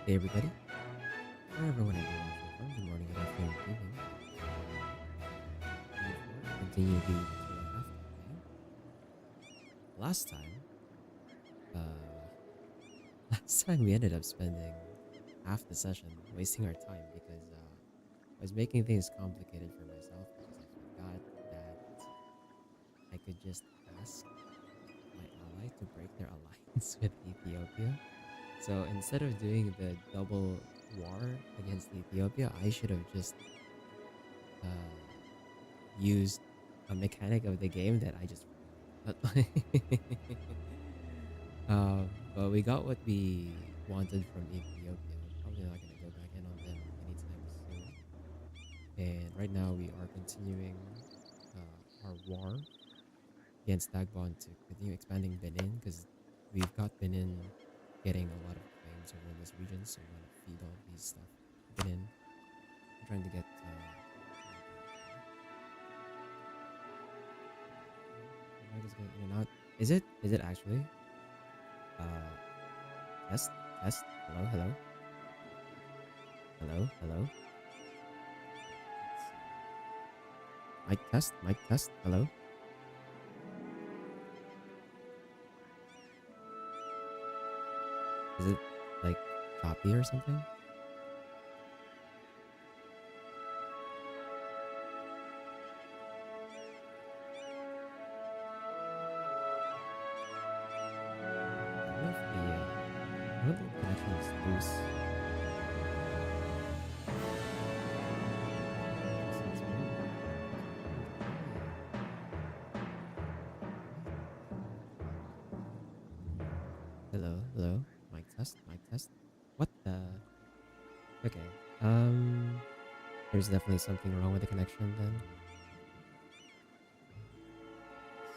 Hey everybody, wherever, whenever you're watching from, good morning, good afternoon, good evening. Continue the Butua Half-Campaign. Last time, uh, last time we ended up spending half the session wasting our time because I was making things complicated for myself because I forgot that I could just ask my ally to break their alliance with Ethiopia. So instead of doing the double war against Ethiopia, I should have just uh, used a mechanic of the game that I just forgot. But we got what we wanted from Ethiopia. We're probably not gonna go back in on them anytime soon. And right now we are continuing our war against Dagbon to continue expanding Benin because we've got Benin getting a lot of claims over in this region. So we want to feed all of these stuff to Benin. I'm trying to get mic is going in and out. Is it? Is it actually? Uh, test, test. Hello, hello, hello, hello. Mic test, mic test. Hello. Is it like choppy or something? I don't know if I don't think the connection is loose. Sounds weird. Hello, hello. Mic test, mic test. What the? Okay. There's definitely something wrong with the connection then.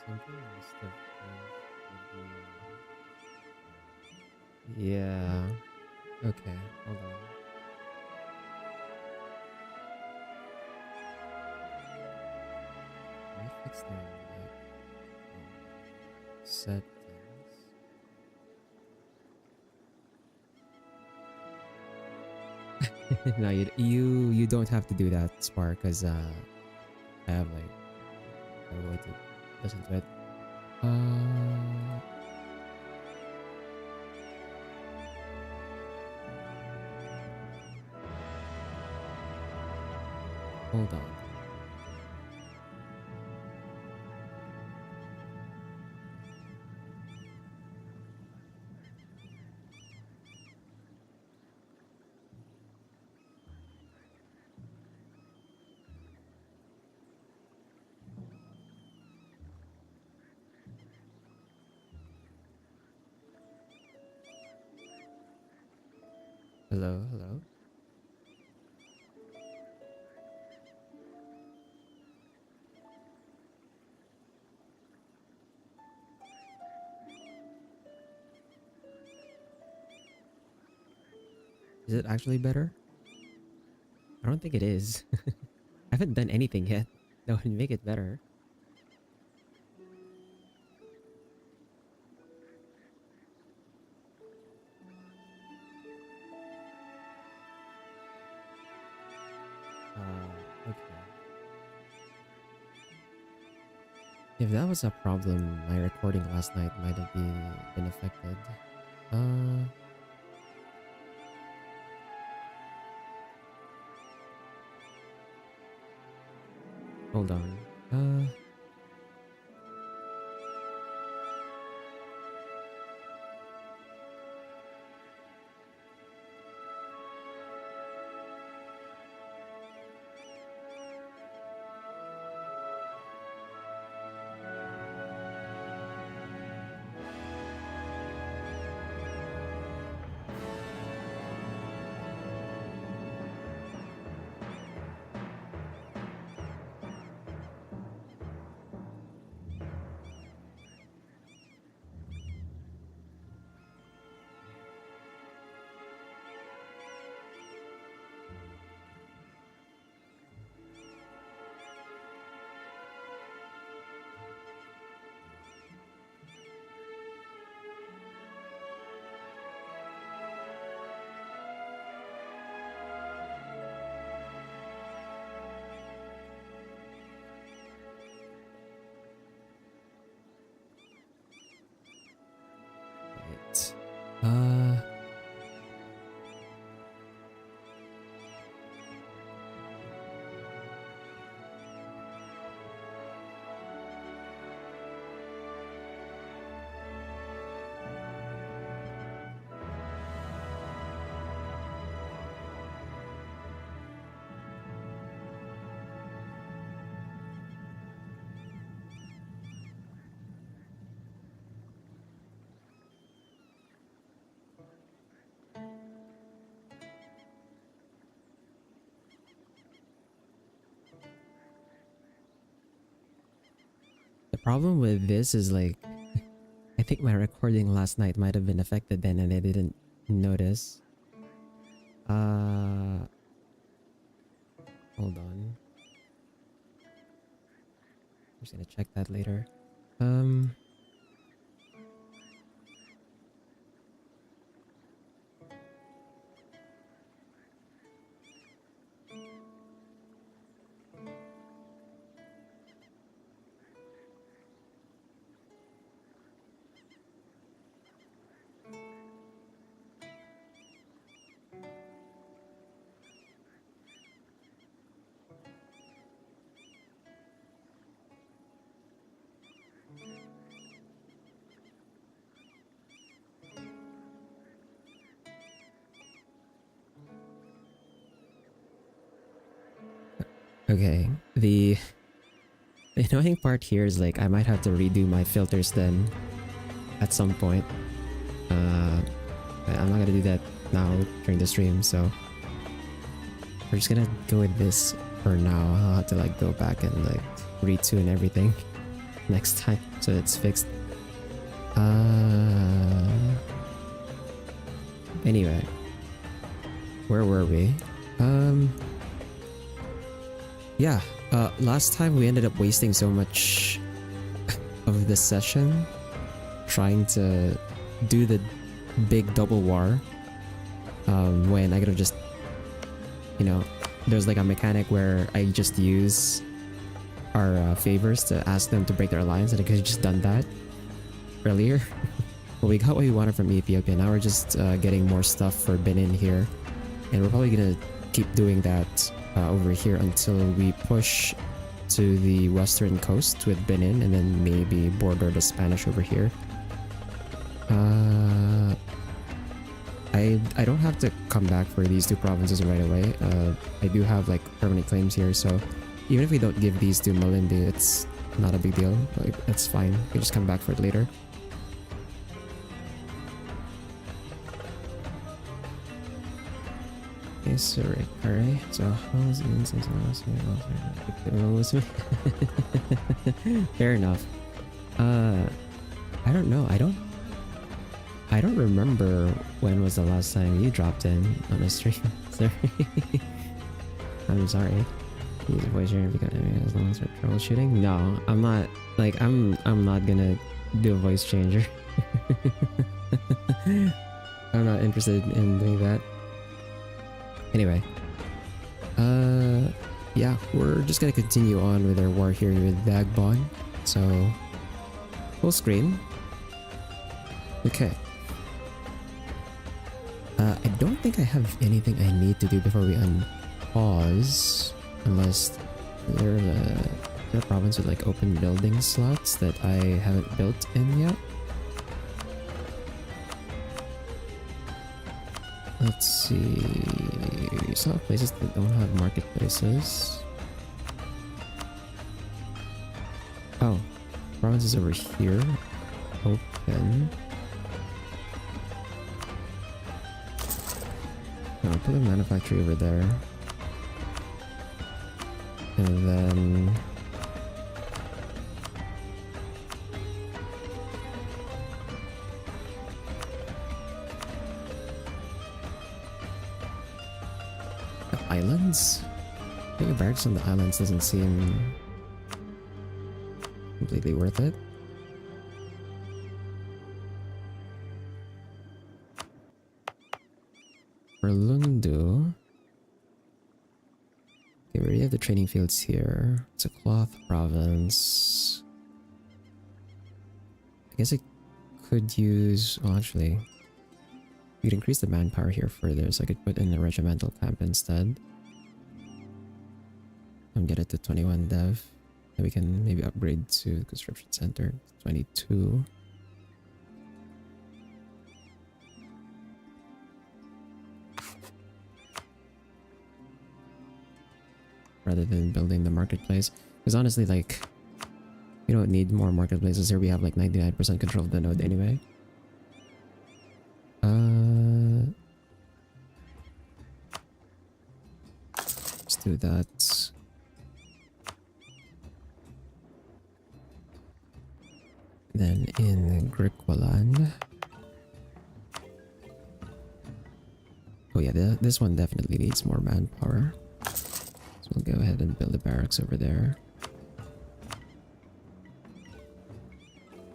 Something must have changed with the... Yeah. Okay, hold on. Let me fix the mic settings. No, you don't have to do that, Spark, because I have like a way to listen to it. Hold on. Hello, hello. Is it actually better? I don't think it is. I haven't done anything yet that would make it better. Okay. If that was a problem, my recording last night might have been affected. Hold on. Uh, the problem with this is like, I think my recording last night might have been affected then and I didn't notice. Hold on. I'm just gonna check that later. Okay, the annoying part here is like I might have to redo my filters then at some point. But I'm not gonna do that now during the stream, so we're just gonna go with this for now. I'll have to like go back and like retune everything next time so it's fixed. Anyway, where were we? Yeah, last time we ended up wasting so much of this session trying to do the big double war, when I could have just, you know, there's like a mechanic where I just use our favors to ask them to break their alliance, and I could have just done that earlier. But we got what we wanted from Ethiopia. Now we're just getting more stuff for Benin here, and we're probably gonna keep doing that over here until we push to the western coast with Benin and then maybe border the Spanish over here. I don't have to come back for these two provinces right away. I do have like permanent claims here, so even if we don't give these to Malindi, it's not a big deal. Like, it's fine. We just come back for it later. Yes, sir. Alright, so fair enough. I don't know. I don't remember when was the last time you dropped in on a stream. Sorry. I'm sorry. Use voice share as long as we're troubleshooting. No, I'm not. Like, I'm not gonna do a voice changer. I'm not interested in doing that. Anyway, yeah, we're just gonna continue on with our war here with Dagbon. So, full screen. Okay. I don't think I have anything I need to do before we unpause, unless there's a province with like open building slots that I haven't built in yet. Let's see. Some places that don't have marketplaces. Oh, province is over here. Open. I'll put a manufactory over there. And then the islands? I think a barracks on the islands doesn't seem completely worth it. For Lundu, okay, we already have the training fields here. It's a cloth province. I guess I could use. Oh, actually, We could increase the manpower here further, so I could put in a regimental camp instead. And get it to 21 dev. Then we can maybe upgrade to construction center 22. Rather than building the marketplace. Because honestly, like, we don't need more marketplaces here. We have like 99% control of the node anyway. Let's do that. Then in Griqualand. Oh yeah, this one definitely needs more manpower. So we'll go ahead and build a barracks over there.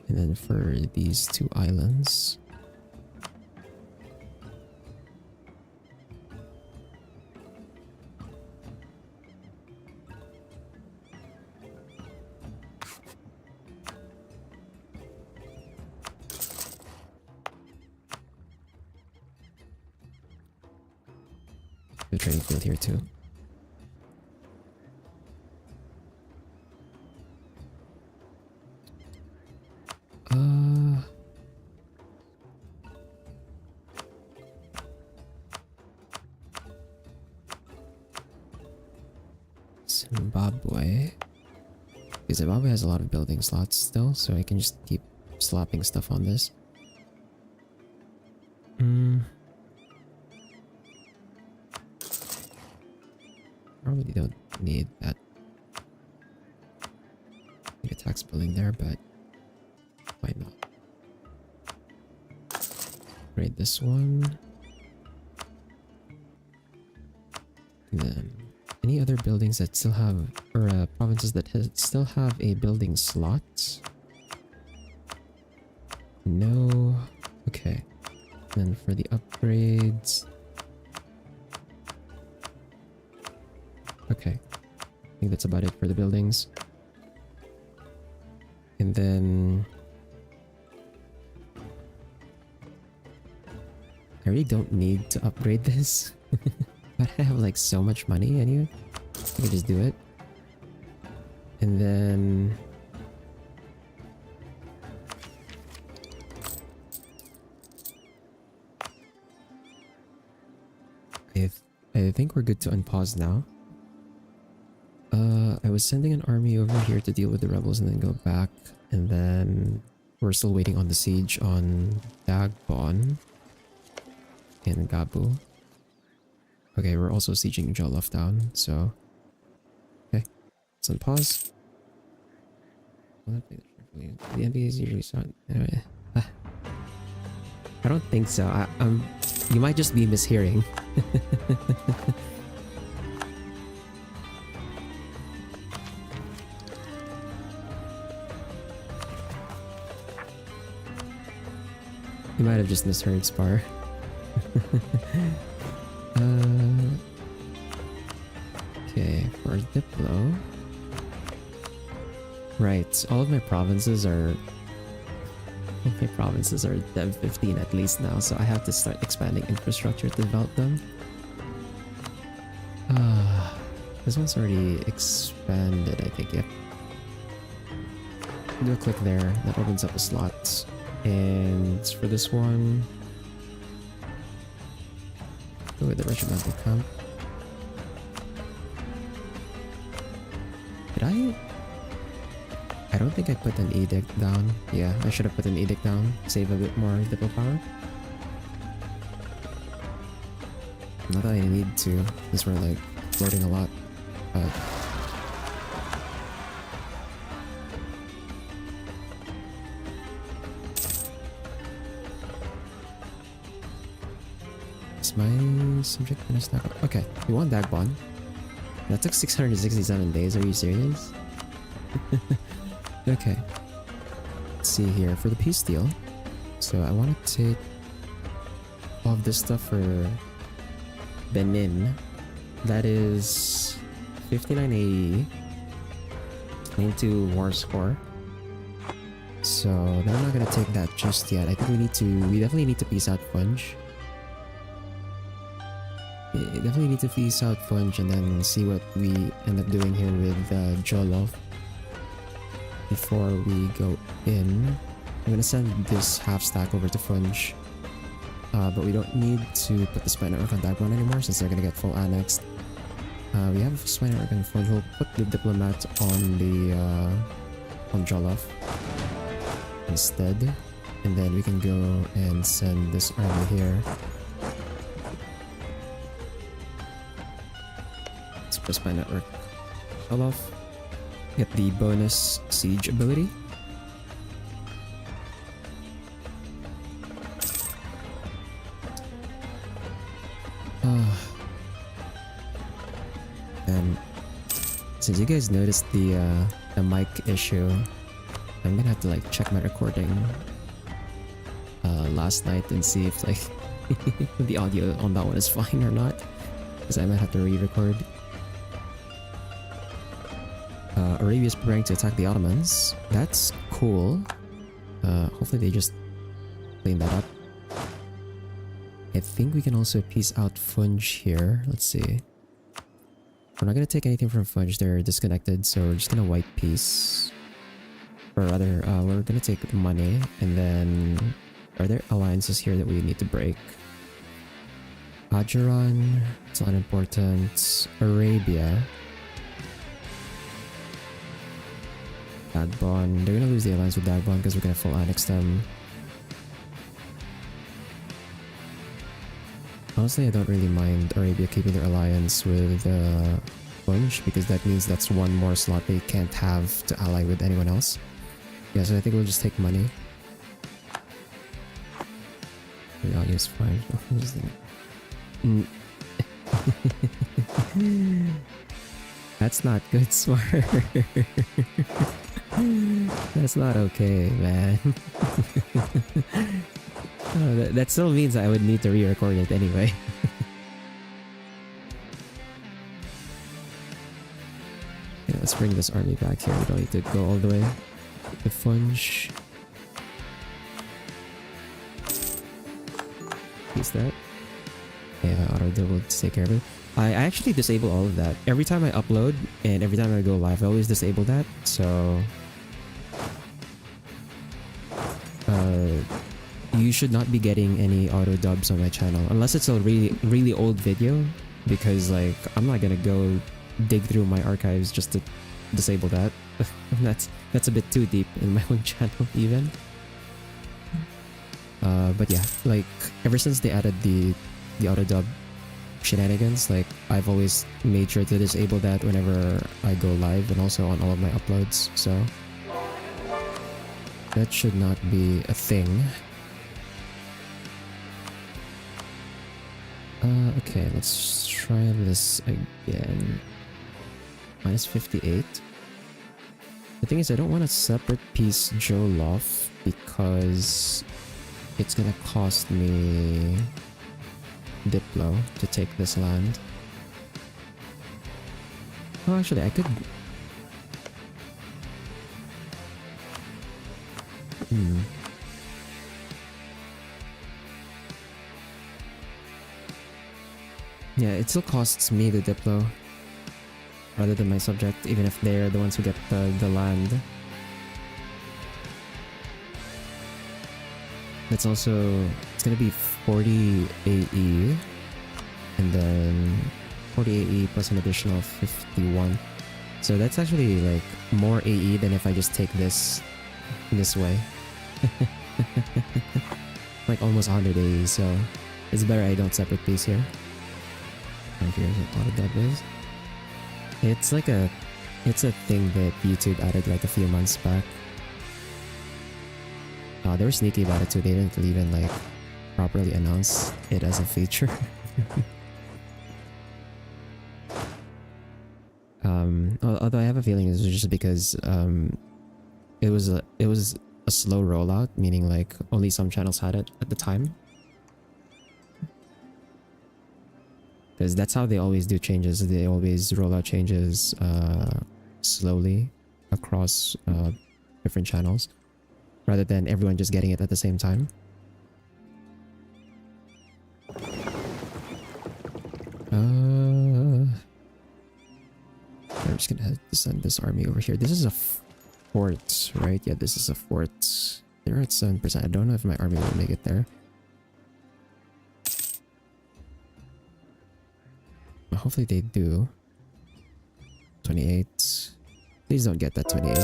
And then for these two islands, the training field here too. Zimbabwe. Because Zimbabwe has a lot of building slots still, so I can just keep slapping stuff on this. Probably don't need that. Need a tax building there, but why not? Upgrade this one. And then any other buildings that still have, or provinces that still have a building slot? No. Okay. And then for the upgrades. Okay. I think that's about it for the buildings. And then I really don't need to upgrade this. But I have like so much money anyway. I can just do it. And then I think we're good to unpause now. I was sending an army over here to deal with the rebels and then go back, and then we're still waiting on the siege on Dagbon and Gabu. Okay, we're also sieging Jollof down, so okay, let's unpause. The NPCs usually start anyway. I don't think so. You might just be mishearing. You might have just misheard, Spar. Okay, for Diplo. Right, all of my provinces are... Dev 15 at least now, so I have to start expanding infrastructure to develop them. This one's already expanded, I think, yep. Do a click there, that opens up a slot. And for this one, go with the regimental camp. Did I don't think I put an edict down. Yeah, I should have put an edict down. Save a bit more diplo power. Not that I need to, because we're like floating a lot, but is my subject gonna stack up? Okay, we want Dagbon. That took 667 days, are you serious? Okay, let's see here for the peace deal. So I want to take all of this stuff for Benin. That is 59 AE into war score. So I'm not gonna take that just yet. I think we definitely need to peace out Funge. definitely need to phase out Funge and then see what we end up doing here with Jollof before we go in. I'm gonna send this half stack over to Funge, but we don't need to put the spy network on Dagon anymore since they're gonna get full annexed. We have a spy network on Funge. We'll put the diplomat on the on Jollof instead, and then we can go and send this army here. Let's press my network. Jollof. Get the bonus siege ability. And since you guys noticed the mic issue, I'm gonna have to like check my recording last night and see if like the audio on that one is fine or not, because I might have to re-record. Arabia's preparing to attack the Ottomans. That's cool. Hopefully they just clean that up. I think we can also piece out Funge here. Let's see. We're not gonna take anything from Funge, they're disconnected, so we're just gonna white piece. Or rather, we're gonna take the money, and then... Are there alliances here that we need to break? Ajuran, it's not important. Arabia. Dagbon, they're gonna lose the alliance with Dagbon because we're gonna full annex them. Honestly, I don't really mind Arabia keeping their alliance with Funge, because that means that's one more slot they can't have to ally with anyone else. Yeah, so I think we'll just take money. The audio is fine. That's not good, Smart. That's not okay, man. Oh, that still means I would need to re-record it anyway. Okay, let's bring this army back here. We don't need to go all the way to Funge. Use that. Yeah, auto double to take care of it. I actually disable all of that. Every time I upload and every time I go live, I always disable that. So you should not be getting any auto dubs on my channel unless it's a really old video, because like I'm not gonna go dig through my archives just to disable that. that's a bit too deep in my own channel even. But yeah, like ever since they added the auto dub shenanigans, like I've always made sure to disable that whenever I go live and also on all of my uploads, so that should not be a thing. Okay, let's try this again. Minus 58. The thing is, I don't want a separate piece Jollof because it's gonna cost me Diplo to take this land. Oh, actually, I could... Yeah, it still costs me the Diplo rather than my subject, even if they're the ones who get the land. That's also... It's gonna be 40 AE, and then 40 AE plus an additional 51. So that's actually like more AE than if I just take this way. Like almost 100 AE, so it's better I don't separate piece here. I'm curious what that is. It's like it's a thing that YouTube added like a few months back. They were sneaky about it too. They didn't even like properly announce it as a feature. Although I have a feeling it's just because it was a slow rollout, meaning like only some channels had it at the time. Because that's how they always do changes. They always roll out changes slowly across different channels, rather than everyone just getting it at the same time. I'm just gonna have to send this army over here. This is a fort, right? Yeah, this is a fort. They're at 7%. I don't know if my army will make it there. Hopefully they do. 28. Please don't get that 28.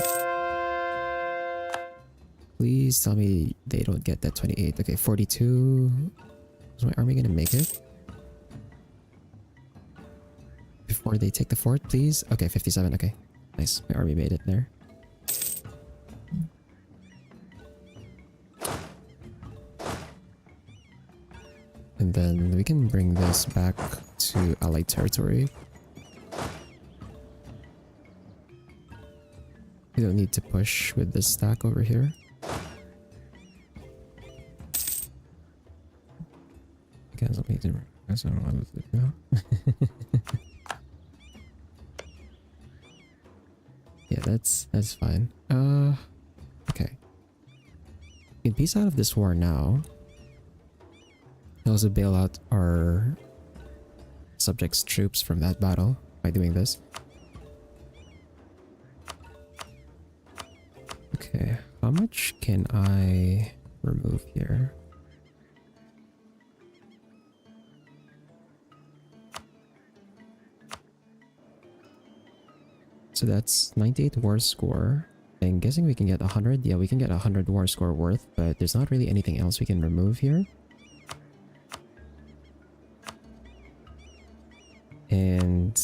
Please tell me they don't get that 28. Okay, 42. Is my army gonna make it? Before they take the fort, please? Okay, 57. Okay, nice. My army made it there. And then we can bring this back to Allied territory. We don't need to push with this stack over here. Again, let me do. I don't want to do now. Yeah, that's fine. Okay. We can peace out of this war now. Also bail out our subjects' troops from that battle by doing this. Okay, how much can I remove here? So that's 98 war score. I'm guessing we can get 100. Yeah, we can get 100 war score worth, but there's not really anything else we can remove here. And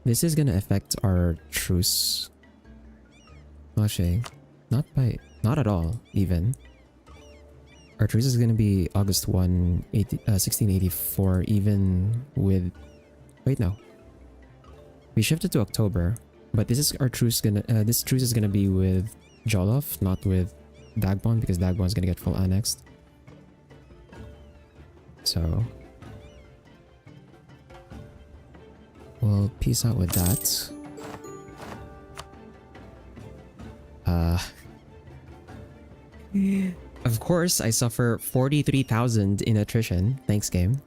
this is gonna affect our truce. Actually, not at all even. Our truce is gonna be August 1, 1684, even with. Wait, no. We shifted to October, but this is our truce this truce is gonna be with Jollof, not with Dagbon, because Dagbon is gonna get full annexed. So we'll peace out with that. Of course, I suffer 43,000 in attrition. Thanks, game.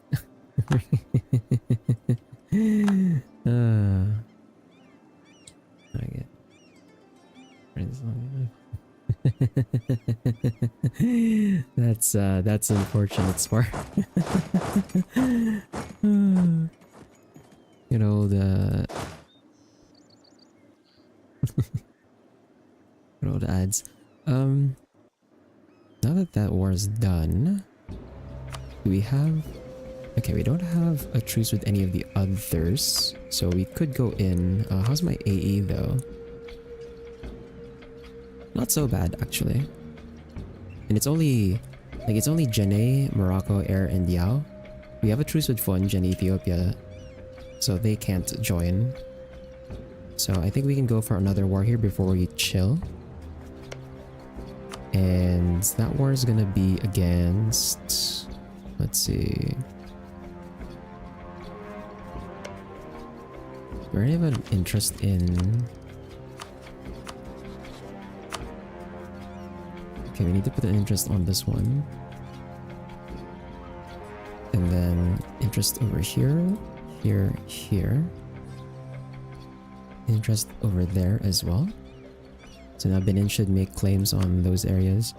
That's unfortunate, Smart. You know, the good old ads. Now that that war is done, do we have... Okay, we don't have a truce with any of the others, so we could go in. How's my AE though? Not so bad, actually. And it's only Jene, Morocco, Air, and Yao. We have a truce with Funj and Ethiopia, so they can't join. So I think we can go for another war here before we chill. And that war is gonna be against... Let's see... Do we have an interest in... Okay, we need to put an interest on this one. And then interest over here, here, here. Interest over there as well. So now Benin should make claims on those areas.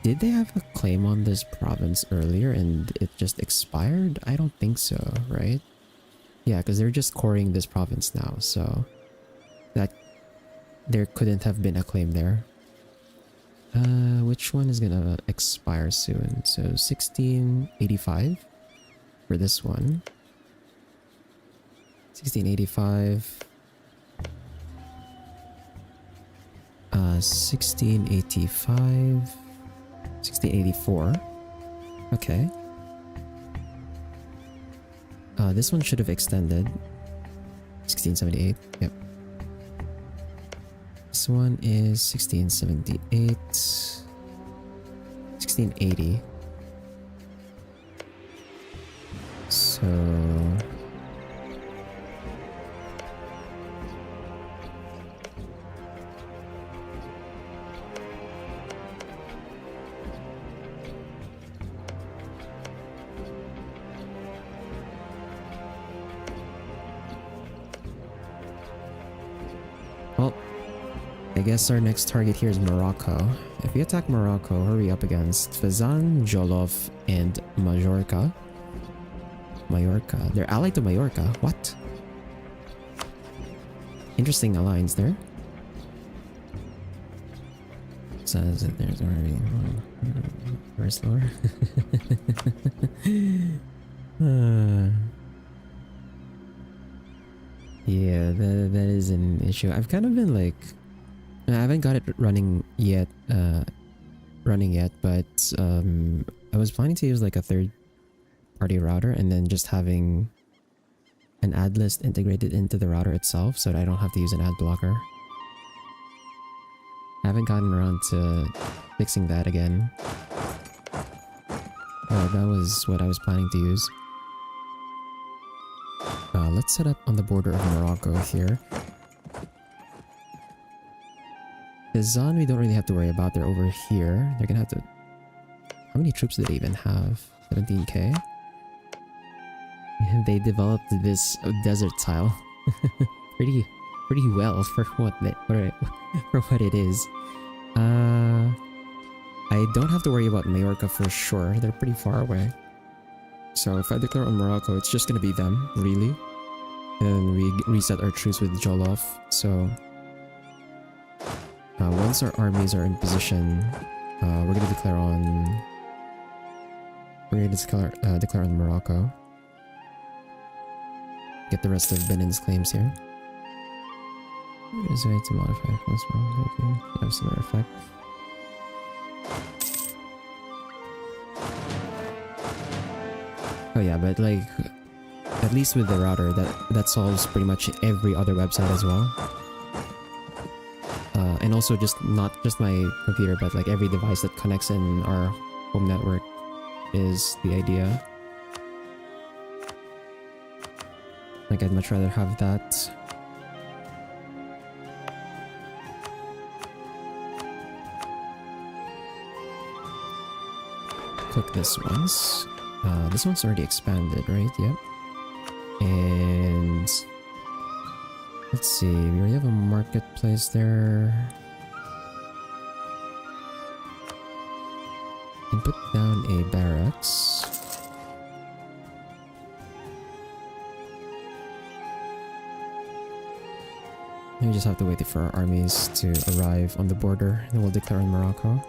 Did they have a claim on this province earlier and it just expired? I don't think so, right? Yeah, because they're just coring this province now, so that there couldn't have been a claim there. Which one is gonna expire soon? So 1685 for this one. 1685. 1685. 1684. Okay. This one should have extended. 1678. Yep. This one is 1678. 1680. So... I guess our next target here is Morocco. If we attack Morocco, who are we up against? Fezzan, Jollof, and Majorca. Mallorca. They're allied to Mallorca. What? Interesting alliance there. Says that there's already very slower. Yeah, that is an issue. I've kind of been like, I haven't got it running yet, but I was planning to use like a third-party router and then just having an ad list integrated into the router itself so that I don't have to use an ad blocker. I haven't gotten around to fixing that again. Oh, that was what I was planning to use. Let's set up on the border of Morocco here. Fezzan we don't really have to worry about, they're over here. They're gonna have to... How many troops do they even have? 17k? They developed this desert tile pretty well for what it is. I don't have to worry about Majorca for sure. They're pretty far away. So if I declare on Morocco, it's just gonna be them, really. And we reset our truce with Jollof. So once our armies are in position, we're gonna declare on. We're gonna declare on Morocco. Get the rest of Benin's claims here. There's a way to modify as well. Okay, have similar effect. Oh yeah, but like, at least with the router, that solves pretty much every other website as well. And also just not just my computer, but like every device that connects in our home network is the idea. Like I'd much rather have that. Click this once. This one's already expanded, right? Yep. And let's see, we already have a marketplace there. And put down a barracks. We just have to wait for our armies to arrive on the border, and we'll declare on Morocco.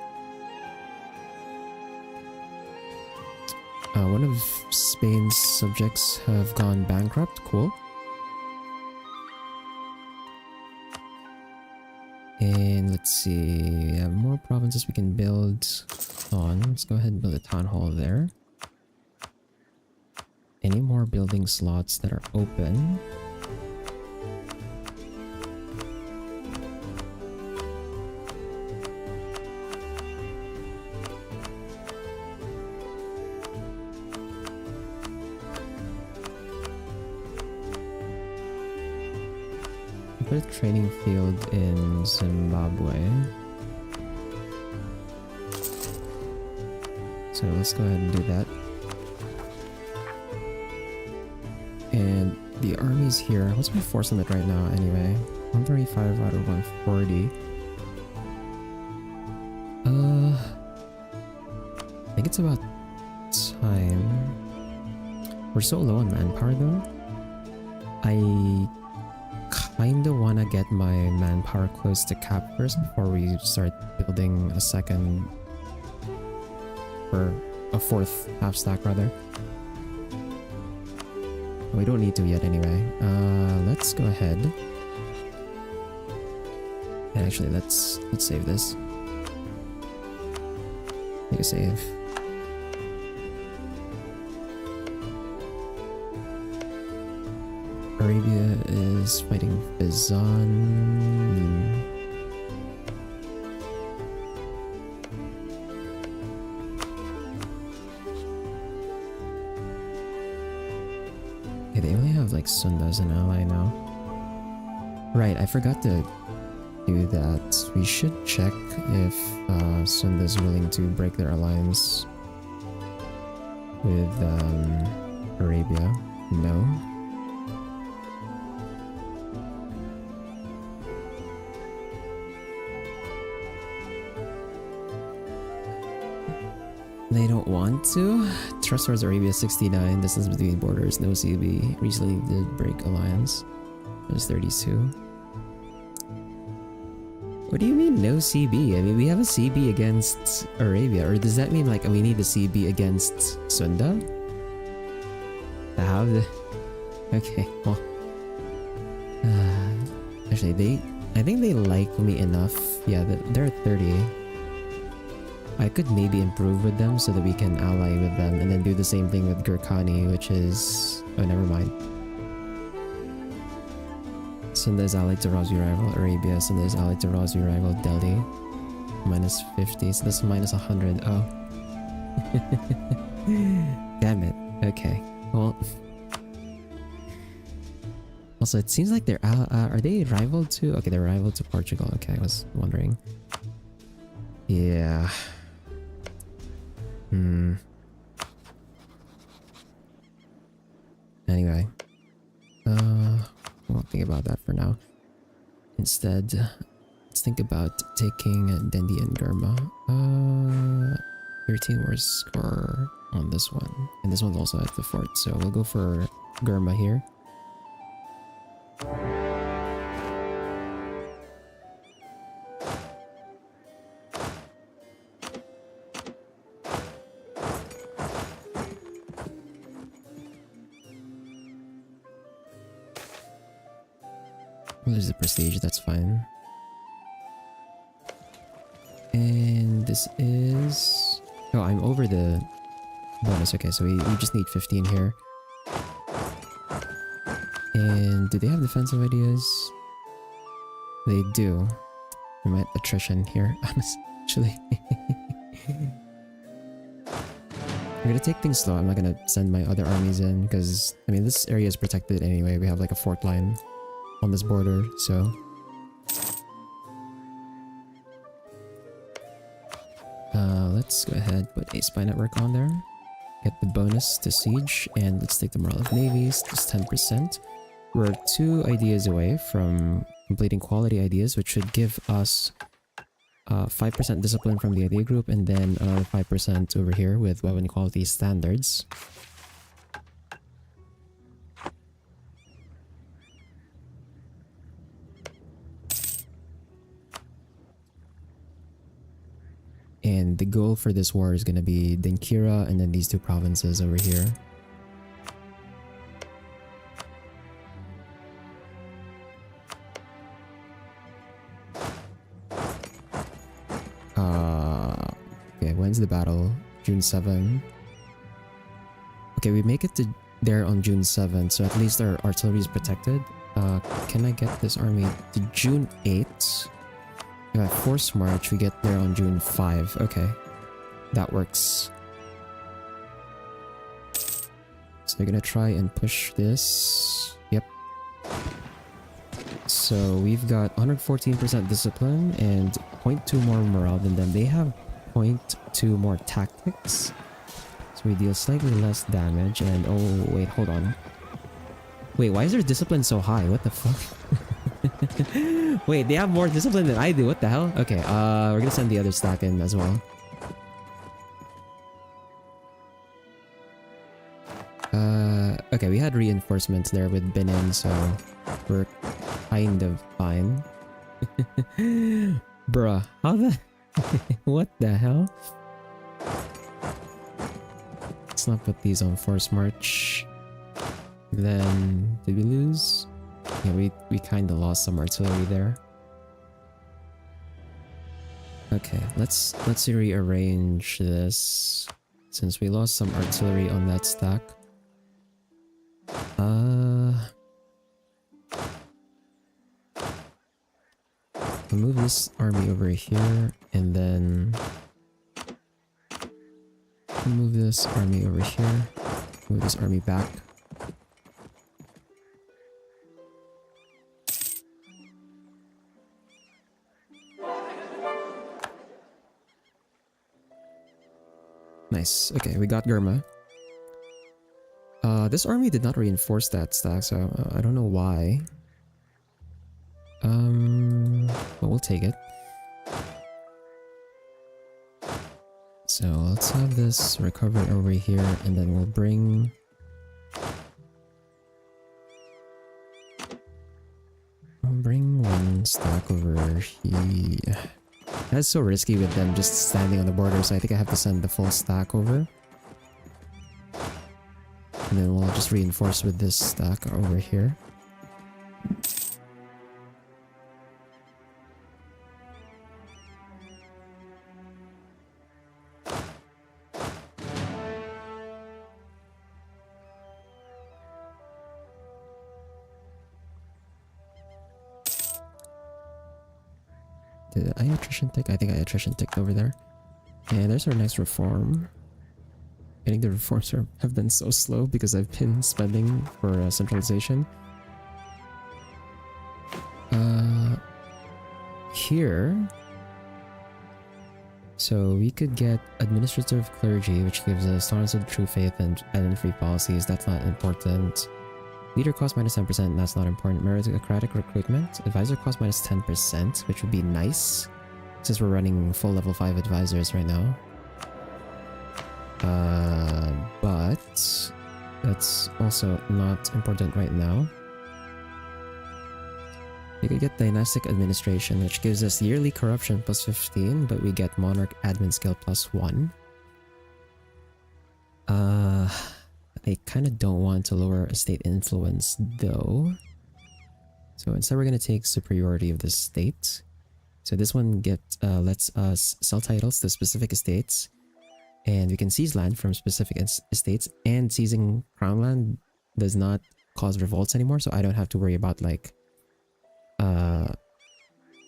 One of Spain's subjects have gone bankrupt. Cool. And let's see, we have more provinces we can build on. Let's go ahead and build a town hall there. Any more building slots that are open? Put a training field in Zimbabwe. So let's go ahead and do that. And the armies here, what's my force limit right now anyway? 135 out of 140. I think it's about time. We're so low on manpower though. I kinda wanna get my manpower close to cap first before we start building a second, or a fourth half stack rather. We don't need to yet anyway. Let's go ahead. And actually let's save this. Make a save. Arabia is fighting Fezzan. Okay, they only have like Sunda as an ally now. Right, I forgot to do that. We should check if Sunda is willing to break their alliance with Arabia. No. They don't want to. Trust towards Arabia 69. Distance between borders. No CB. Recently did break alliance. There's 32. What do you mean no CB? I mean, we have a CB against Arabia. Or does that mean like we need a CB against Sunda? To have the... Okay, well... actually, I think they like me enough. Yeah, they're at 30. I could maybe improve with them so that we can ally with them and then do the same thing with Gurkhani, which is... Oh, never mind. Sunda is allied to Razi rival Arabia. Sunda is allied to Razi rival Delhi. Minus 50, so that's minus 100. Oh. Damn it. Okay. Well... Also, it seems like they're... are they rival to... Okay, they're rival to Portugal. Okay, I was wondering. Yeah... Anyway. Won't think about that for now. Instead, let's think about taking Dendi and Gurma. 13 more score on this one. And this one's also at the fort, so we'll go for Gurma here. Well, there's the prestige, that's fine. And this is... Oh, I'm over the bonus. Okay, so we just need 15 here. And do they have defensive ideas? They do. We might attrition here, actually. We're gonna take things slow. I'm not gonna send my other armies in because, I mean, this area is protected anyway. We have like a fort line on this border, so... let's go ahead, put a spy network on there. Get the bonus to siege, and let's take the morale of navies, just 10%. We're 2 ideas away from completing quality ideas, which should give us 5% discipline from the idea group, and then another 5% over here with weapon quality standards. And the goal for this war is going to be Dinkira and then these 2 provinces over here. Okay, when's the battle? June 7. Okay, we make it to there on June 7, so at least our artillery is protected. Can I get this army to June 8? If I force march, we get there on June 5. Okay, that works. So they're gonna try and push this. Yep. So we've got 114% discipline and 0.2 more morale than them. They have 0.2 more tactics. So we deal slightly less damage and... Oh, wait, hold on. Wait, why is their discipline so high? What the fuck? Wait, they have more discipline than I do. What the hell? Okay, we're gonna send the other stack in as well. Okay, we had reinforcements there with Benin, so we're kind of fine. Bruh, how the... What the hell? Let's not put these on force march. Then, did we lose? Yeah, we kind of lost some artillery there. Okay, let's rearrange this since we lost some artillery on that stack. I'll move this army over here and then move this army over here. Move this army back. Nice. Okay, we got Gurma. This army did not reinforce that stack, so I don't know why. But we'll take it. So let's have this recovered over here, and then we'll bring one stack over here. That's so risky with them just standing on the border, so I think I have to send the full stack over. And then we'll just reinforce with this stack over here. Did I attrition tick? I think I attrition ticked over there. And there's our next reform. I think the reforms have been so slow because I've been spending for centralization. Here. So we could get administrative clergy, which gives us tolerance of true faith and free policies. That's not important. Leader cost minus 10%, that's not important. Meritocratic recruitment. Advisor cost minus 10%, which would be nice. Since we're running full level 5 advisors right now. But that's also not important right now. We could get dynastic administration, which gives us yearly corruption plus 15, but we get monarch admin skill plus 1. I kind of don't want to lower estate influence though. So instead we're going to take superiority of the state. So this one lets us sell titles to specific estates. And we can seize land from specific estates. And seizing crown land does not cause revolts anymore. So I don't have to worry about like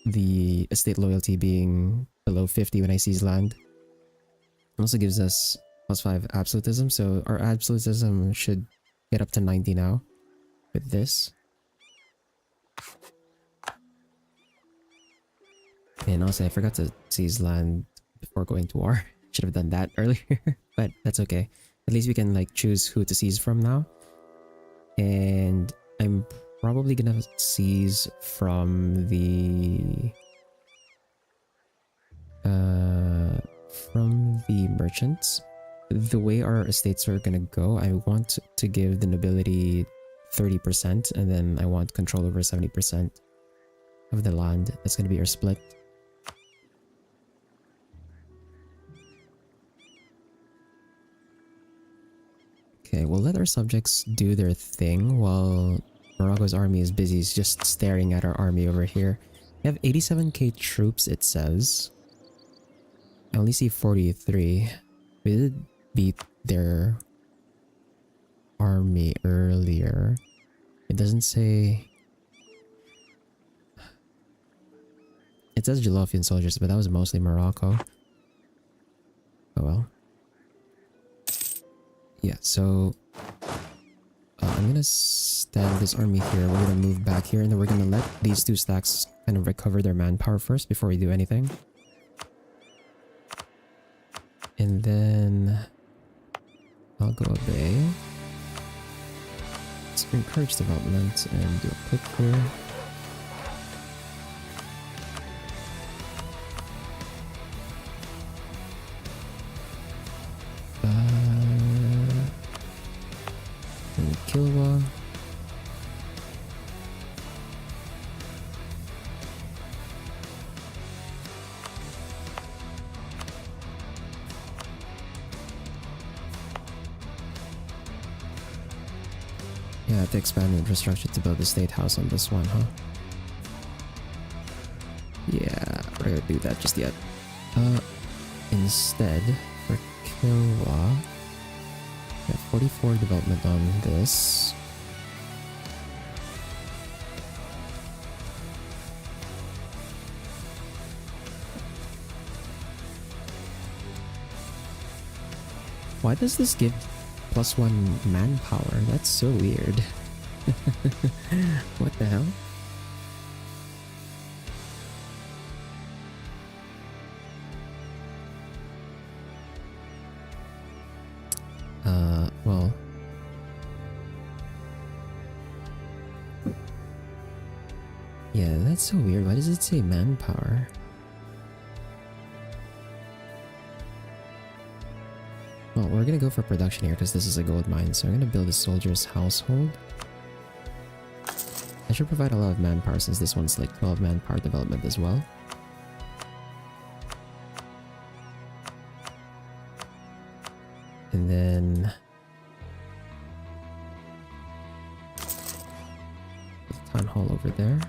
the estate loyalty being below 50 when I seize land. It also gives us plus 5 absolutism, so our absolutism should get up to 90 now with this. And also I forgot to seize land before going to war. Should have done that earlier, but that's okay. At least we can like choose who to seize from now. And I'm probably gonna seize from the merchants. The way our estates are gonna go, I want to give the nobility 30%, and then I want control over 70% of the land. That's gonna be our split. Okay, we'll let our subjects do their thing while Morocco's army is busy just staring at our army over here. We have 87k troops, it says. I only see 43. We did beat their army earlier. It doesn't say... It says Jolofian soldiers, but that was mostly Morocco. Oh well. Yeah, so... I'm gonna stand this army here. We're gonna move back here, and then we're gonna let these two stacks kind of recover their manpower first before we do anything. And then... I'll go obey. Let's encourage development and do a click here. And Kilwa. Yeah, I have to expand the infrastructure to build a state house on this one, huh? Yeah, we're gonna do that just yet. Instead, for Kilwa, we have 44 development on this. Why does this give +1 manpower? That's so weird. What the hell? Well... Yeah, that's so weird. Why does it say manpower? Well, we're gonna go for production here because this is a gold mine. So I'm gonna build a soldier's household. I should provide a lot of manpower since this one's like 12 manpower development as well. And then town hall over there.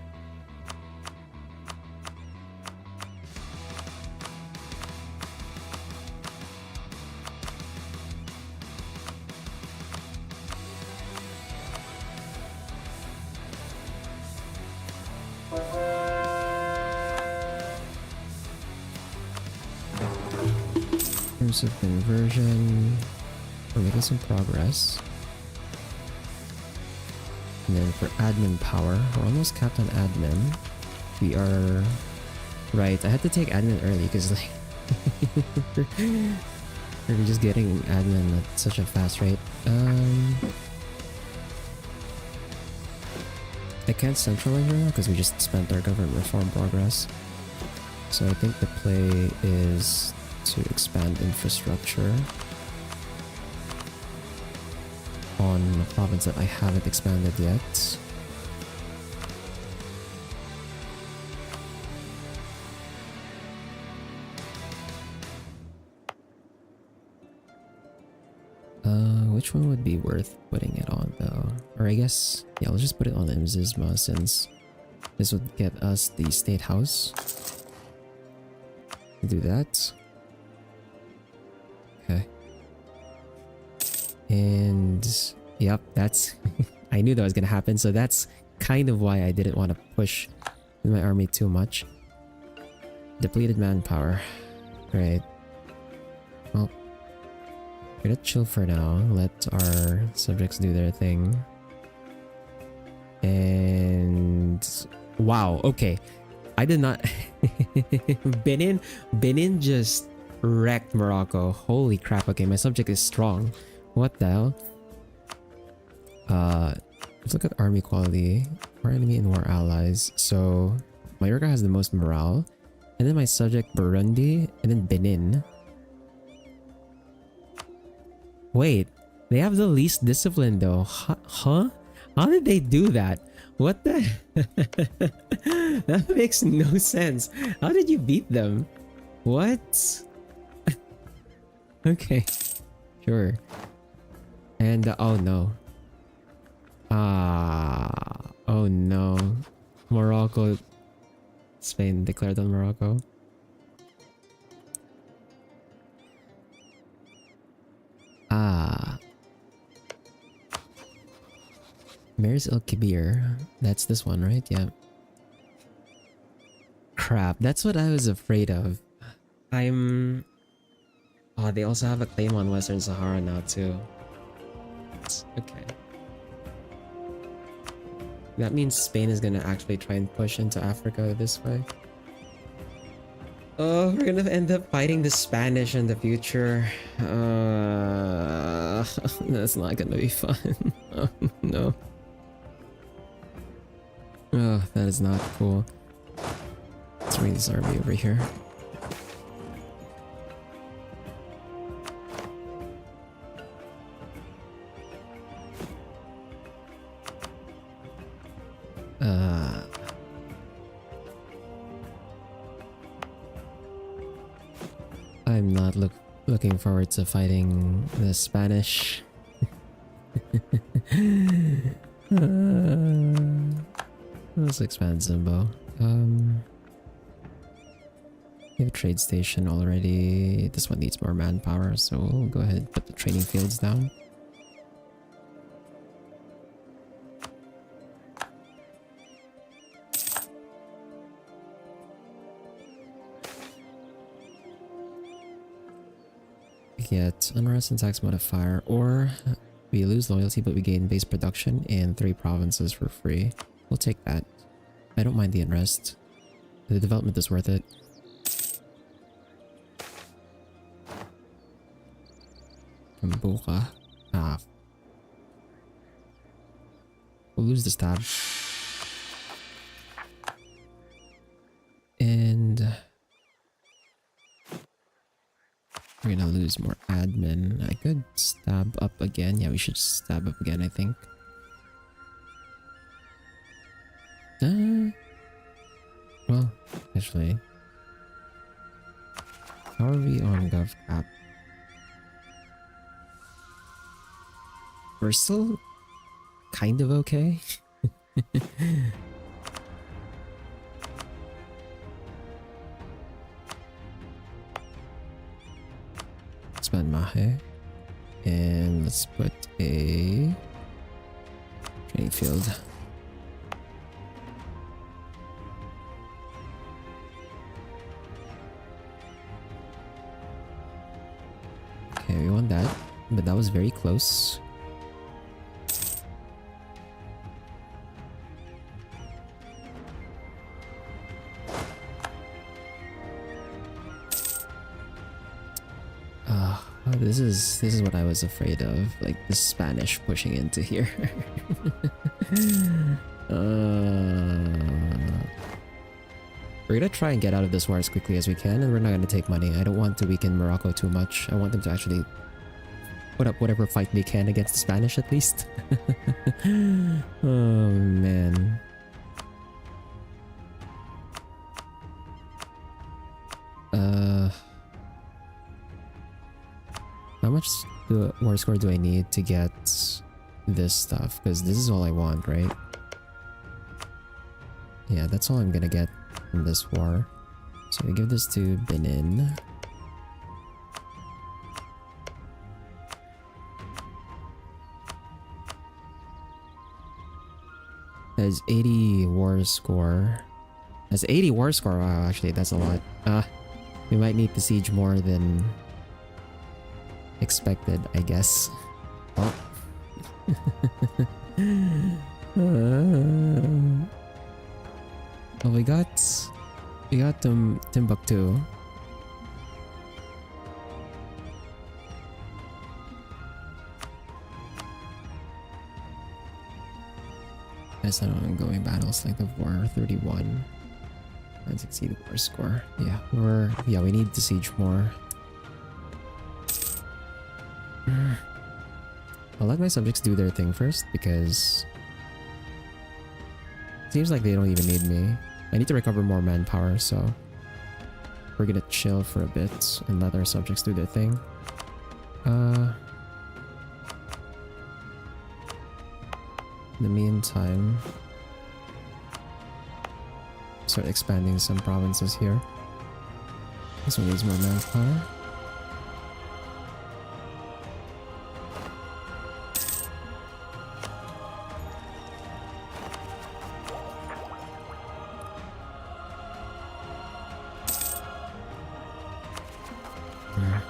In terms of conversion, we're making some progress. And then for admin power, we're almost capped on admin. We are... Right, I had to take admin early because like... we're just getting admin at such a fast rate. I can't centralize right now because we just spent our government reform progress. So I think the play is to expand infrastructure on a province that I haven't expanded yet. Which one would be worth putting it on though? Or I guess, yeah, let's just put it on Mzizma since this would get us the state house. Do that. Okay. And yep, that's I knew that was gonna happen, so that's kind of why I didn't want to push my army too much. Depleted manpower. Right. Well, we're gonna chill for now. Let our subjects do their thing. And wow, okay. I did not Benin just wrecked Morocco. Holy crap. Okay, my subject is strong. What the hell? Let's look at army quality. Our enemy and war allies. So Mallorca has the most morale. And then my subject Burundi. And then Benin. Wait, they have the least discipline though. Huh? How did they do that? What the? That makes no sense. How did you beat them? What? Okay, sure. And oh no. Oh no. Morocco. Spain declared on Morocco. Mayor's El Kibir. That's this one, right? Yeah. Crap, that's what I was afraid of. Oh, they also have a claim on Western Sahara now too. Okay. That means Spain is gonna actually try and push into Africa this way. Oh, we're gonna end up fighting the Spanish in the future. That's not gonna be fun. Oh, no. Oh, that is not cool. Let's bring this army over here. I'm not looking forward to fighting the Spanish. Let's expand Zimbo. We have a trade station already. This one needs more manpower, so we'll go ahead and put the training fields down. We get unrest and tax modifier, or we lose loyalty but we gain base production and 3 provinces for free. We'll take that. I don't mind the unrest. The development is worth it. Bucha. We'll lose this tab. And We're gonna lose more admin. I could stab up again. Yeah, we should stab up again, I think. Well, actually, how are we on GovCap? We're still kind of okay. Spend Mahe. And let's put a training field. Okay, we want that, but that was very close. This is what I was afraid of, like the Spanish pushing into here. We're gonna try and get out of this war as quickly as we can, and we're not gonna take money. I don't want to weaken Morocco too much. I want them to actually put up whatever fight they can against the Spanish at least. Oh man. How much war score do I need to get this stuff? Because this is all I want, right? Yeah, that's all I'm gonna get from this war. So we give this to Benin. There's 80 war score. That's 80 war score. Wow, actually, that's a lot. We might need to siege more than expected, I guess. Oh. Well, we got Timbuktu. That's an ongoing battles, length of war 31. Let's exceed the war score. Yeah, we need to siege more. I'll let my subjects do their thing first because it seems like they don't even need me. I need to recover more manpower, so we're gonna chill for a bit and let our subjects do their thing. In the meantime, start expanding some provinces here. This one needs more manpower.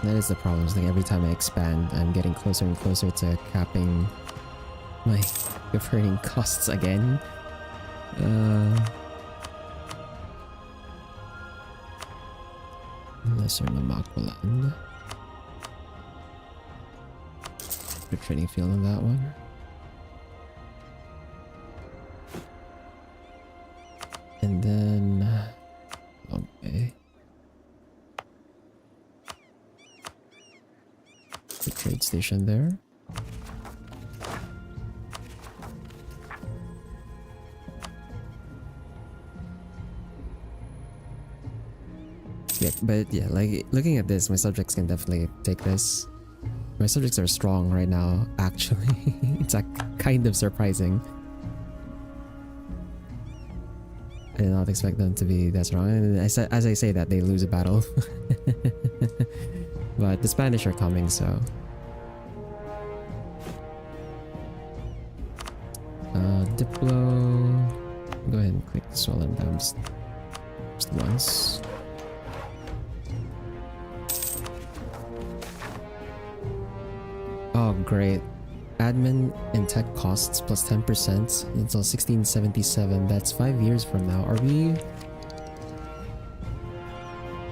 That is the problem. It's like every time I expand, I'm getting closer and closer to capping my governing costs again. Lesser Namakwalan. Good training field on that one. And then okay. The trade station there. Yeah, but yeah, like looking at this, my subjects can definitely take this. My subjects are strong right now, actually. It's kind of surprising. I did not expect them to be that strong. And as I say that, they lose a battle. But the Spanish are coming, so Diplo. Go ahead and click the swollen dams just once. Oh, great. Admin and tech costs plus 10% until 1677. That's 5 years from now. Are we...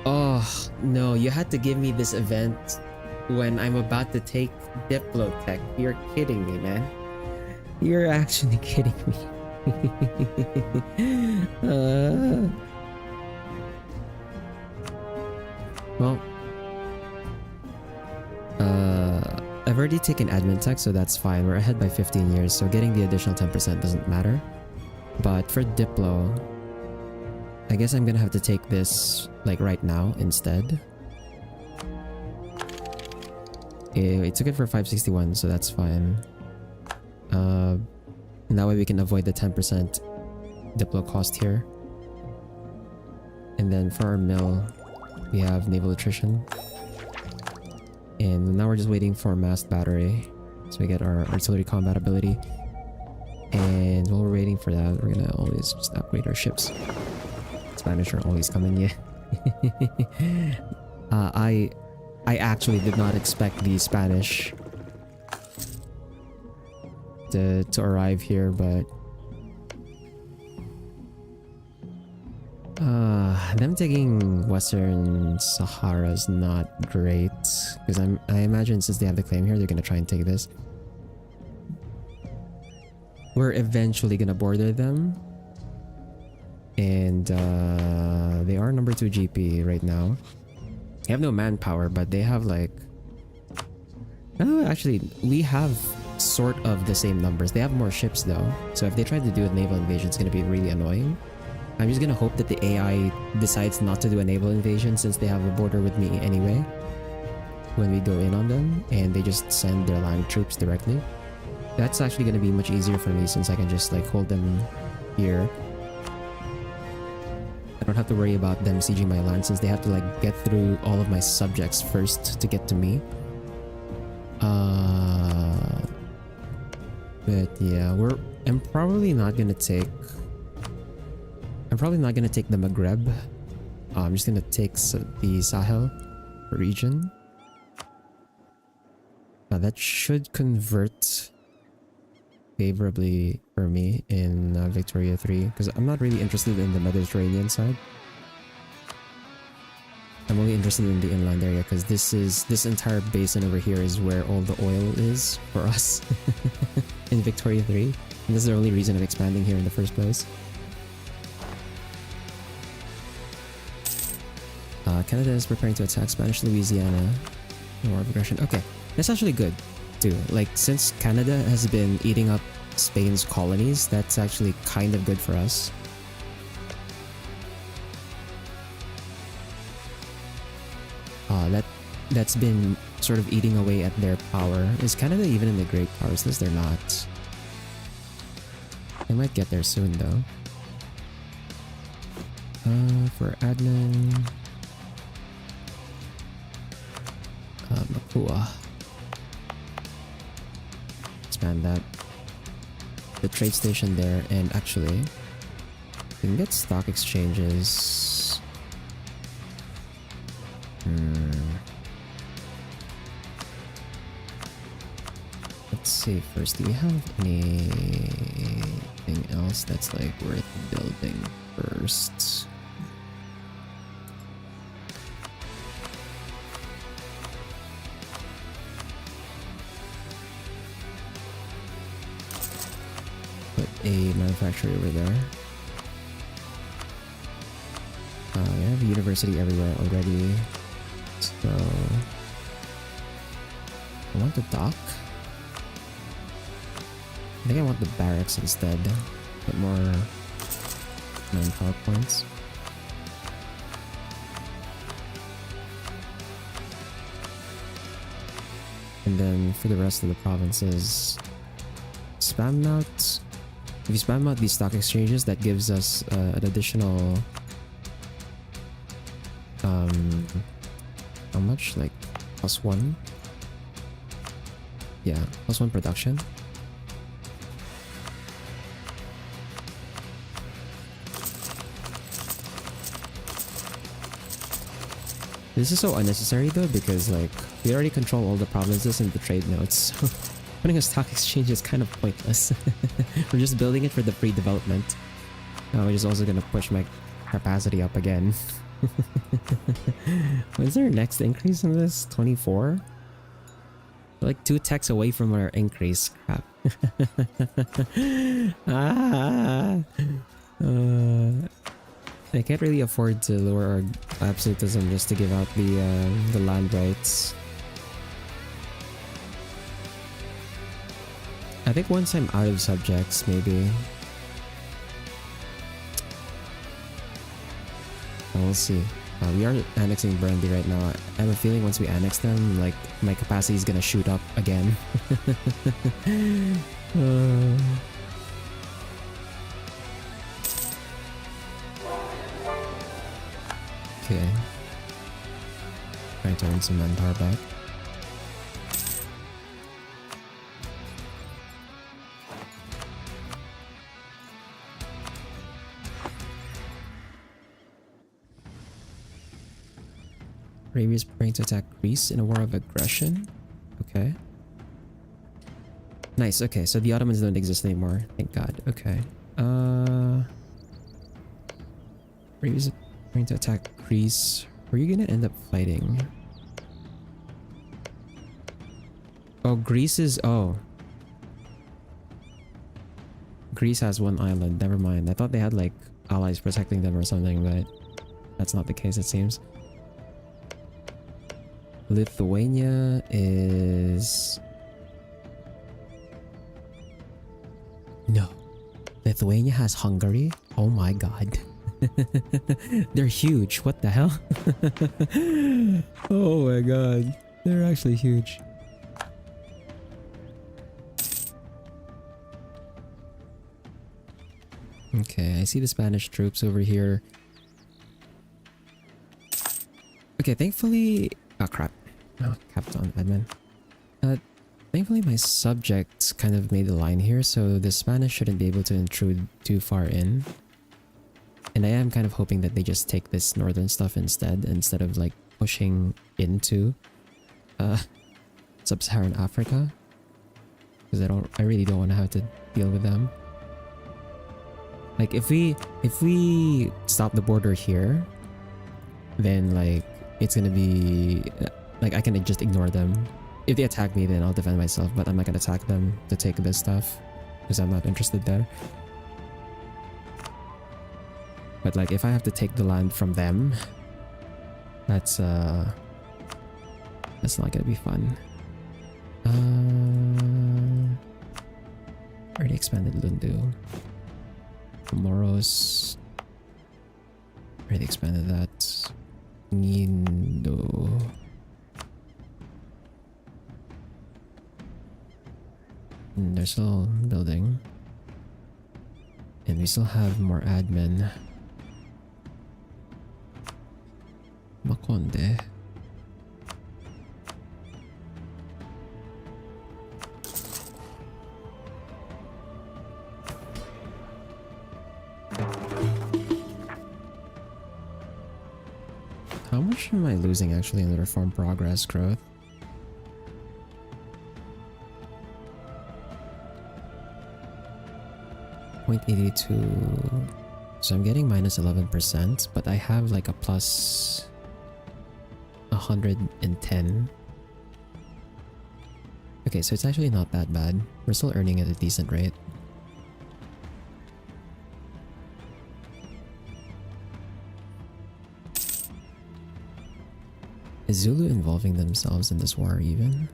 Oh, no. You had to give me this event when I'm about to take Diplotech. You're kidding me, man. You're actually kidding me. Well, I've already taken admin tech, so that's fine. We're ahead by 15 years, so getting the additional 10% doesn't matter. But for Diplo, I guess I'm gonna have to take this like right now instead. It took it for 561, so that's fine. And that way we can avoid the 10% Diplo cost here. And then for our mill, we have naval attrition. And now we're just waiting for massed battery, so we get our artillery combat ability. And while we're waiting for that, we're gonna always just upgrade our ships. Spanish are always coming, yeah. I actually did not expect the Spanish to arrive here, but them taking Western Sahara is not great, because I imagine since they have the claim here, they're gonna try and take this. We're eventually gonna border them, and they are number 2 GP right now. They have no manpower, but they have like actually we have sort of the same numbers. They have more ships though, so if they try to do a naval invasion, it's gonna be really annoying. I'm just gonna hope that the AI decides not to do a naval invasion since they have a border with me anyway when we go in on them, and they just send their land troops directly. That's actually gonna be much easier for me since I can just like hold them here. I don't have to worry about them sieging my land since they have to like get through all of my subjects first to get to me. But yeah, I'm probably not gonna take the Maghreb. I'm just gonna take the Sahel region. That should convert favorably for me in Victoria 3, because I'm not really interested in the Mediterranean side. I'm only interested in the inland area because this entire basin over here is where all the oil is for us in Victoria 3. And this is the only reason of expanding here in the first place. Canada is preparing to attack Spanish Louisiana. War of aggression. Okay, that's actually good too. Like, since Canada has been eating up Spain's colonies, that's actually kind of good for us. That's been sort of eating away at their power. Is Canada even in the Great Powers list? They're not. They might get there soon though. For admin, Butua. Expand that. The trade station there, and actually, we can get stock exchanges. Let's see first, do we have anything else that's like worth building first? Put a manufacturer over there. We have a university everywhere already, so I want the dock. I think I want the barracks instead. Get more manpower points. And then for the rest of the provinces, spam out. If you spam out these stock exchanges, that gives us an additional how much? Like +1? Yeah, +1 production. This is so unnecessary though, because like we already control all the provinces and the trade nodes, so putting a stock exchange is kind of pointless. We're just building it for the pre-development, which is also gonna push my capacity up again. When's our next increase in this? 24? We're like 2 techs away from our increase. Crap. I can't really afford to lower our absolutism just to give out the land rights. I think once I'm out of subjects, maybe. We'll see. We are annexing Burundi right now. I have a feeling once we annex them, like, my capacity is gonna shoot up again. Okay. Trying to earn some manpower back. Arabia is preparing to attack Greece in a war of aggression. Okay. Nice, okay, so the Ottomans don't exist anymore. Thank God. Okay. Arabia is preparing to attack Greece. Where are you gonna end up fighting? Oh, Greece is... Oh. Greece has one island. Never mind. I thought they had, like, allies protecting them or something, but that's not the case, it seems. Lithuania is... No. Lithuania has Hungary? Oh my god. They're huge. What the hell? Oh my god. They're actually huge. Okay, I see the Spanish troops over here. Okay, thankfully... Oh crap. Oh, Captain Admin. Thankfully my subjects kind of made the line here, so the Spanish shouldn't be able to intrude too far in. And I am kind of hoping that they just take this northern stuff instead of like pushing into sub-Saharan Africa. Because I really don't want to have to deal with them. Like if we stop the border here, then like it's gonna be like I can just ignore them. If they attack me, then I'll defend myself, but I'm not gonna attack them to take this stuff because I'm not interested there. But like if I have to take the land from them, that's not gonna be fun. Already expanded Lundu. Moros already expanded that. Nindo. They're still building. And we still have more admin. Makonde. How much am I losing actually in the reform progress growth? .82. So I'm getting minus 11%, but I have like a plus 110. Okay, so it's actually not that bad. We're still earning at a decent rate. Is Zulu involving themselves in this war even?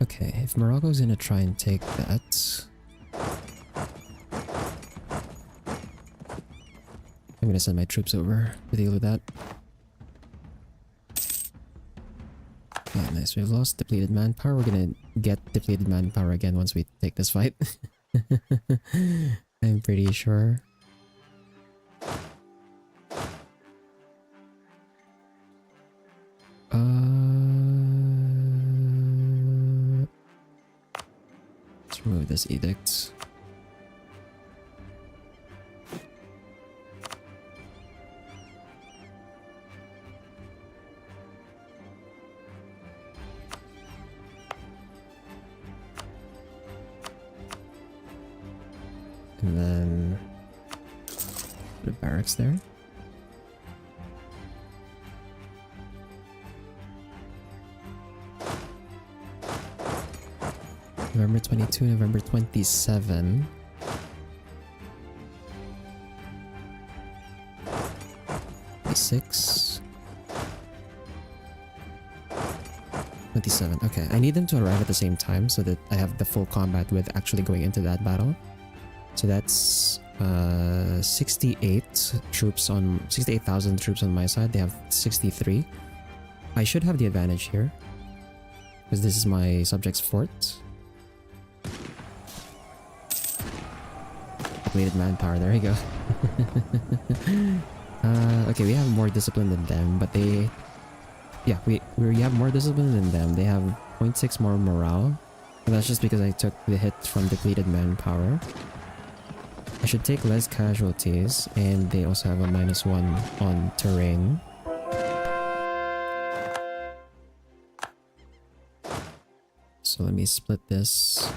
Okay, if Morocco's gonna try and take that, I'm gonna send my troops over to deal with that. Yeah, nice. We've lost depleted manpower. We're gonna get depleted manpower again once we take this fight. I'm pretty sure. Let's remove this edict. And then put a barracks there. November 22, November 27. 26. 27. Okay, I need them to arrive at the same time so that I have the full combat with actually going into that battle. So that's 68 troops on 68,000 troops on my side. They have 63. I should have the advantage here because this is my subject's fort. Completed manpower. There you go. Okay, we have more discipline than them, but they... Yeah, we have more discipline than them. They have 0.6 more morale. And that's just because I took the hit from depleted manpower. I should take less casualties, and they also have a -1 on terrain. So let me split this.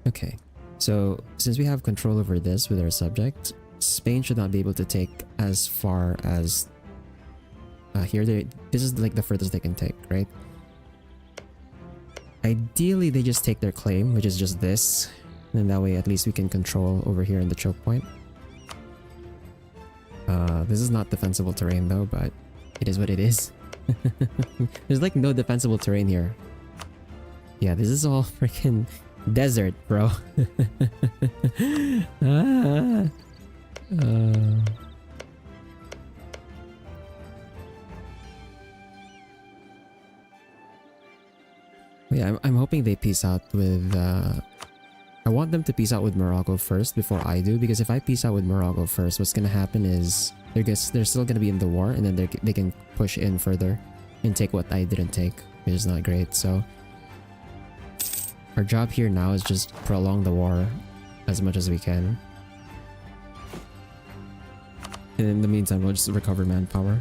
Okay, so since we have control over this with our subject, Spain should not be able to take as far as here. This is like the furthest they can take, right? Ideally, they just take their claim, which is just this, and that way at least we can control over here in the choke point. This is not defensible terrain though, but it is what it is. There's like no defensible terrain here. Yeah, this is all freaking desert, bro. Yeah, I'm hoping they peace out with... I want them to peace out with Morocco first before I do, because if I peace out with Morocco first, what's gonna happen is they're still gonna be in the war, and then they can push in further and take what I didn't take, which is not great. So our job here now is just prolong the war as much as we can, and in the meantime we'll just recover manpower.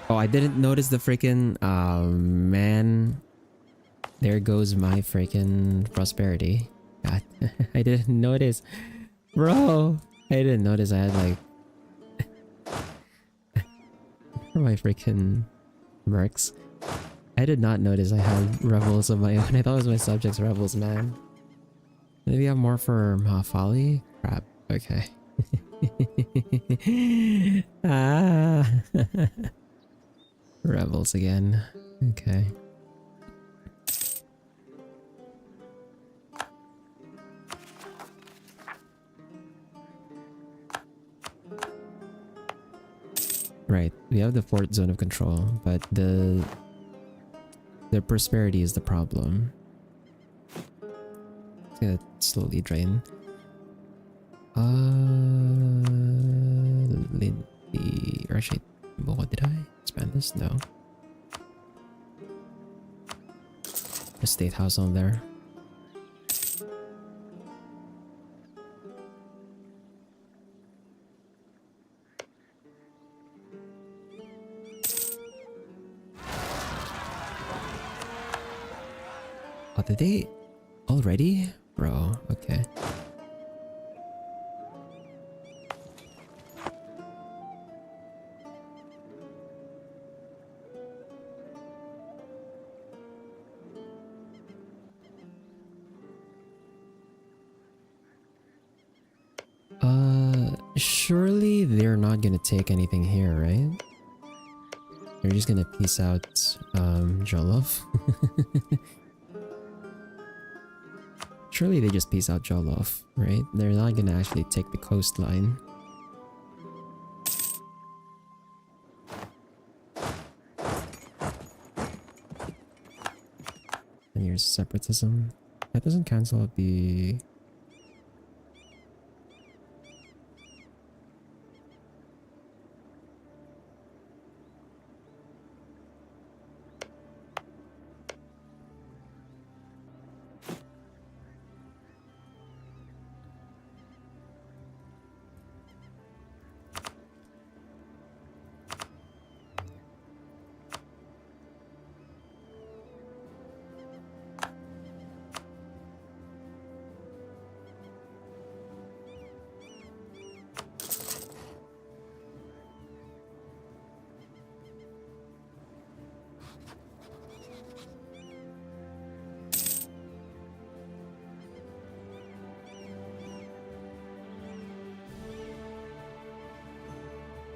Oh, I didn't notice the freaking... man. There goes my freaking prosperity. God, I didn't notice. Bro, I didn't notice I had like... Where are my freaking mercs? I did not notice I had rebels of my own. I thought it was my subjects' rebels, man. Maybe we have more for Mahafali? Crap. Okay. Ah. Rebels again. Okay. Right. We have the fort zone of control, but the prosperity is the problem. It's gonna slowly drain. Lindy, or actually, what did I expand this? No. The state house on there. Oh, did they already? Bro, okay. Surely they're not gonna take anything here, right? They're just gonna peace out, Jollof. Surely they just peace out Jollof, right? They're not gonna actually take the coastline. And here's separatism. That doesn't cancel out the...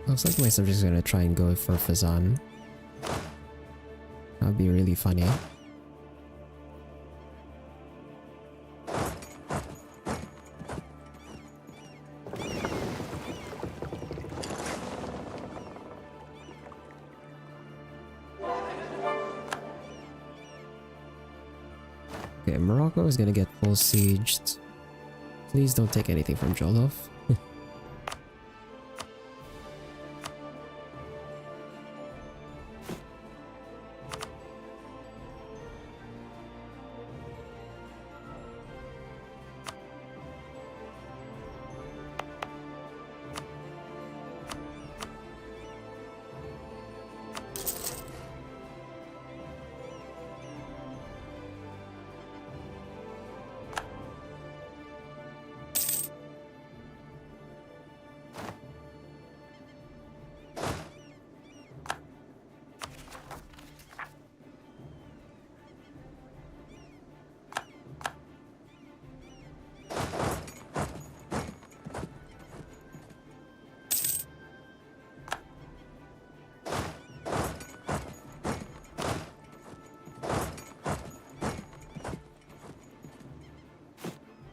Looks like my subject's gonna try and go for Fazan. That'd be really funny. Okay, Morocco is gonna get full sieged. Please don't take anything from Jollof.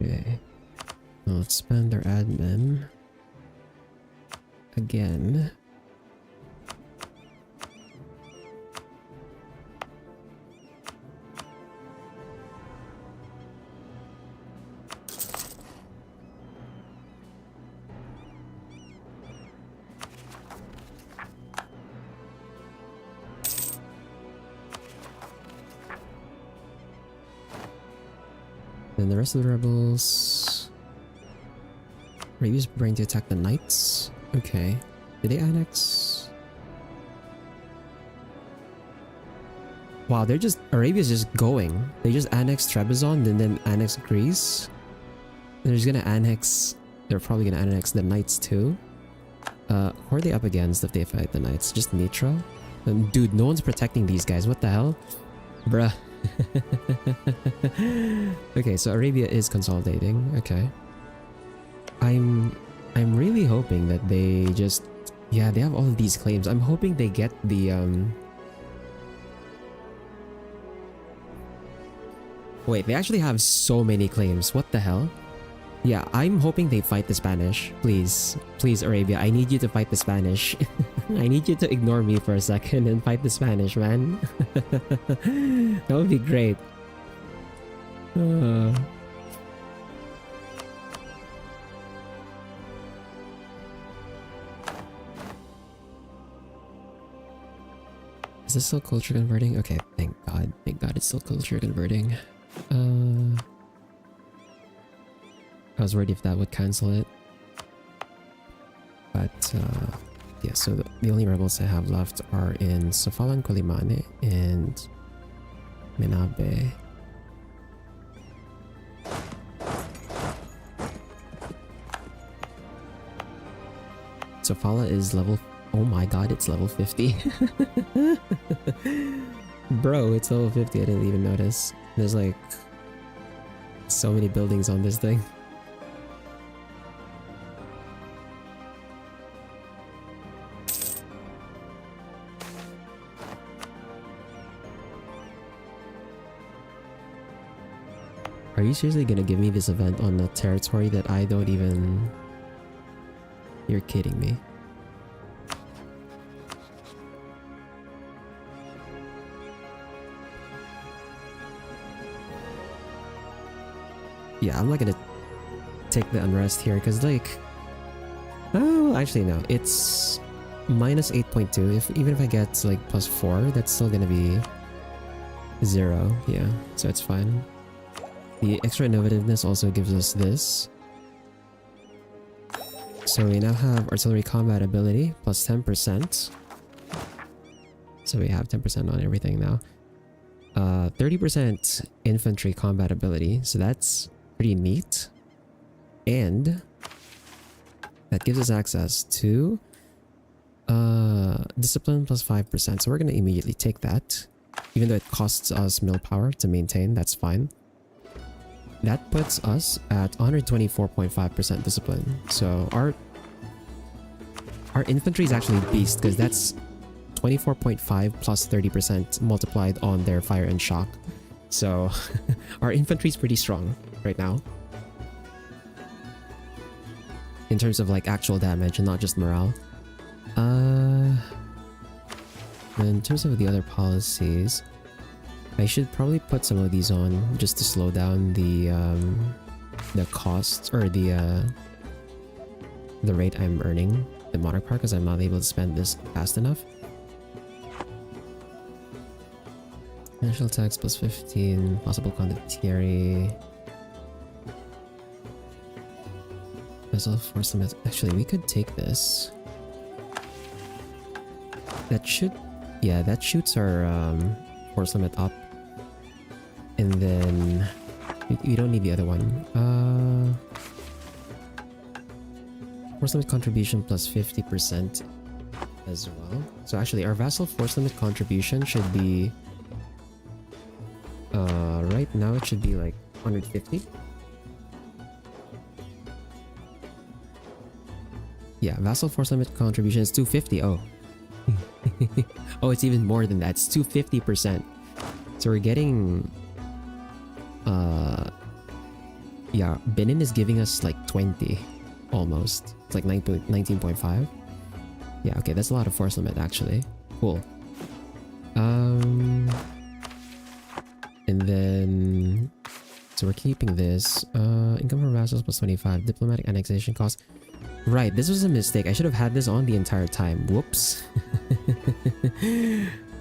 Okay. Well, let's spend our admin again. Then the rest of the rebels... Arabia's preparing to attack the knights? Okay. Did they annex? Wow, they're just... Arabia's just going. They just annexed Trebizond and then annex Greece. They're just gonna annex... They're probably gonna annex the knights too. Who are they up against if they fight the knights? Just Nitra? Dude, no one's protecting these guys. What the hell? Bruh. Okay, so Arabia is consolidating. Okay. I'm really hoping that they just... Yeah, they have all of these claims. I'm hoping they get the Wait, they actually have so many claims. What the hell? Yeah, I'm hoping they fight the Spanish. Please. Please, Arabia, I need you to fight the Spanish. I need you to ignore me for a second and fight the Spanish, man. That would be great. Is this still culture converting? Okay, thank God. Thank God it's still culture converting. I was worried if that would cancel it. But, yeah, so the only rebels I have left are in Sofala and Kolimane and Menabe. Sofala is level... Oh my god, it's level 50. Bro, it's level 50, I didn't even notice. There's like... so many buildings on this thing. Are you seriously gonna give me this event on a territory that I don't even... You're kidding me. Yeah, I'm not gonna take the unrest here because like... Oh, actually no, it's minus 8.2. Even if I get like plus 4, that's still gonna be 0. Yeah, so it's fine. The extra innovativeness also gives us this. So we now have artillery combat ability plus 10%. So we have 10% on everything now. 30% infantry combat ability, so that's pretty neat. And that gives us access to discipline plus 5%. So we're going to immediately take that. Even though it costs us mill power to maintain, that's fine. That puts us at 124.5% discipline. So our Our infantry is actually beast because that's 24.5 plus 30% multiplied on their fire and shock. So our infantry is pretty strong right now. In terms of like actual damage and not just morale. In terms of the other policies, I should probably put some of these on just to slow down the costs or the rate I'm earning the monarch power because I'm not able to spend this fast enough. Financial tax plus 15, possible condottieri. Vessel force limit. Actually, we could take this. That should, yeah, that shoots our force limit up. And then we don't need the other one. Force limit contribution plus 50% as well. So actually, our vassal force limit contribution should be right now it should be like 150. Yeah, vassal force limit contribution is 250. Oh. Oh, it's even more than that. It's 250%. So we're getting yeah, Benin is giving us like 20 almost. It's like 19.5. Yeah, okay, that's a lot of force limit actually. Cool. And then so we're keeping this. Income from vassals plus 25. Diplomatic annexation cost. Right, this was a mistake. I should have had this on the entire time. Whoops.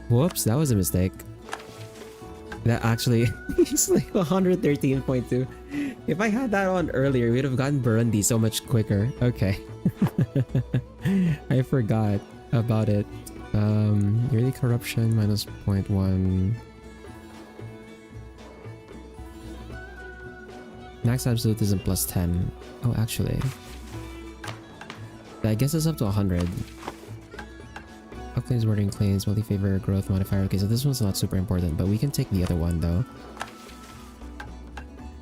Whoops, that was a mistake. That actually is like 113.2. If I had that on earlier, we would have gotten Burundi so much quicker. Okay. I forgot about it. Yearly corruption minus 0.1. Max absolutism plus 10. Oh, actually. I guess it's up to 100. Claims, wording claims, multi-favor, growth modifier. Okay, so this one's not super important, but we can take the other one though.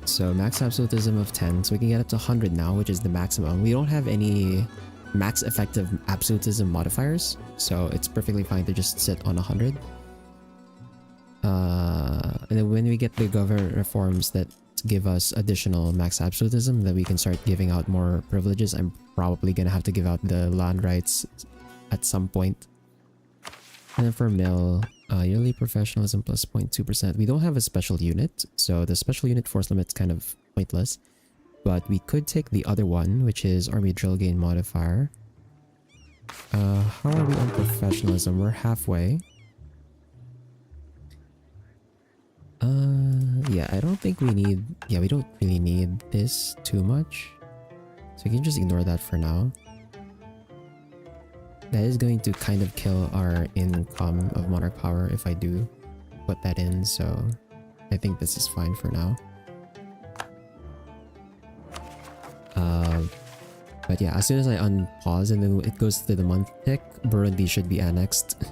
So max absolutism of 10, so we can get up to 100 now, which is the maximum. We don't have any max effective absolutism modifiers, so it's perfectly fine to just sit on 100. And then when we get the government reforms that give us additional max absolutism, then we can start giving out more privileges. I'm probably gonna have to give out the land rights at some point. And then for mill, yearly professionalism plus 0.2%. We don't have a special unit, so the special unit force limit's kind of pointless. But we could take the other one, which is army drill gain modifier. How are we on professionalism? We're halfway. Yeah, I don't think we need... Yeah, we don't really need this too much. So we can just ignore that for now. That is going to kind of kill our income of monarch power if I do put that in, so I think this is fine for now. But yeah, as soon as I unpause and then it goes to the month tick, Burundi should be annexed.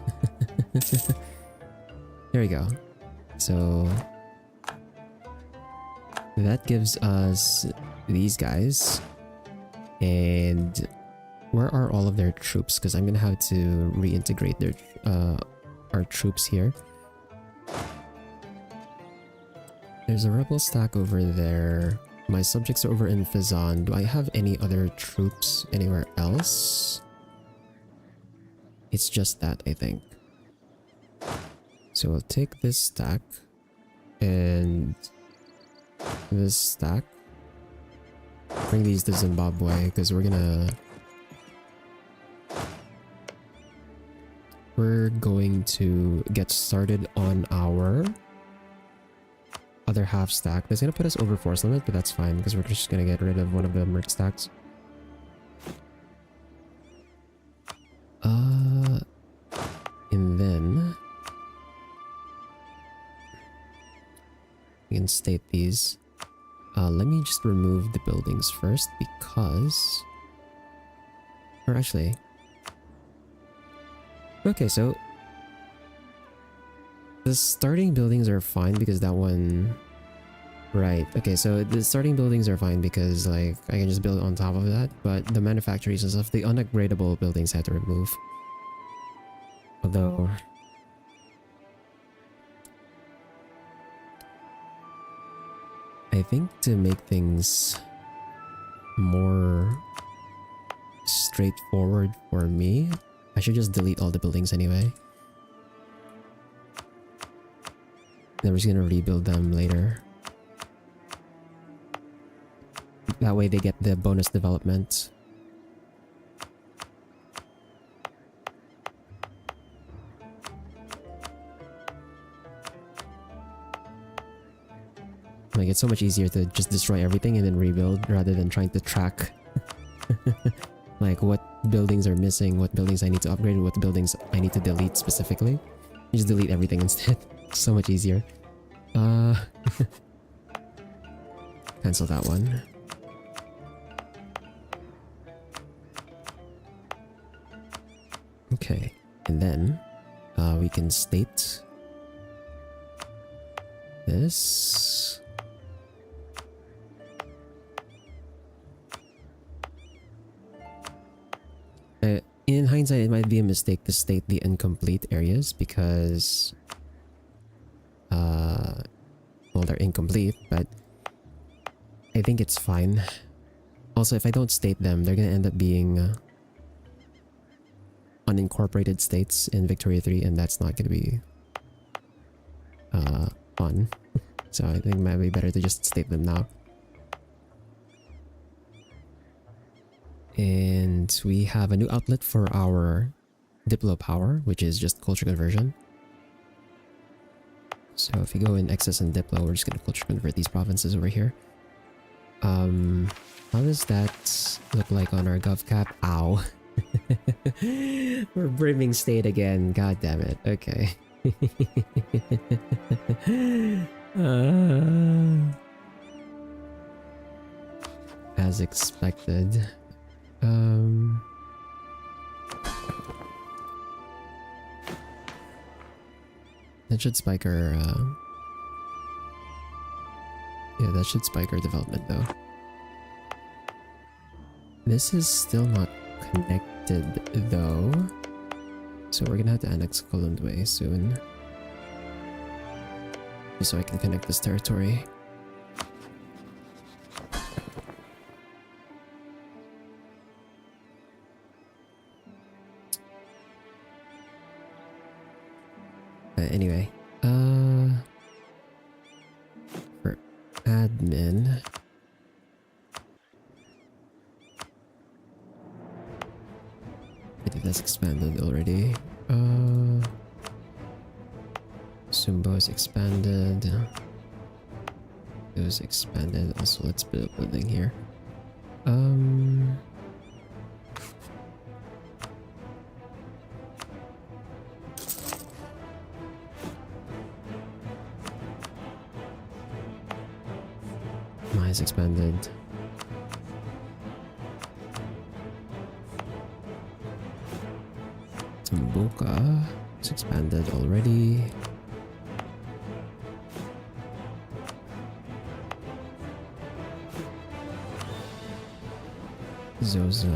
There we go. So that gives us these guys. And where are all of their troops? Because I'm gonna have to reintegrate their our troops here. There's a rebel stack over there. My subjects are over in Fizan. Do I have any other troops anywhere else? It's just that, I think. So we'll take this stack and this stack. Bring these to Zimbabwe because we're going to get started on our other half stack. That's gonna put us over force limit, but that's fine because we're just gonna get rid of one of the merc stacks. And then we can state these. Let me just remove the buildings first because... Or actually... Okay, so... The starting buildings are fine because that one... Right. Okay, so the starting buildings are fine because like I can just build on top of that, but the manufactories and stuff, the unupgradable buildings I had to remove. Although I think to make things more straightforward for me, I should just delete all the buildings anyway. Then we're just gonna rebuild them later. That way they get the bonus development. Like, it's so much easier to just destroy everything and then rebuild rather than trying to track like what buildings are missing, what buildings I need to upgrade, and what buildings I need to delete specifically. You just delete everything instead. So much easier. Cancel that one. Okay, and then we can state this. In hindsight, it might be a mistake to state the incomplete areas because well, they're incomplete, but I think it's fine. Also, if I don't state them, they're gonna end up being unincorporated states in Victoria 3, and that's not gonna be fun. So I think it might be better to just state them now. And we have a new outlet for our Diplo power, which is just culture conversion. So if you go in excess and Diplo, we're just gonna culture convert these provinces over here. How does that look like on our gov cap? Ow. We're brimming state again. God damn it. Okay. As expected. That should spike our yeah, that should spike our development though. This is still not connected though, so we're gonna have to annex Colundway soon, just so I can connect this territory. Anyway, for admin, I think that's expanded already. Sumbo is expanded. It was expanded. Also, let's build a building here. Is expanded. Tumbuka is expanded already. Zoza,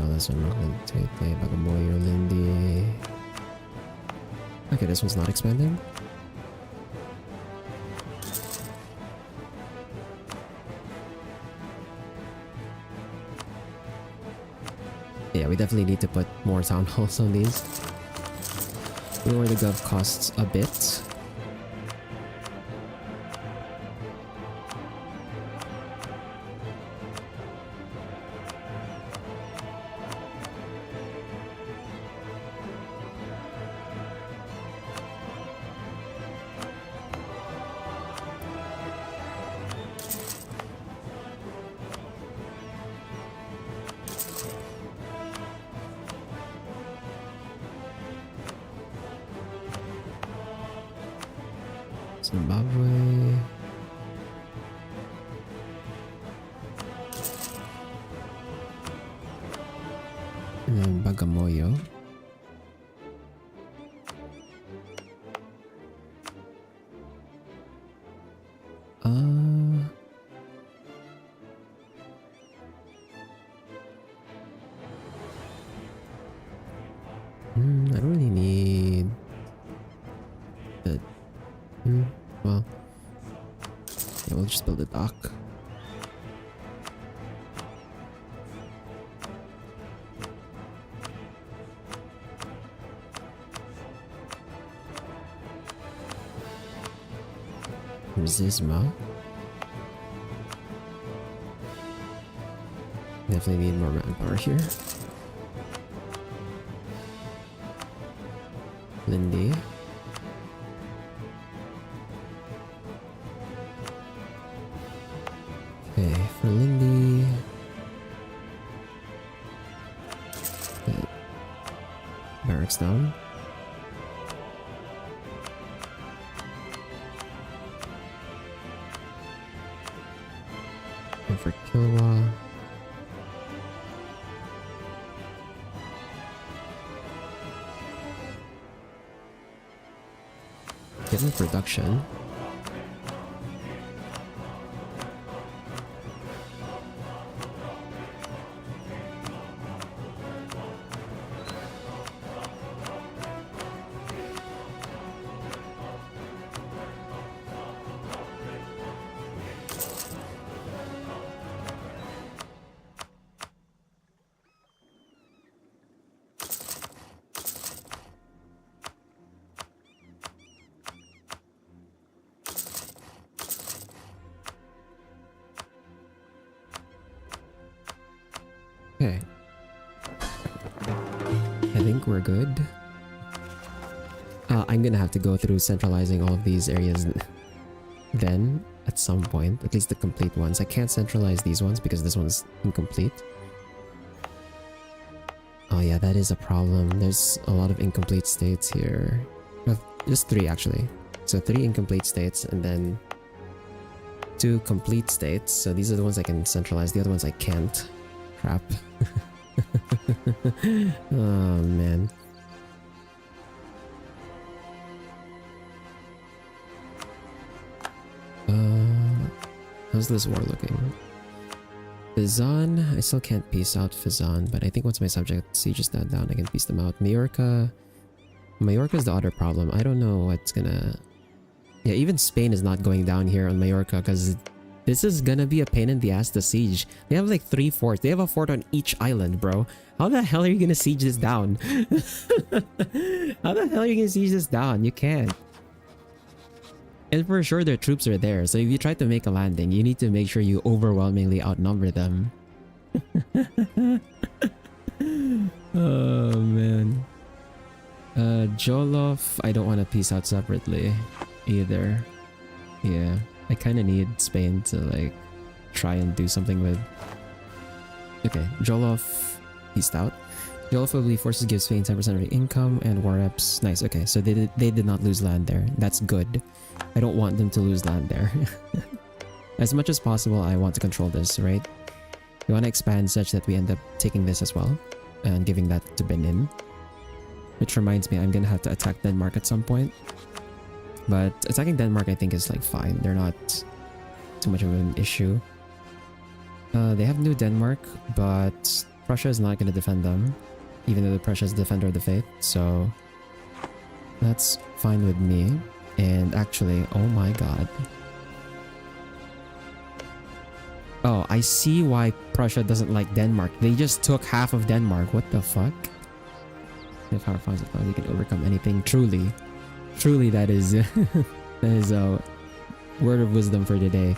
Tete, Bagamoyo, Lindy. Okay, this one's not expanding. Yeah, we definitely need to put more town halls on these. Lower the gov costs a bit. Zimbabwe. And then Bagamoyo. I don't really need the... well... yeah, we'll just build a dock. Zisma. Definitely need more manpower here. Lindy. Okay, for Lindy. Okay. Barracks down. And for Kilwa. Get in production. Okay. I think we're good. I'm gonna have to go through centralizing all of these areas then at some point, at least the complete ones. I can't centralize these ones because this one's incomplete. Oh yeah, that is a problem. There's a lot of incomplete states here. Just 3 actually. So 3 incomplete states and then 2 complete states. So these are the ones I can centralize. The other ones I can't. Crap. Oh man. How's this war looking? Fizan, I still can't peace out Fizan, but I think once my subject sieges that down, I can peace them out. Majorca is the other problem. I don't know what's gonna... yeah, even Spain is not going down here on Majorca because this is gonna be a pain in the ass to siege. They have like 3 forts. They have a fort on each island, bro. How the hell are you gonna siege this down? How the hell are you gonna siege this down? You can't. And for sure their troops are there, so if you try to make a landing, you need to make sure you overwhelmingly outnumber them. Oh man. Jolof, I don't want to peace out separately either. Yeah, I kind of need Spain to like try and do something with. Okay, Jolof peaced out. Jolof forces give Spain 10% of the income and war reps. Nice. Okay, so they did not lose land there. That's good. I don't want them to lose land there. As much as possible, I want to control this, right? We want to expand such that we end up taking this as well and giving that to Benin. Which reminds me, I'm gonna have to attack Denmark at some point. But attacking Denmark I think is like fine. They're not too much of an issue. They have New Denmark, but Prussia is not gonna defend them. Even though the Prussia is the defender of the faith. So that's fine with me. And actually, oh my god. Oh, I see why Prussia doesn't like Denmark. They just took half of Denmark. What the fuck? If our funds they can overcome anything. Truly. Truly that is that is a word of wisdom for today.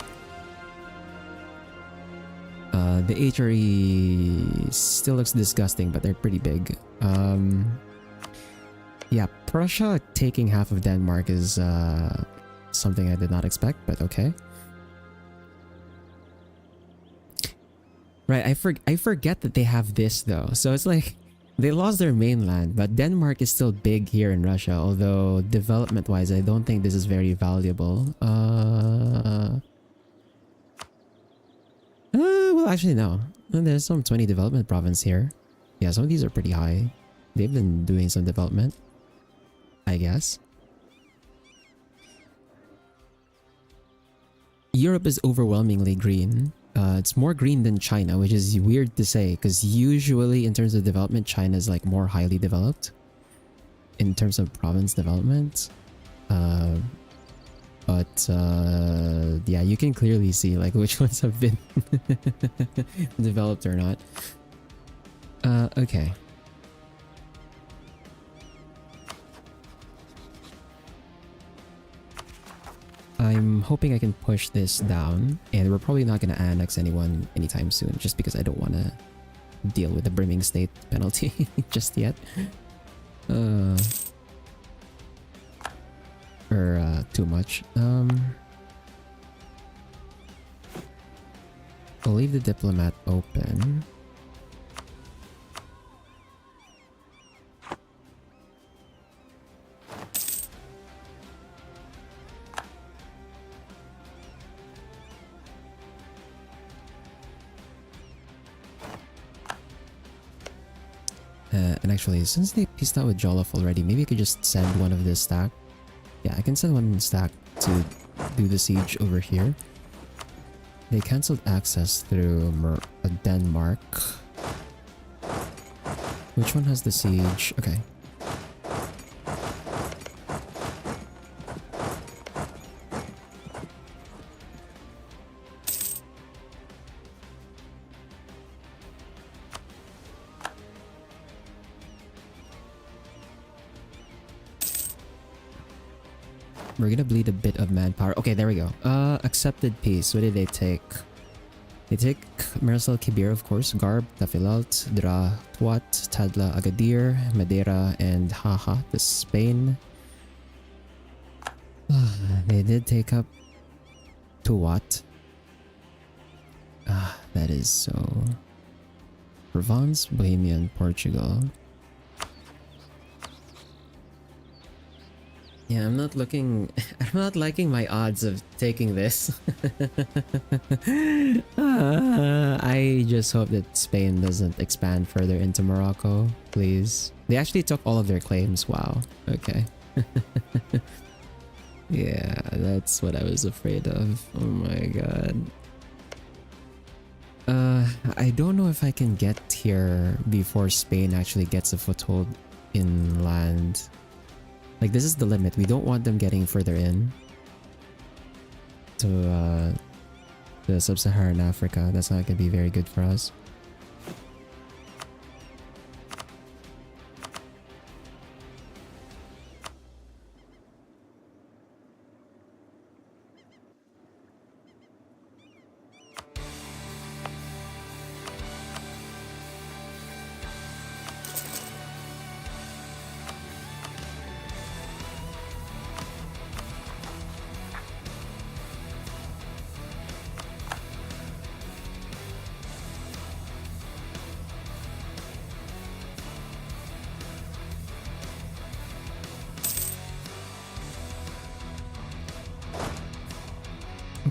The HRE still looks disgusting, but they're pretty big. Yeah, Prussia taking half of Denmark is something I did not expect, but okay. Right, I forget that they have this though. So it's like they lost their mainland, but Denmark is still big here in Russia, although development-wise, I don't think this is very valuable. Well, actually, no. There's some 20 development province here. Yeah, some of these are pretty high. They've been doing some development, I guess. Europe is overwhelmingly green. It's more green than China, which is weird to say because usually in terms of development, China is like more highly developed. in terms of province development. But yeah, you can clearly see like which ones have been developed or not. Okay. I'm hoping I can push this down, and we're probably not going to annex anyone anytime soon, just because I don't want to deal with the brimming state penalty just yet. Or too much. I'll leave the diplomat open. And actually, since they pieced out with Jollof already, maybe I could just send one of this stack. Yeah, I can send one stack to do the siege over here. They cancelled access through Denmark. Which one has the siege? Okay. We're gonna bleed a bit of manpower. Okay, there we go. Accepted peace. What did they take? They take Marcel Kibir, of course, Garb, Tafilalt, Dra, Tuat, Tadla, Agadir, Madeira, and Haha to Spain. They did take up Tuat. That is so... Provence, Bohemia, and Portugal. Yeah, I'm not liking my odds of taking this. I just hope that Spain doesn't expand further into Morocco, please. They actually took all of their claims. Wow. Okay. Yeah, that's what I was afraid of. Oh my god. I don't know if I can get here before Spain actually gets a foothold in land. Like, this is the limit. We don't want them getting further in to the sub-Saharan Africa. That's not gonna be very good for us.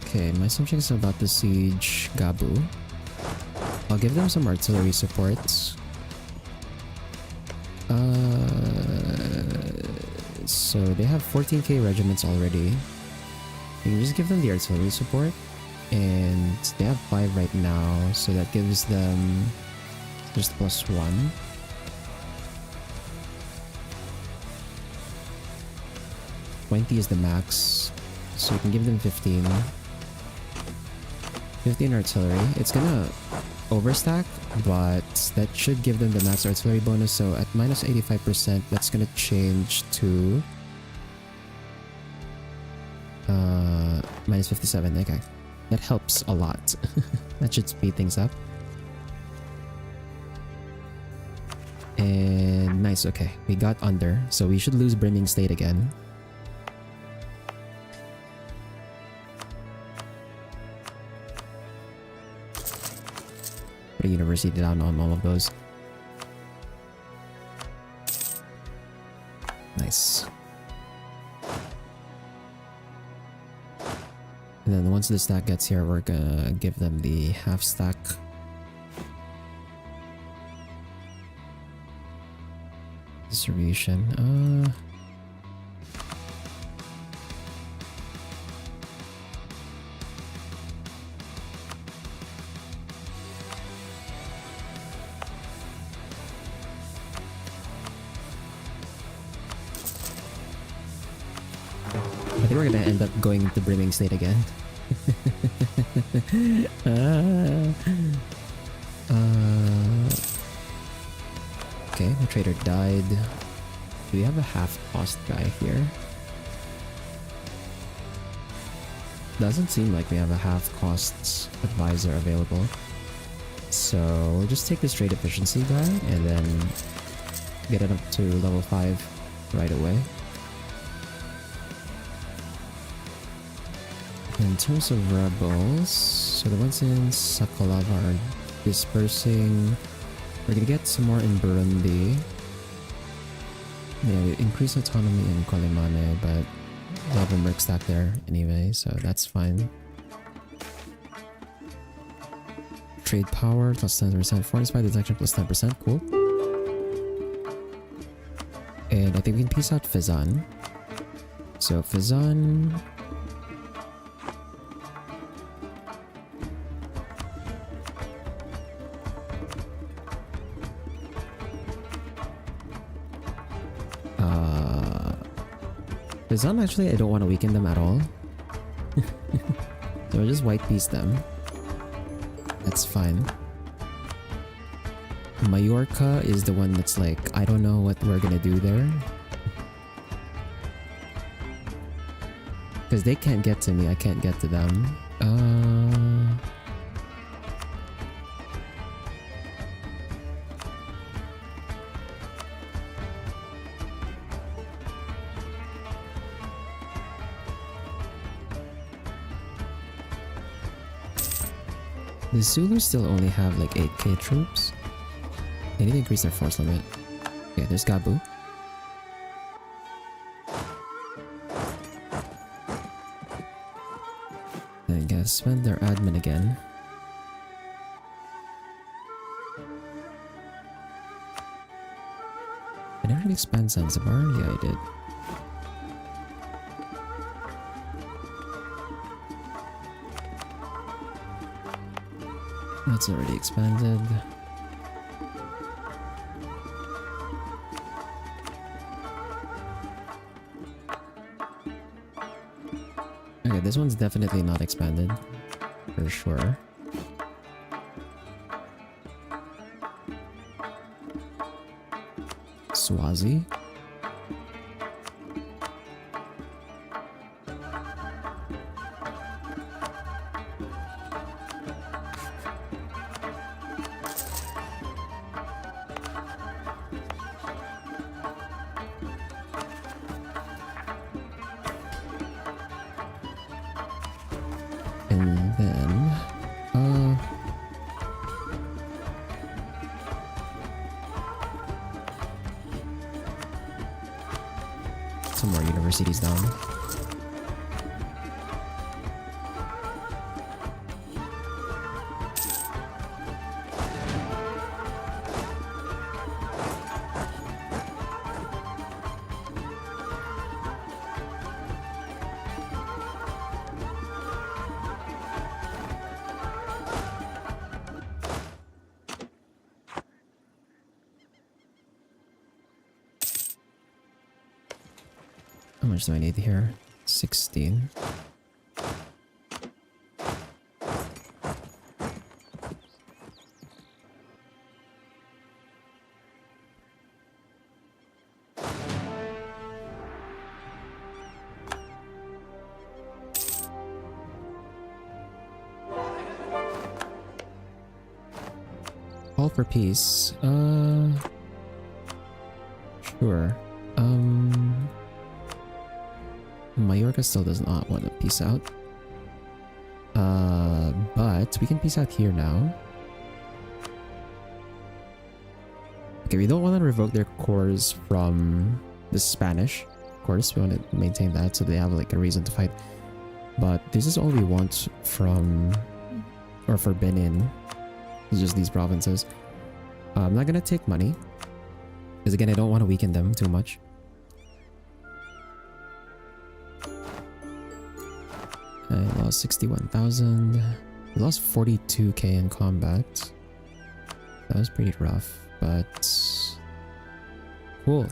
Okay, my subjects are about to siege Gabu. I'll give them some artillery supports. So they have 14k regiments already. You can just give them the artillery support. And they have 5 right now, so that gives them just +1. $20 is the max, so you can give them 15. 15 artillery. It's gonna overstack, but that should give them the max artillery bonus. So at minus 85%, that's gonna change to minus 57. Okay, that helps a lot. That should speed things up. And nice. Okay, we got under, so we should lose brimming state again. Put a university down on all of those. Nice. And then once the stack gets here, we're gonna give them the half stack. Distribution. think we're gonna end up going to brimming state again. Okay, the trader died. Do we have a half cost guy here? Doesn't seem like we have a half costs advisor available. So we'll just take this trade efficiency guy and then get it up to level 5 right away. In terms of rebels, so the ones in Sakalava are dispersing. We're gonna get some more in Burundi. Yeah, we increase autonomy in Kolimane, but a lot of them work stack there anyway, so that's fine. Trade power plus 10%, foreign spy detection plus 10%, cool. And I think we can piece out Fizan. So Fizan... Fizan, actually, I don't want to weaken them at all. So I'll just white piece them. That's fine. Majorca is the one that's like, I don't know what we're gonna do there. Because they can't get to me, I can't get to them. The Zulus still only have like 8k troops. They need to increase their force limit. Okay, there's Gabu. Then gotta spend their admin again. Did I already expand Zanzibar? Yeah, I did. That's already expanded. Okay, this one's definitely not expanded. For sure. Swazi. And then, some more universities down. How much do I need here? 16. Call for peace. Sure. Majorca still does not want to peace out. But we can peace out here now. Okay, we don't want to revoke their cores from the Spanish. Of course, we want to maintain that so they have like a reason to fight. But this is all we want from, or for Benin. It's just these provinces. I'm not gonna take money, because again, I don't want to weaken them too much. I lost 61,000. I lost 42k in combat. That was pretty rough, but cool.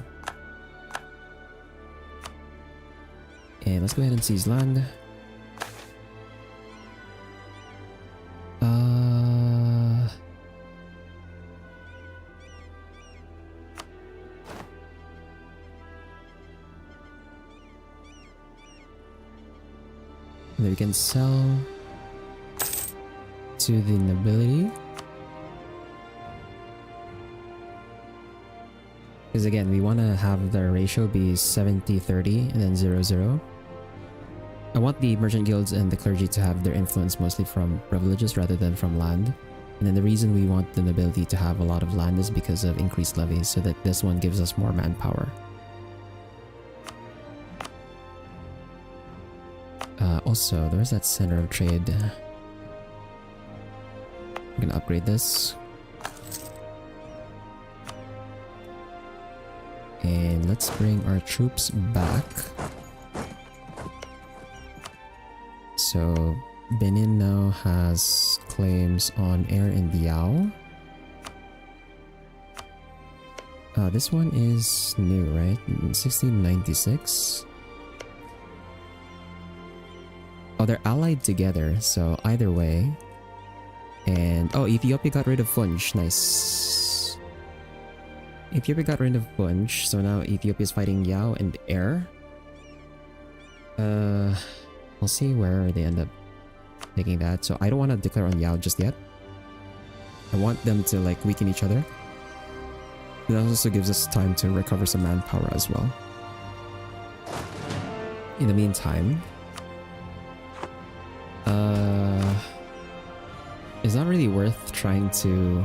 And let's go ahead and seize land. And then we can sell to the nobility. Because again, we want to have the ratio be 70-30 and then 0-0. I want the merchant guilds and the clergy to have their influence mostly from privileges rather than from land. And then the reason we want the nobility to have a lot of land is because of increased levies, so that this one gives us more manpower. Also, there's that center of trade. I'm gonna upgrade this. And let's bring our troops back. So Benin now has claims on air in Biao. This one is new, right? 1696. Oh, they're allied together, so either way. And oh, Ethiopia got rid of Funj. Nice. Ethiopia got rid of Funj, so now Ethiopia is fighting Yao and Air. We'll see where they end up taking that. So I don't want to declare on Yao just yet. I want them to like weaken each other. That also gives us time to recover some manpower as well. In the meantime, it's not really worth trying to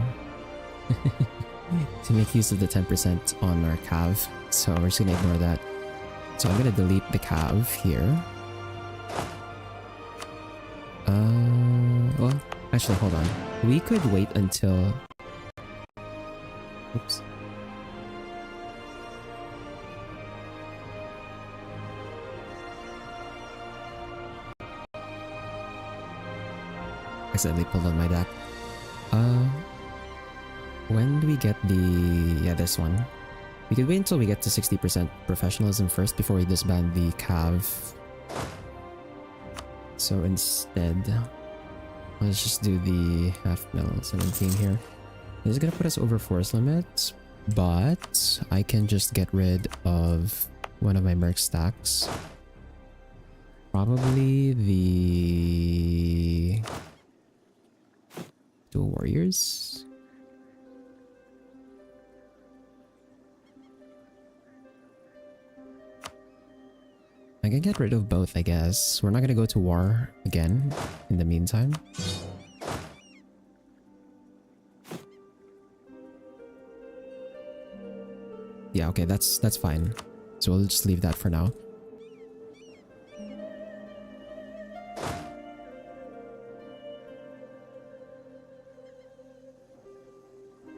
to make use of the 10% on our cav, so we're just gonna ignore that. So I'm gonna delete the cav here. Well, actually, hold on. We could wait until... Oops. Accidentally pulled on my deck. When do we get the... Yeah, this one. We could wait until we get to 60% professionalism first before we disband the cav. So instead, let's just do the half mil 17 here. This is gonna put us over force limit, but I can just get rid of one of my merc stacks. Probably the dual warriors. I can get rid of both, I guess. We're not gonna go to war again in the meantime. Yeah, okay, that's fine. So we'll just leave that for now.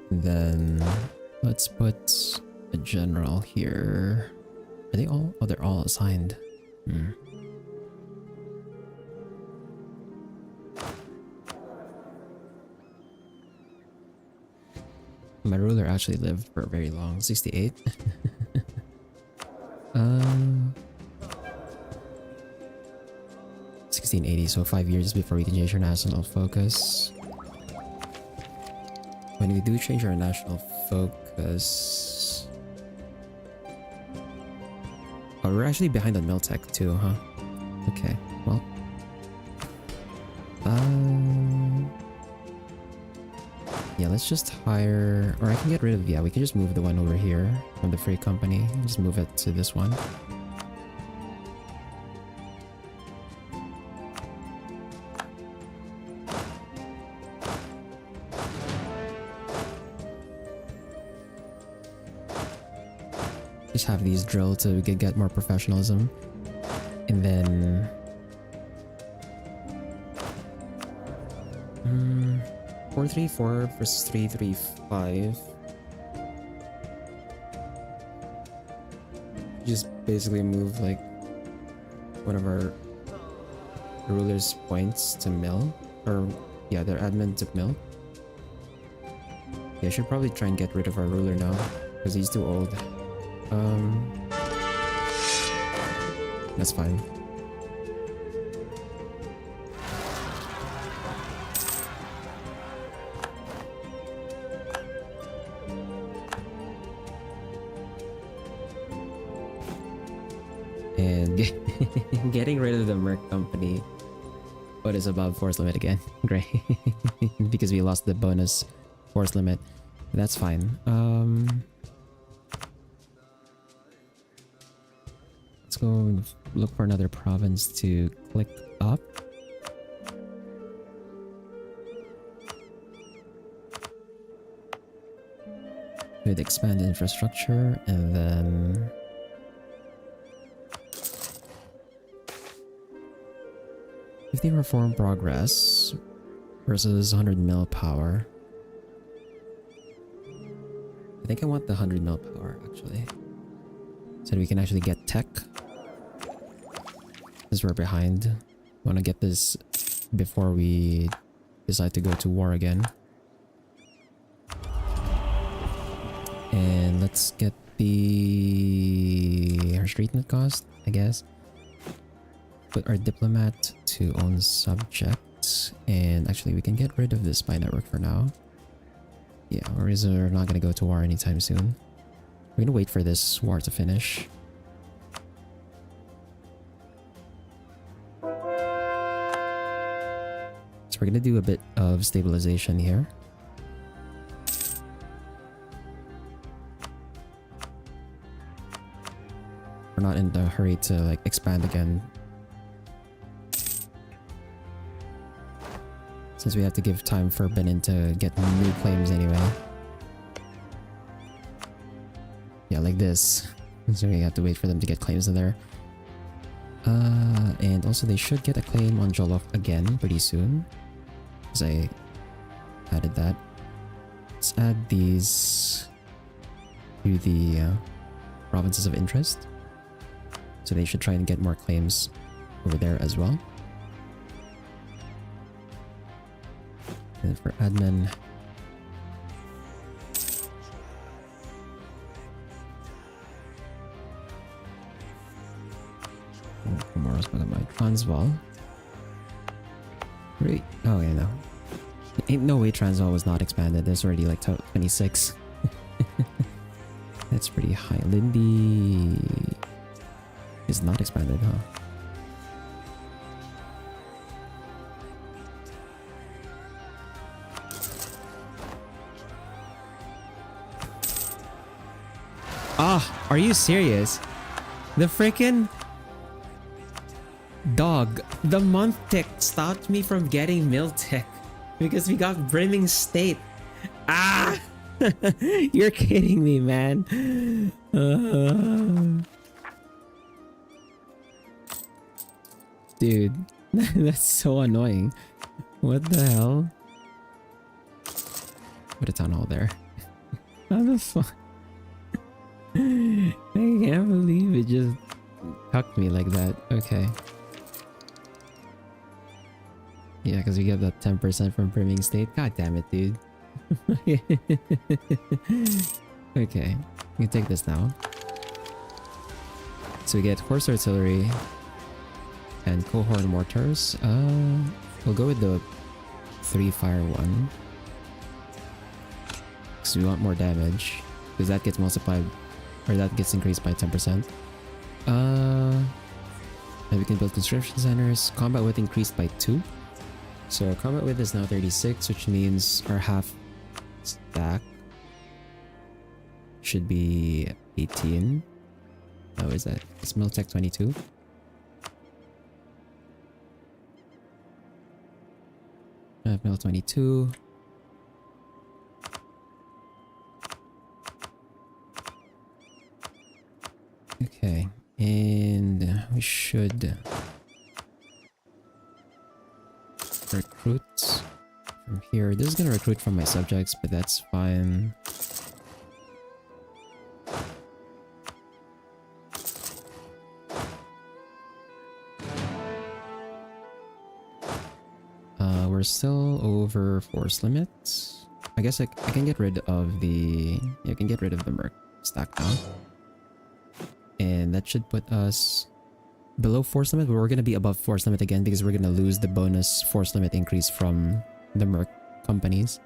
And then let's put a general here. Are they all? Oh, they're all assigned. My ruler actually lived for very long. 68. 1680, so 5 years before we can change our national focus. When we do change our national focus... Oh, we're actually behind on Miltech too, huh? Okay, well... Yeah, let's just hire... Or I can get rid of... Yeah, we can just move the one over here from the freight company. Just move it to this one. Just have these drilled so we could get more professionalism. And then... 434 versus 335. Just basically move like one of our ruler's points to mill. Or yeah, their admin to mill. Yeah, I should probably try and get rid of our ruler now because he's too old. That's fine. And getting rid of the Merc company. What is above force limit again? Great. Because we lost the bonus force limit. That's fine. Let's go look for another province to click up. With expand infrastructure and then 50 reform progress versus 100 mil power. I think I want the 100 mil power actually, so that we can actually get tech. Because we're behind. Want to get this before we decide to go to war again. And let's get our treatment cost, I guess. Put our diplomat to own subjects, and actually we can get rid of this spy network for now. Yeah, we're not gonna go to war anytime soon. We're gonna wait for this war to finish. So we're gonna do a bit of stabilization here. We're not in a hurry to like expand again, since we have to give time for Benin to get new claims anyway. Yeah, like this. So we have to wait for them to get claims in there. And also they should get a claim on Jollof again pretty soon, because I added that. Let's add these to the provinces of interest. So they should try and get more claims over there as well. And for admin, Comoros, Bagabay, Transvaal. Great. Oh yeah, no. Ain't no way Transvaal was not expanded. There's already like 26. That's pretty high. Lindy is not expanded, huh? Ah, are you serious? The freaking dog, the month tick stopped me from getting mill tick because we got brimming state. Ah, you're kidding me, man. Dude, that's so annoying. What the hell? Put a town hall there. How the fuck? I can't believe it just cucked me like that. Okay. Yeah, because we get that 10% from brimming state. God damn it, dude. Okay, we can take this now. So we get horse artillery and cohort mortars. We'll go with the 3 fire one, because we want more damage, because that gets multiplied, or that gets increased by 10%. And we can build construction centers. Combat width increased by 2. So combat width is now 36, which means our half stack should be 18. Oh, is that? It's Miltech 22. I have Mil 22. Okay, and we should recruit from here. This is gonna recruit from my subjects, but that's fine. We're still over force limits. I guess I can get rid of the... Yeah, I can get rid of the Merc stack now. And that should put us below force limit, but we're gonna be above force limit again because we're gonna lose the bonus force limit increase from the merc companies.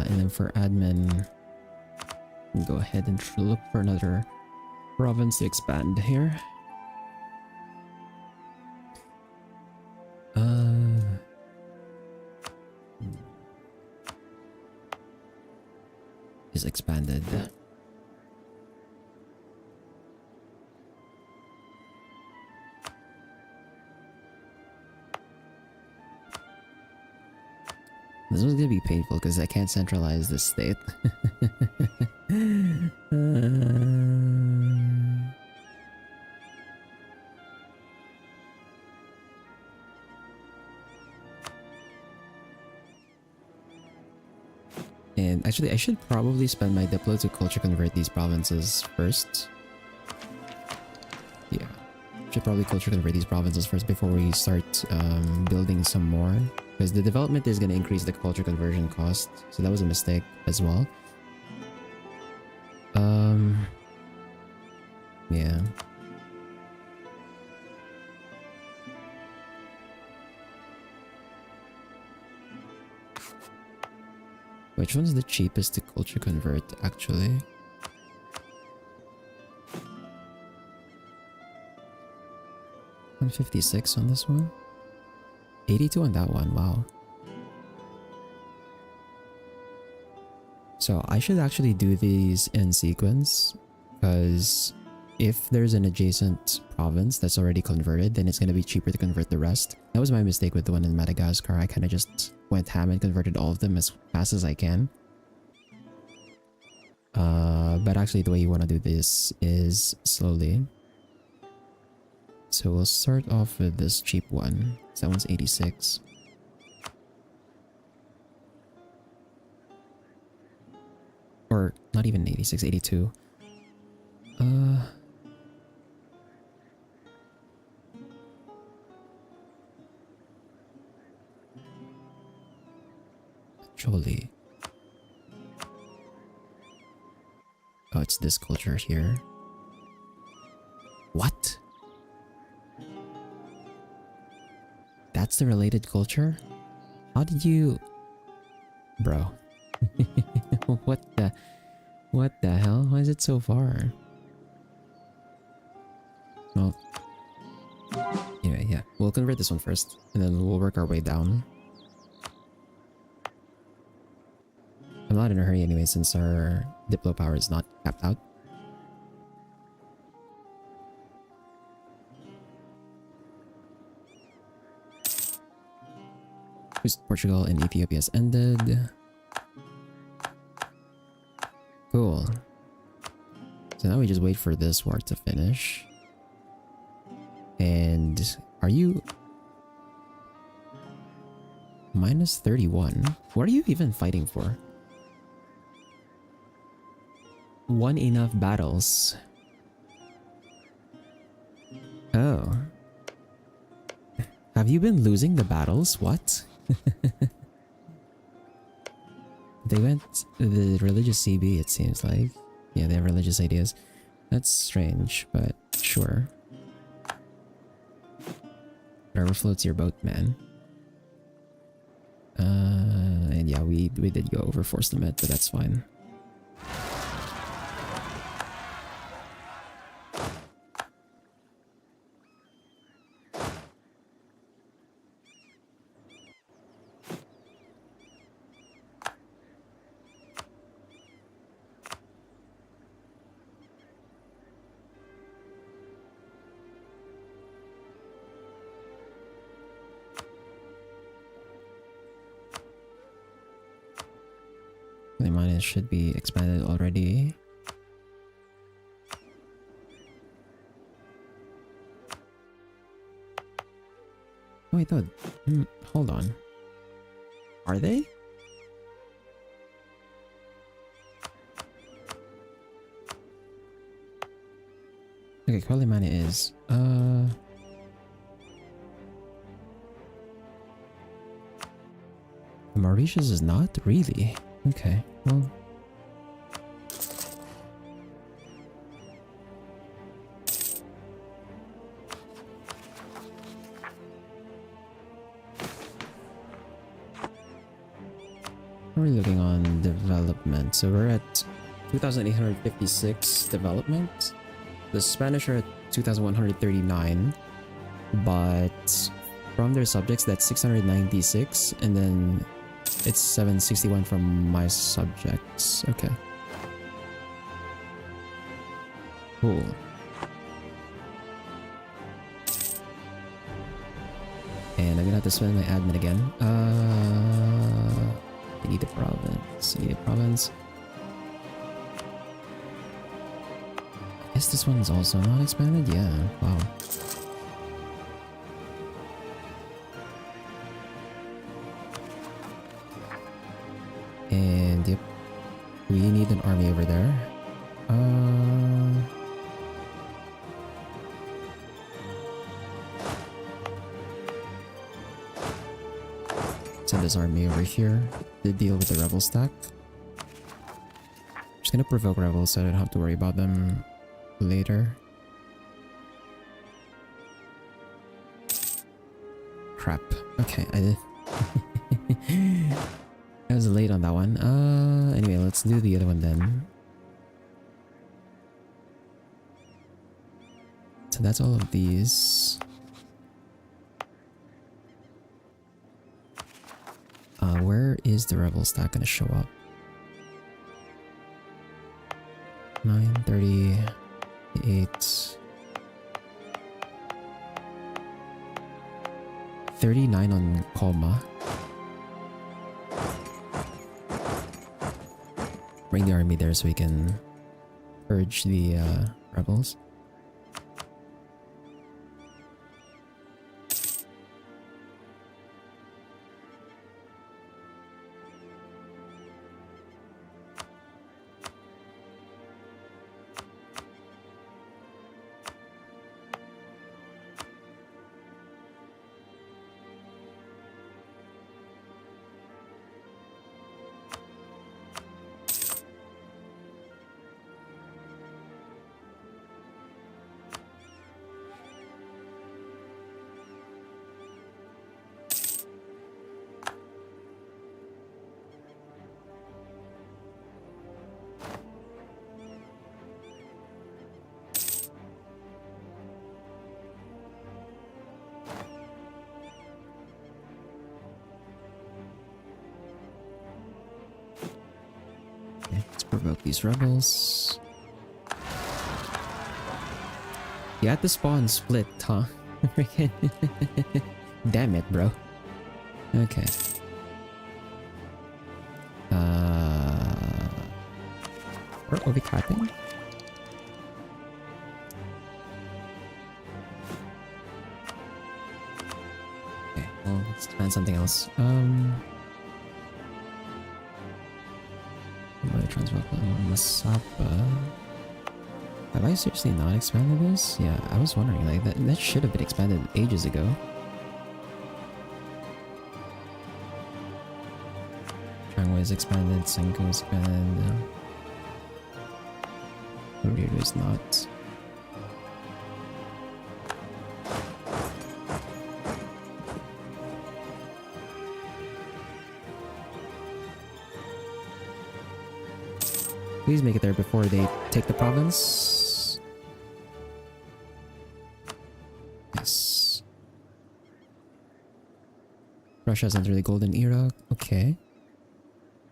And then for admin, we'll go ahead and look for another province to expand here. Is expanded. This one's gonna be painful because I can't centralize this state. And actually, I should probably spend my Diplo to culture convert these provinces first. Yeah, should probably culture convert these provinces first before we start building some more. Because the development is going to increase the culture conversion cost. So that was a mistake as well. Yeah. Which one's the cheapest to culture convert, actually? $156 on this one? 82 on that one, wow. So I should actually do these in sequence, because if there's an adjacent province that's already converted, then it's going to be cheaper to convert the rest. That was my mistake with the one in Madagascar. I kind of just went ham and converted all of them as fast as I can. But actually the way you want to do this is slowly. So we'll start off with this cheap one. That one's 86. Or not even 86, 82. Actually. Oh, it's this culture here. What? That's the related culture? How did you... Bro. What the hell? Why is it so far? Well... Anyway, yeah. We'll convert this one first, and then we'll work our way down. I'm not in a hurry anyway, since our Diplo power is not capped out. Portugal and Ethiopia has ended. Cool. So now we just wait for this war to finish. And are you... minus 31? What are you even fighting for? Won enough battles. Oh. Have you been losing the battles? What? They went the religious CB, it seems like. Yeah, they have religious ideas. That's strange, but sure. Whatever floats your boat, man. And yeah, we did go over force limit, but that's fine. The mine should be expanded already. Wait, no. Hold on. Are they? Okay, Kalimani is. Mauritius is not? Really? Okay, well. we looking on development? So we're at 2,856 development. The Spanish are at 2,139, but from their subjects that's 696, and then it's 761 from my subjects. Okay. Cool. And I'm gonna have to spend my admin again. I need a province. I need a province. I guess this one's also not expanded? Yeah, wow. And yep, we need an army over there. Send this army over here to deal with the rebel stack. Just gonna provoke rebels so I don't have to worry about them later. Crap. Okay, I did. I was late on that one. Anyway, let's do the other one then. So that's all of these. Where is the rebel stack gonna show up? 938 39 on Colma. Bring the army there so we can purge the rebels. Provoke these rebels. You had to spawn split, huh? Freaking damn it, bro. Okay. Where are we cutting? Okay, well, let's find something else. Masapa. Have I seriously not expanded this? Yeah, I was wondering, like, that should have been expanded ages ago. Changwei is expanded, Senko is expanded. Ryuru is not. Please make it there before they take the province. Yes. Russia's entered the golden era. Okay.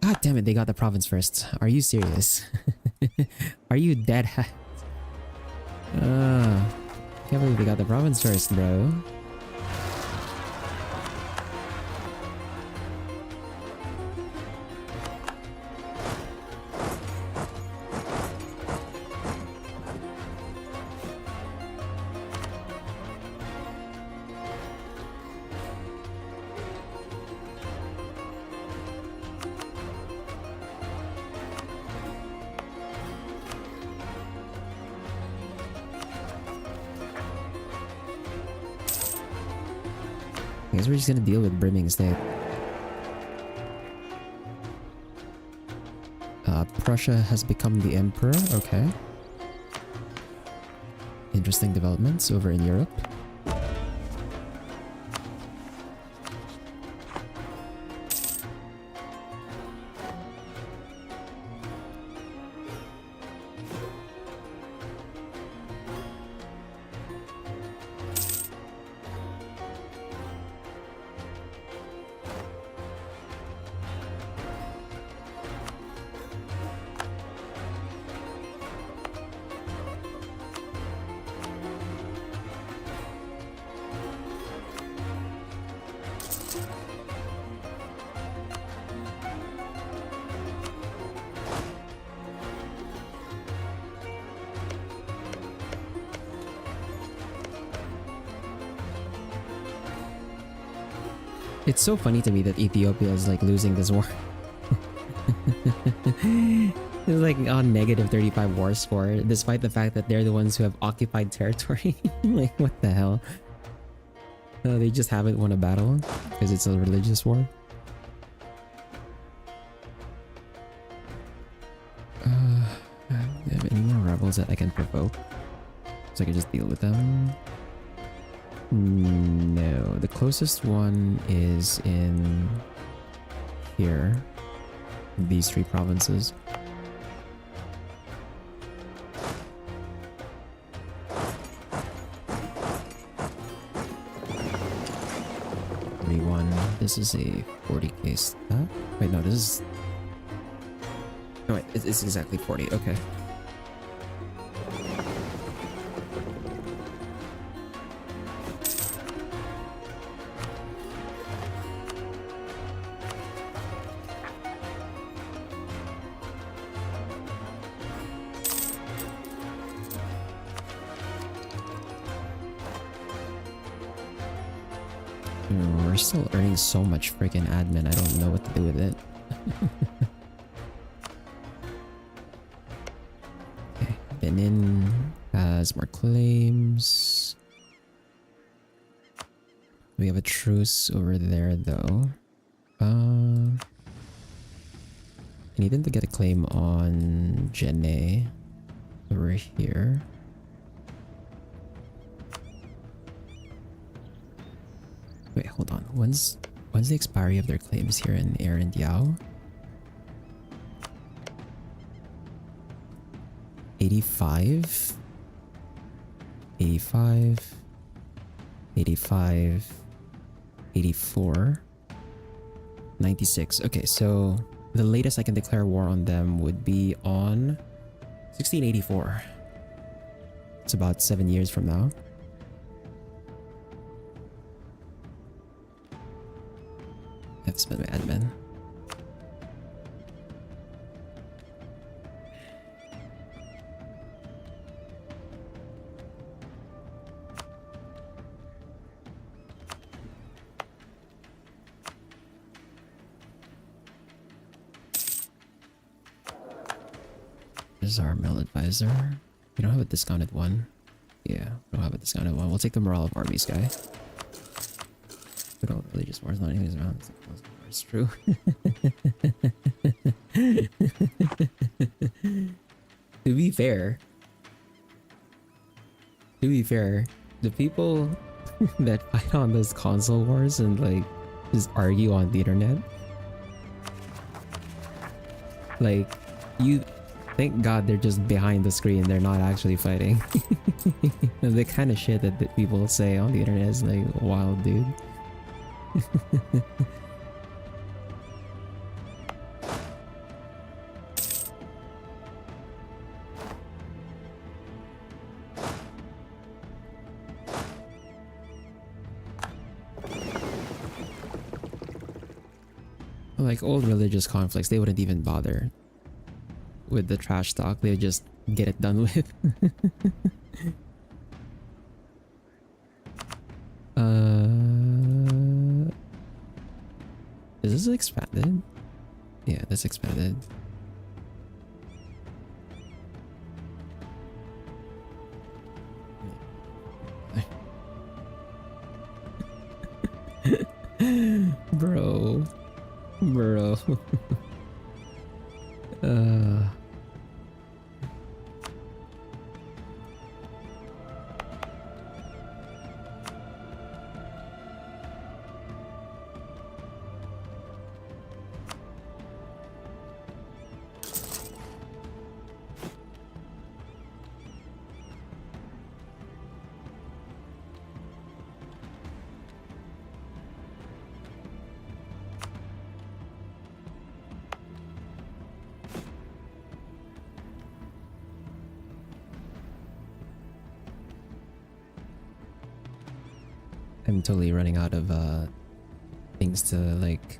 God damn it, they got the province first. Are you serious? Are you dead? Can't believe they got the province first, bro. I guess we're just gonna deal with brimming state. Prussia has become the emperor. Okay. Interesting developments over in Europe. It's so funny to me that Ethiopia is like losing this war. It's like on negative 35 war score, despite the fact that they're the ones who have occupied territory. Like, what the hell? They just haven't won a battle because it's a religious war. Do you have any more rebels that I can provoke? So I can just deal with them? No, the closest one is in here. These 3 provinces. This is a 40k stat. Wait, no, this is... No, wait, it's exactly 40. Okay. We're still earning so much freaking admin, I don't know what to do with it. Okay, Benin has more claims. We have a truce over there though. I need them to get a claim on Jene over here. Wait, hold on. When's the expiry of their claims here in Erendiao? 85? 85? 85? 84? 96. Okay, so the latest I can declare war on them would be on 1684. It's about 7 years from now. I have to spend my admin. There's our mill advisor. We don't have a discounted one. Yeah, we don't have a discounted one. We'll take the morale of armies guy. We don't really just wars, not anything around. It's true. To be fair, the people that fight on those console wars and like just argue on the internet, like, you thank God they're just behind the screen, they're not actually fighting. The kind of shit that people say on the internet is like wild, dude. Like old religious conflicts, they wouldn't even bother with the trash talk. They would just get it done with. Is this expanded? Yeah, that's expanded. Bro. I'm totally running out of things to like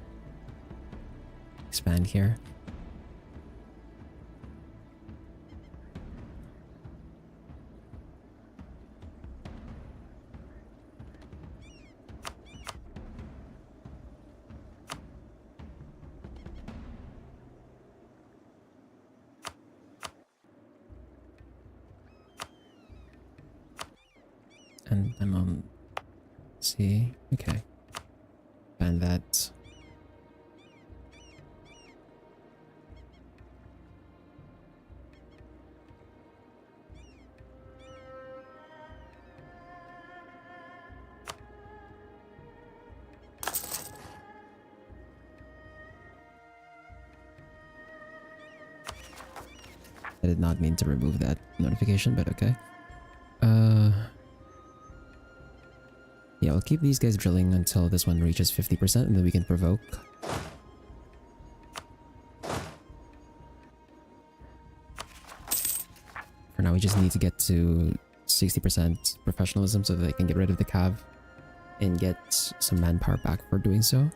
expand here. And I'm on C. Okay. And that. I did not mean to remove that notification, but okay. Yeah, I'll keep these guys drilling until this one reaches 50% and then we can provoke. For now, we just need to get to 60% professionalism so that they can get rid of the cav and get some manpower back for doing so.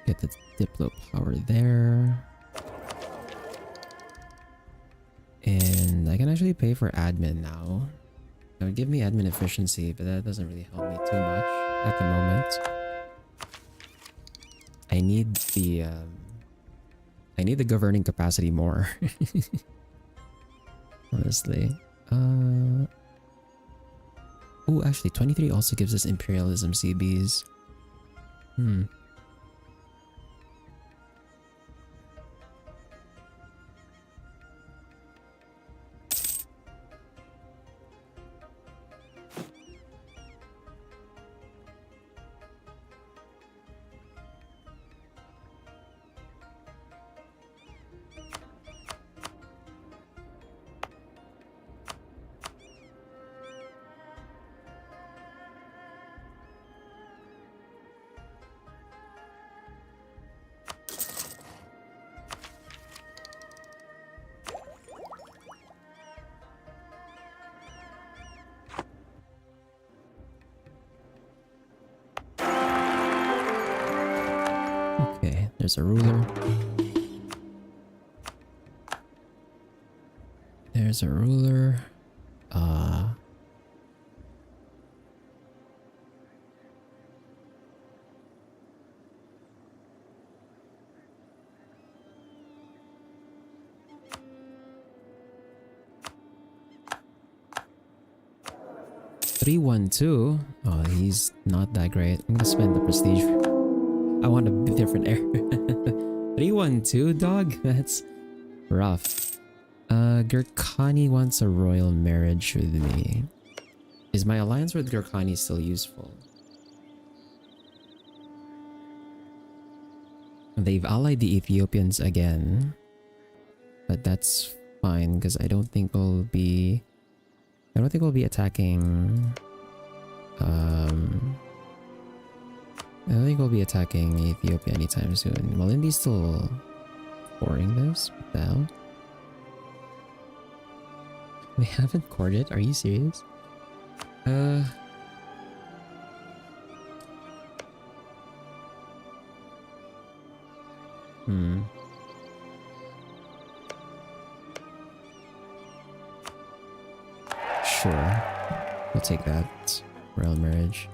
Get the Diplo power there. And I can actually pay for admin now. It would give me admin efficiency, but that doesn't really help me too much at the moment. I need the governing capacity more. Honestly. Oh, actually 23 also gives us imperialism CBs. Okay, there's a ruler. There's a ruler. 312. Oh, he's not that great. I'm gonna spend the prestige. I want a different air. 312, dog? That's rough. Gurkhani wants a royal marriage with me. Is my alliance with Gurkhani still useful? They've allied the Ethiopians again. But that's fine, because I don't think we'll be attacking... I don't think we'll be attacking Ethiopia anytime soon. Will Indy's still courting this? What the hell? We haven't courted? Are you serious? Sure. We'll take that. Royal marriage.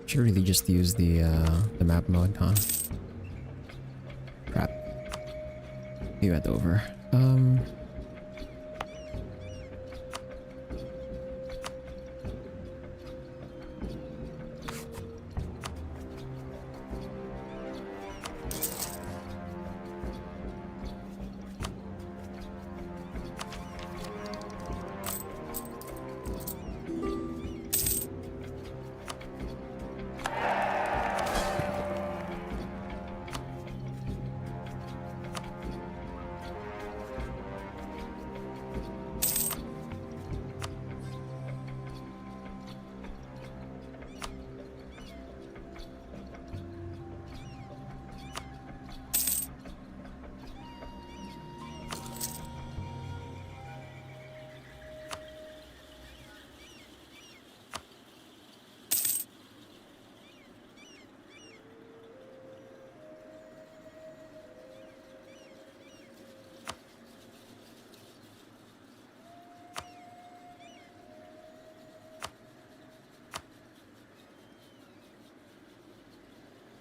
Should really just use the map mode, huh? Crap. You went over.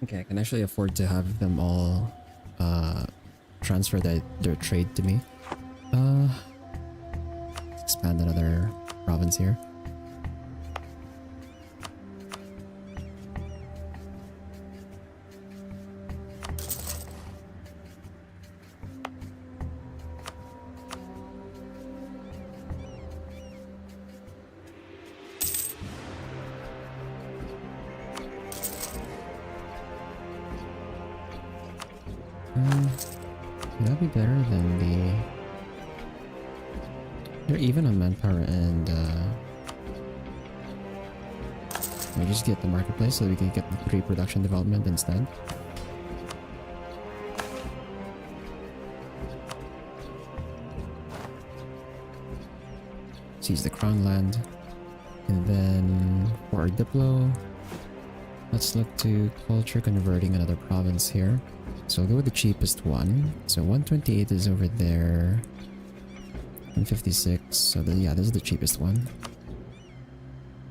Okay, I can actually afford to have them all transfer their trade to me. Let's expand another province here. That'd be better than the... They're even on manpower and we just get the marketplace so we can get the pre-production development instead. Seize the crown land. And then for our Diplo, let's look to culture converting another province here. So I'll go with the cheapest one. So 128 is over there. 156. So yeah, this is the cheapest one.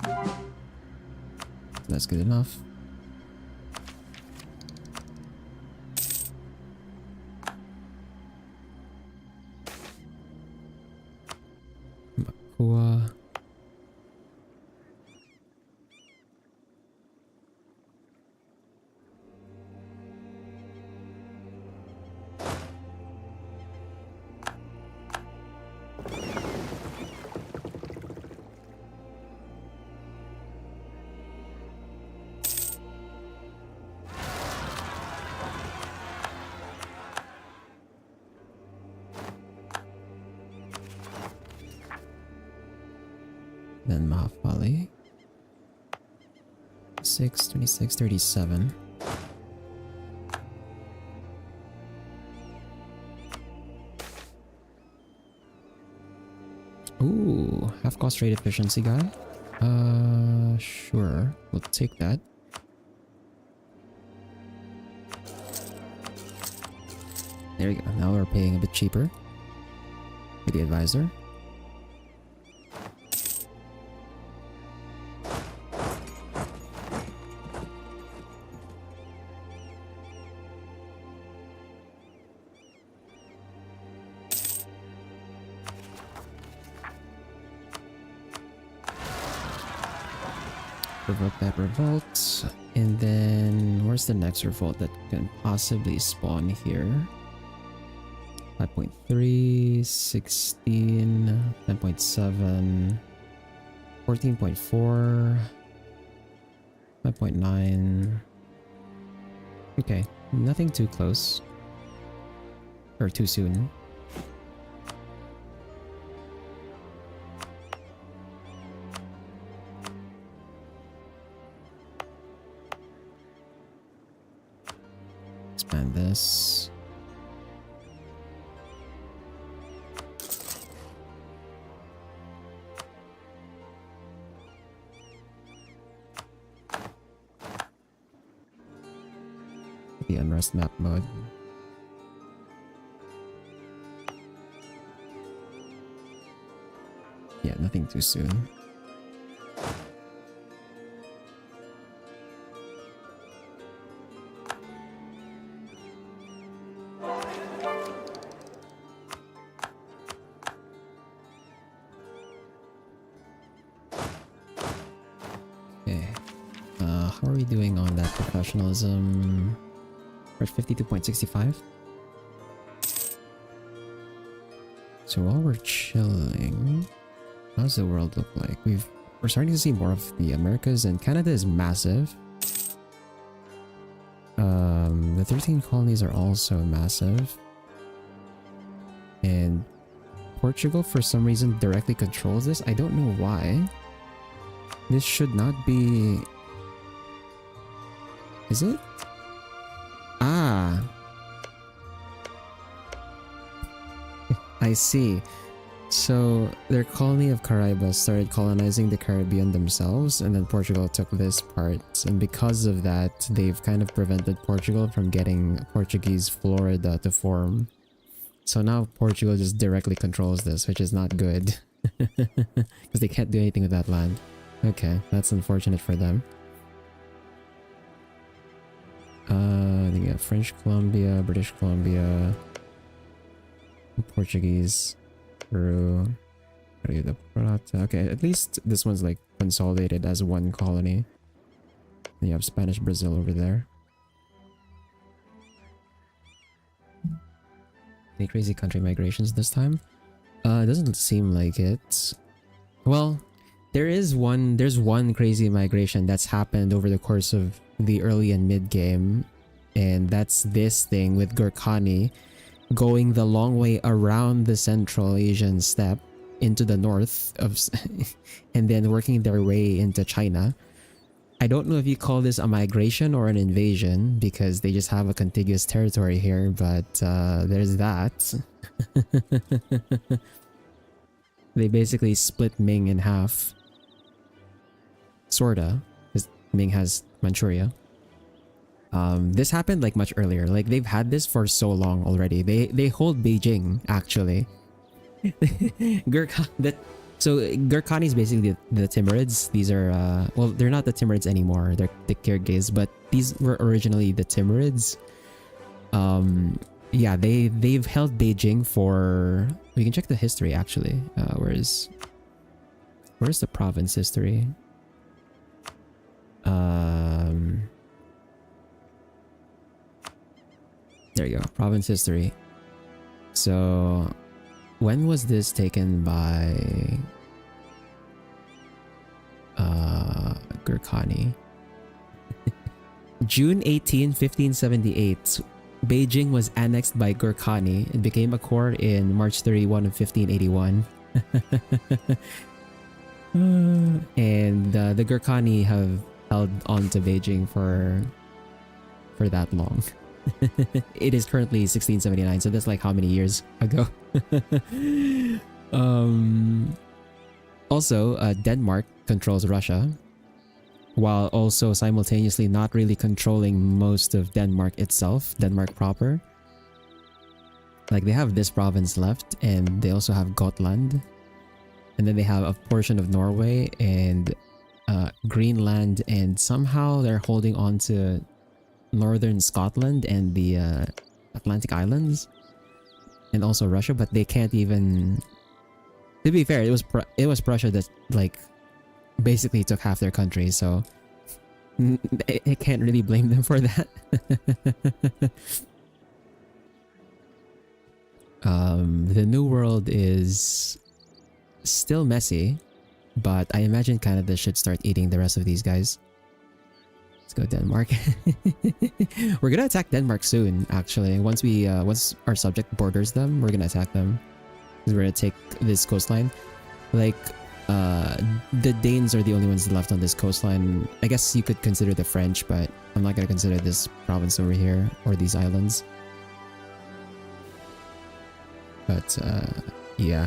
So that's good enough. Butua. Then Mahafali. 6, 26, 37. Ooh, half cost rate efficiency guy. Sure. We'll take that. There we go. Now we're paying a bit cheaper for the advisor. Provoke that revolt. And then where's the next revolt that can possibly spawn here? 5.3, 16, 10.7, 14.4, 5.9. Okay, nothing too close. Or too soon. Expand this. The unrest map mode. Yeah, nothing too soon. Okay. How are we doing on that professionalism? We're at 52.65. So while we're chilling, how does the world look like? We're starting to see more of the Americas, and Canada is massive. The 13 colonies are also massive. And Portugal, for some reason, directly controls this. I don't know why. This should not be... Is it? Ah. I see. So their colony of Caraibas started colonizing the Caribbean themselves, and then Portugal took this part. And because of that, they've kind of prevented Portugal from getting Portuguese Florida to form. So now Portugal just directly controls this, which is not good. Because they can't do anything with that land. Okay, that's unfortunate for them. Then you got French Columbia, British Columbia, Portuguese, Peru. Okay, at least this one's like consolidated as one colony. Then you have Spanish Brazil over there. Any crazy country migrations this time? It doesn't seem like it. Well, there's one crazy migration that's happened over the course of the early and mid game, and that's this thing with Gurkhani going the long way around the Central Asian steppe into the north of and then working their way into China. I don't know if you call this a migration or an invasion because they just have a contiguous territory here, but there's that. They basically split Ming in half. Sorta, because Ming has Manchuria. This happened like much earlier. Like they've had this for so long already. They hold Beijing actually. So Gurkhani is basically the Timurids. These are well, they're not the Timurids anymore. They're the Kyrgyz, but these were originally the Timurids. Yeah, they've held Beijing for. We can check the history actually. Where's the province history? There you go, province history. So, when was this taken by Gurkhani? June 18, 1578. Beijing was annexed by Gurkhani and became a core in March 31 of 1581. And the Gurkhani have held on to Beijing for that long. It is currently 1679, so that's like how many years ago? Also, Denmark controls Russia, while also simultaneously not really controlling most of Denmark itself, Denmark proper. Like they have this province left, and they also have Gotland, and then they have a portion of Norway and Greenland, and somehow they're holding on to northern Scotland and the Atlantic Islands, and also Russia, but they can't even. To be fair, it was Prussia that like basically took half their country, so I can't really blame them for that. The New World is still messy, but I imagine Canada should start eating the rest of these guys. Let's go Denmark. We're gonna attack Denmark soon, actually. Once our subject borders them, we're gonna attack them. Because we're gonna take this coastline. Like, the Danes are the only ones left on this coastline. I guess you could consider the French, but I'm not gonna consider this province over here, or these islands. But, yeah.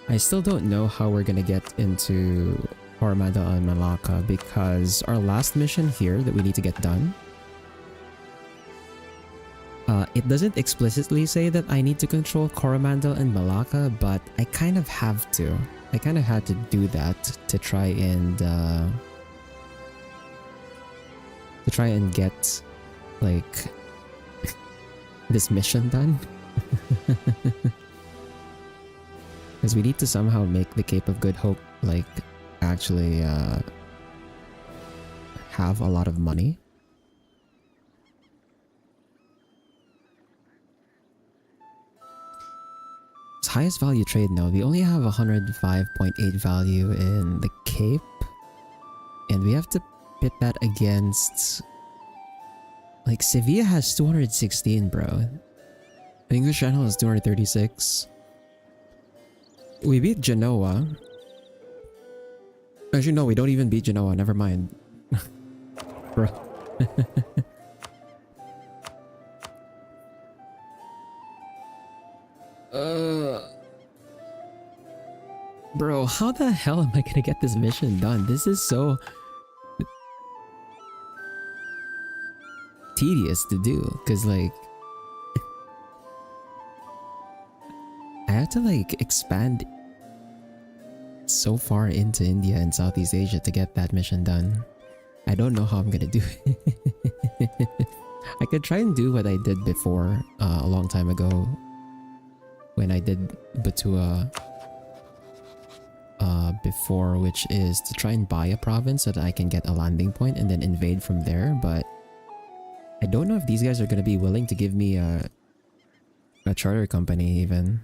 I still don't know how we're gonna get into Coromandel and Malacca, because our last mission here that we need to get done, it doesn't explicitly say that I need to control Coromandel and Malacca, but I kind of have to. I kind of had to do that to try and get like this mission done. Because we need to somehow make the Cape of Good Hope like actually have a lot of money. It's highest value trade now. We only have 105.8 value in the Cape, and we have to pit that against like Sevilla has 216, bro. English Channel has 236. We beat Genoa. Actually, no, we don't even beat Genoa. Never mind. Bro. Bro, how the hell am I gonna get this mission done? This is so tedious to do, because like I have to like expand so far into India and Southeast Asia to get that mission done. I don't know how I'm gonna do it. I could try and do what I did before a long time ago when I did Butua before, which is to try and buy a province so that I can get a landing point and then invade from there. But I don't know if these guys are going to be willing to give me a charter company even.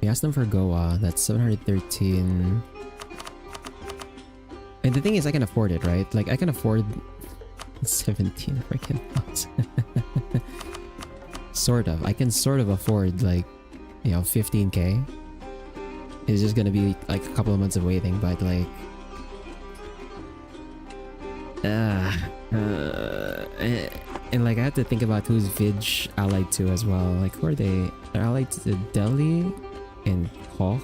We asked them for Goa. That's 713. And the thing is, I can afford it, right? Like, I can afford 17 freaking bucks. Sort of. I can sort of afford, like, you know, 15k. It's just gonna be like a couple of months of waiting, but like... and like I have to think about who's Vidge allied to as well. Like, who are they? They're allied to Delhi and Cork.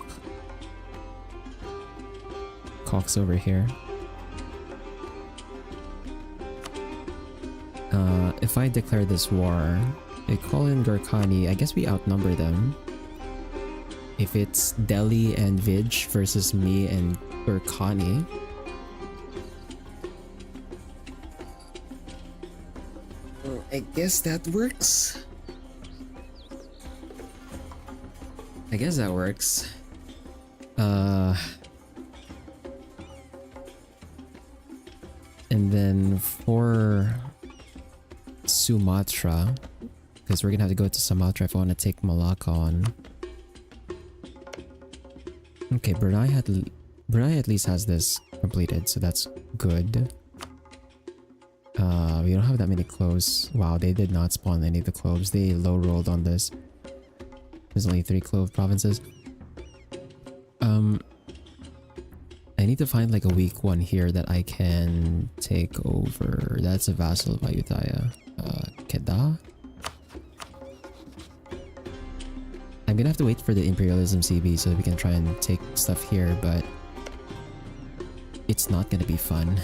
Cork's over here. If I declare this war, they call in Gurkhani. I guess we outnumber them. If it's Delhi and Vidge versus me and Gurkhani. I guess that works. I guess that works. And then for Sumatra, because we're gonna have to go to Sumatra if I want to take Malacca on. Okay, Brunei at least has this completed, so that's good. We don't have that many cloves. Wow, they did not spawn any of the cloves. They low rolled on this. There's only 3 clove provinces. I need to find like a weak one here that I can take over. That's a vassal of Ayutthaya. Kedah. I'm gonna have to wait for the Imperialism CB so that we can try and take stuff here, but it's not gonna be fun.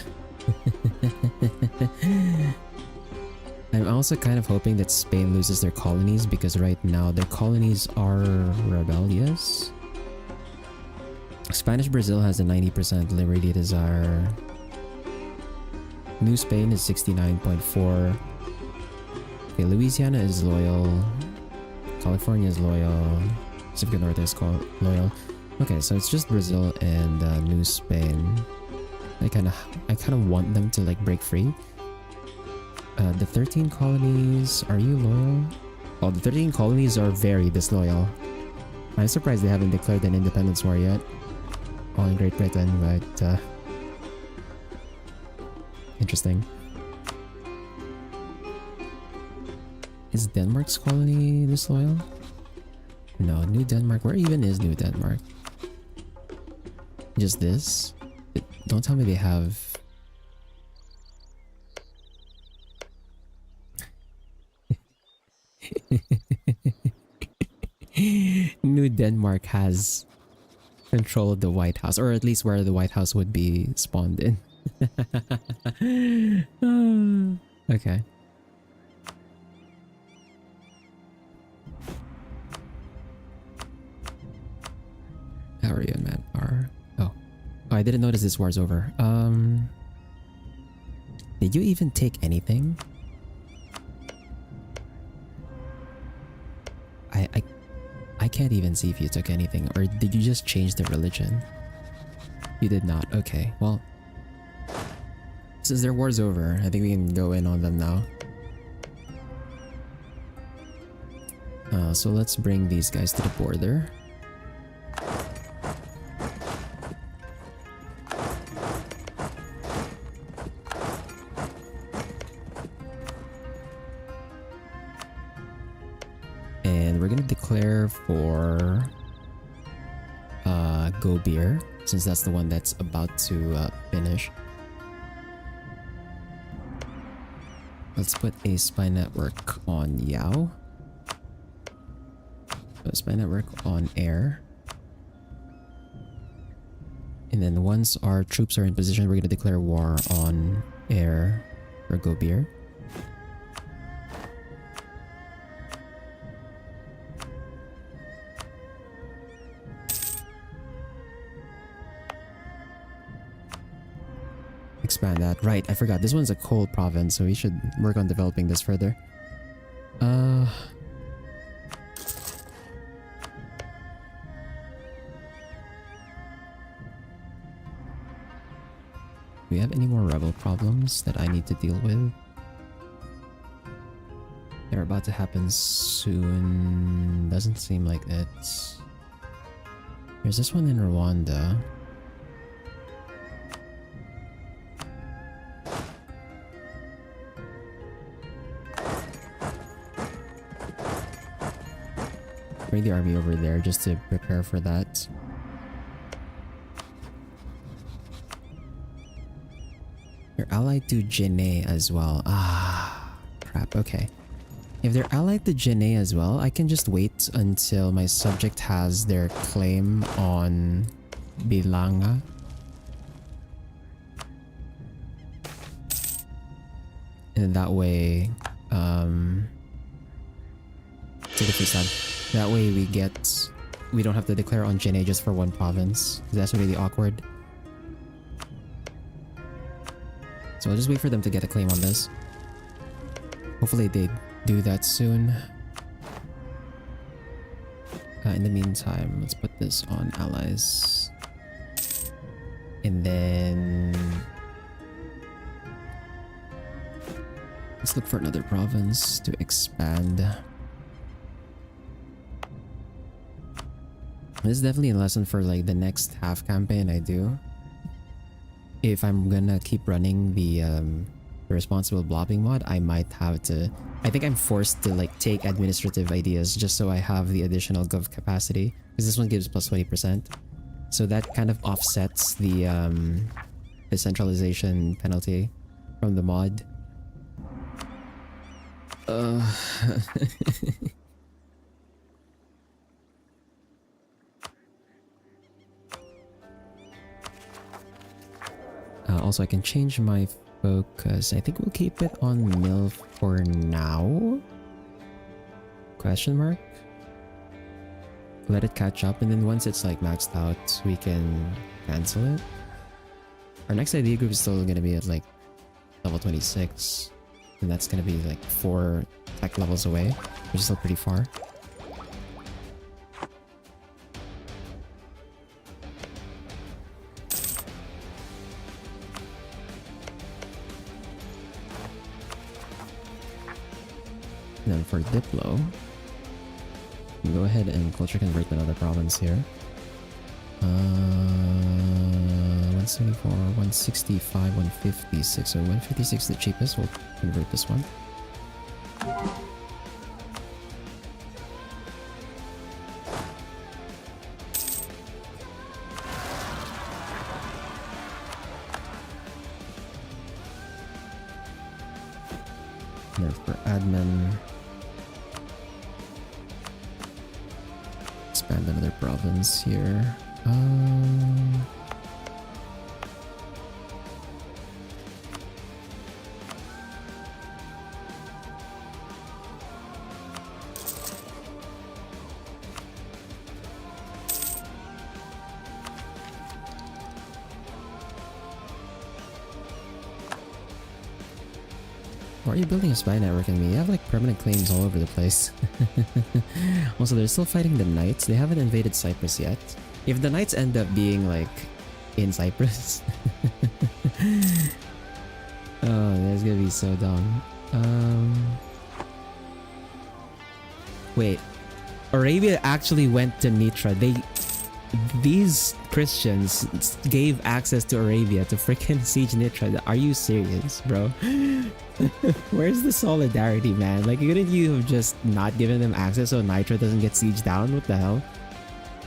I'm also kind of hoping that Spain loses their colonies, because right now their colonies are rebellious. Spanish Brazil has a 90% liberty desire. New Spain is 69.4. Okay, Louisiana is loyal. California is loyal. Pacific North is loyal. Okay, so it's just Brazil and New Spain. I kind of want them to like break free. The 13 colonies, are you loyal? Oh, the 13 colonies are very disloyal. I'm surprised they haven't declared an independence war yet on Great Britain, but interesting. Is Denmark's colony disloyal? No, New Denmark. Where even is New Denmark? Just this? Don't tell me they have... New Denmark has control of the White House, or at least where the White House would be spawned in. Okay. How are you in manpower? Oh, I didn't notice this war's over. Did you even take anything? I can't even see if you took anything, or did you just change the religion? You did not. Okay, well, since their war's over, I think we can go in on them now. So let's bring these guys to the border. And we're gonna declare for Go Beer, since that's the one that's about to finish. Let's put a spy network on Yao. A spy network on air. And then once our troops are in position, we're gonna declare war on air for Go Beer. expand that. Right, I forgot. This one's a coal province, so we should work on developing this further. Do we have any more rebel problems that I need to deal with? They're about to happen soon. Doesn't seem like it. There's this one in Rwanda. Bring the army over there just to prepare for that. You're allied to Guinea as well. Ah, crap. Okay. If they're allied to Guinea as well, I can just wait until my subject has their claim on Bilanga. And that way, take a free stab. That way we don't have to declare on Guinea just for one province. That's really awkward. So I'll just wait for them to get a claim on this. Hopefully they do that soon. In the meantime, let's put this on allies. And then let's look for another province to expand. This is definitely a lesson for like the next half campaign I do. If I'm gonna keep running the responsible blobbing mod, I might have to... I think I'm forced to like take administrative ideas just so I have the additional gov capacity. Because this one gives plus 20%. So that kind of offsets the centralization penalty from the mod. Also, I can change my focus. I think we'll keep it on mill for now. Question mark? Let it catch up, and then once it's like maxed out, we can cancel it. Our next idea group is still gonna be at like level 26, and that's gonna be like 4 tech levels away, which is still pretty far. Then for Diplo, we go ahead and culture convert another province here. 174, 165, 156. So 156 is the cheapest. We'll convert this one. And then for admin, expand another province here. Why are you building a spy network in me? You have like permanent claims all over the place. Also, they're still fighting the Knights. They haven't invaded Cyprus yet. If the Knights end up being like in Cyprus, oh, that's gonna be so dumb. Wait, Arabia actually went to Nitra. These Christians gave access to Arabia to freaking siege Nitra. Are you serious, bro? Where's the solidarity, man? Like, couldn't you have just not given them access so Nitra doesn't get sieged down? What the hell?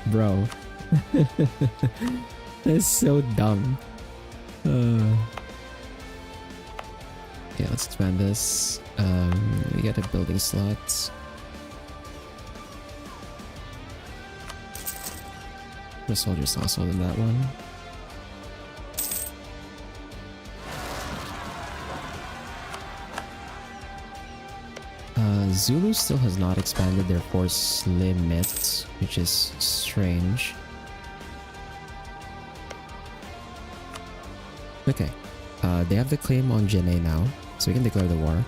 Bro. That's so dumb. Okay, let's expand this. We got a building slot. The soldiers also in that one. Zulu still has not expanded their force limit, which is strange. Okay, They have the claim on Jene now, so we can declare the war.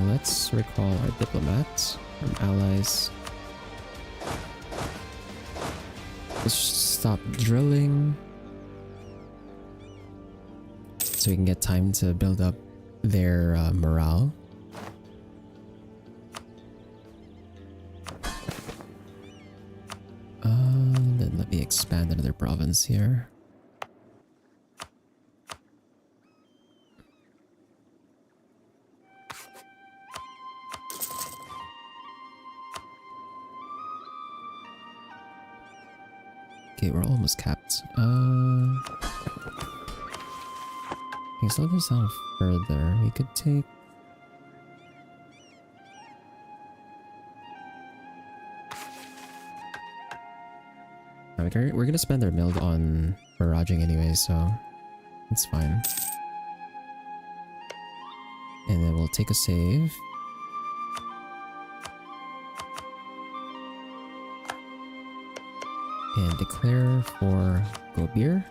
Let's recall our diplomats from allies. Just stop drilling so we can get time to build up their morale. Then let me expand another province here. Okay, we're almost capped. Okay, slow this down further. We could take... We're gonna spend our build on barraging anyway, so it's fine. And then we'll take a save. And declare for Gobir.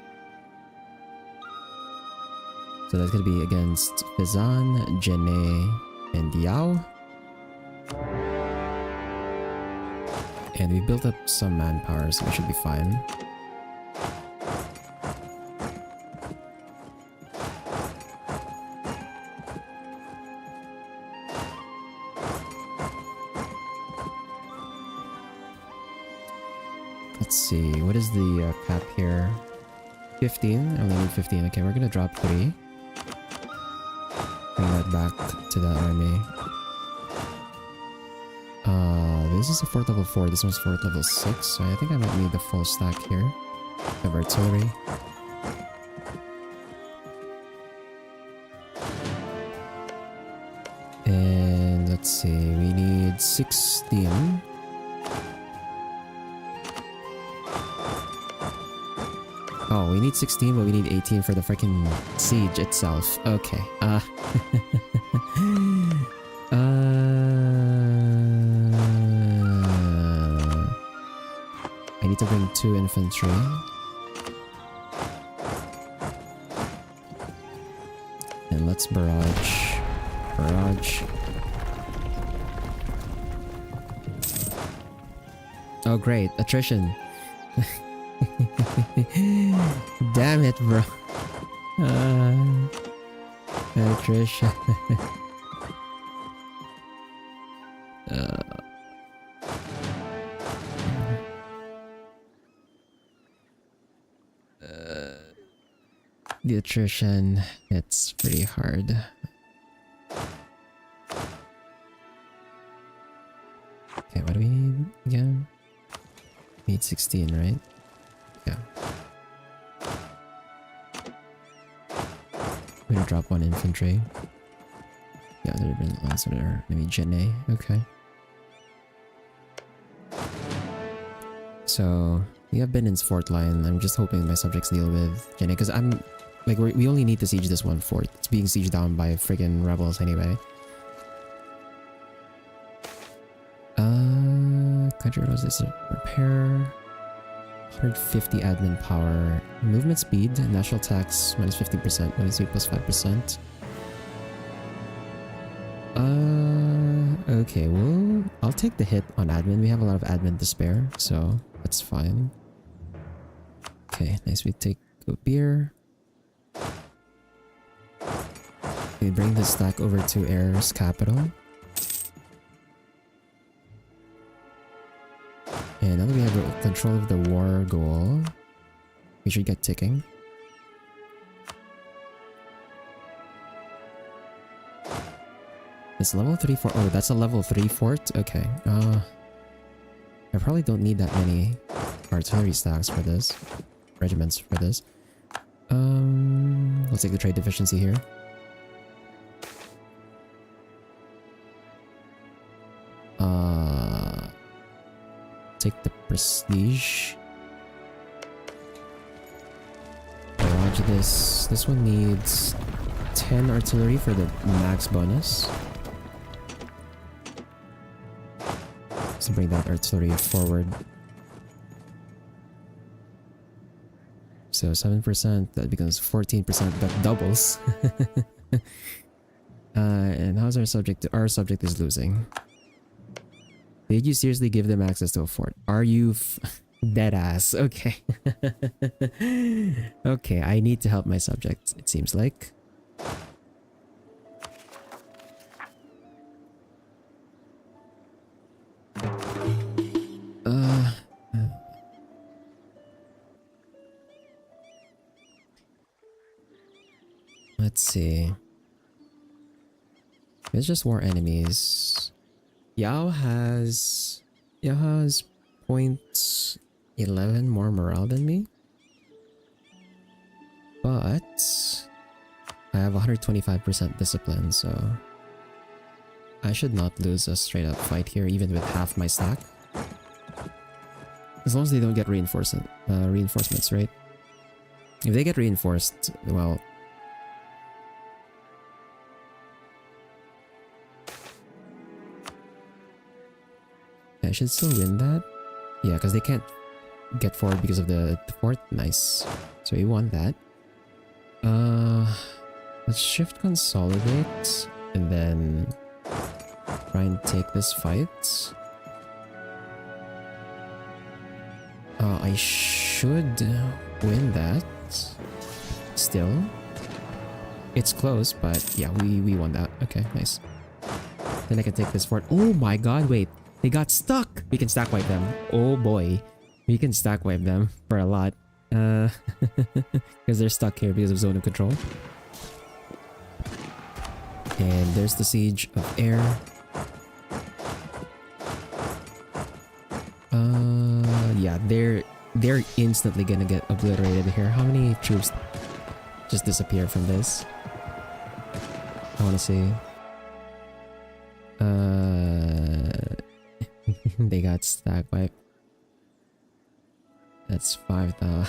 So that's gonna be against Fizan, Jene, and Diao. And we built up some manpower, so we should be fine. Let's see, what is the cap here? 15? I only need 15. Okay, we're gonna drop 3. Bring that back to the army. This is a fort level 4, this one's fort level 6, so I think I might need the full stack here of artillery. And let's see, we need 16. Oh, we need 16, but we need 18 for the freaking siege itself. Okay. I need to bring 2 infantry. And let's barrage. Barrage. Oh great, attrition. Damn it, bro. Attrition. The attrition, it's pretty hard. Okay, what do we need again? We need 16, right? Yeah. We're gonna drop 1 infantry. Yeah, there have been lots of there. Maybe Jene. Okay. So we have Benin's fort line. I'm just hoping my subjects deal with Jene, because I'm like we only need to siege this 1 fort. It's being sieged down by friggin' rebels anyway. Country roads is repair. 150 admin power. Movement speed. National tax minus 50%. Minus speed plus 5%. Okay, well, I'll take the hit on admin. We have a lot of admin to spare, so that's fine. Okay, nice. We take a beer. We bring the stack over to Air's capital. And now that we have control of the war goal, we should get ticking. It's level 3 fort. Oh, that's a level 3 fort? Okay. I probably don't need that many artillery stacks for this. Regiments for this. Let's take the trade deficiency here. Take the prestige. Barrage this. This one needs 10 artillery for the max bonus. So bring that artillery forward. So 7%, that becomes 14%, that doubles. And how's our subject? Our subject is losing. Did you seriously give them access to a fort? Are you dead ass? Okay. Okay, I need to help my subjects, it seems like. Let's see. There's just more enemies. Yao has point 11 more morale than me. But I have 125% discipline, so I should not lose a straight up fight here, even with half my stack. As long as they don't get reinforcements, right? If they get reinforced, well, I should still win that. Yeah, because they can't get forward because of the fort. Nice. So we won that. Let's shift consolidate and then try and take this fight. I should win that. Still. It's close, but yeah, we won that. Okay, nice. Then I can take this fort. Oh my god, wait. They got stuck! We can stack wipe them. Oh boy. We can stack wipe them for a lot. Because they're stuck here because of zone of control. And there's the siege of air. Yeah, they're instantly gonna get obliterated here. How many troops just disappear from this? I wanna see. They got stack wiped. That's 5,000.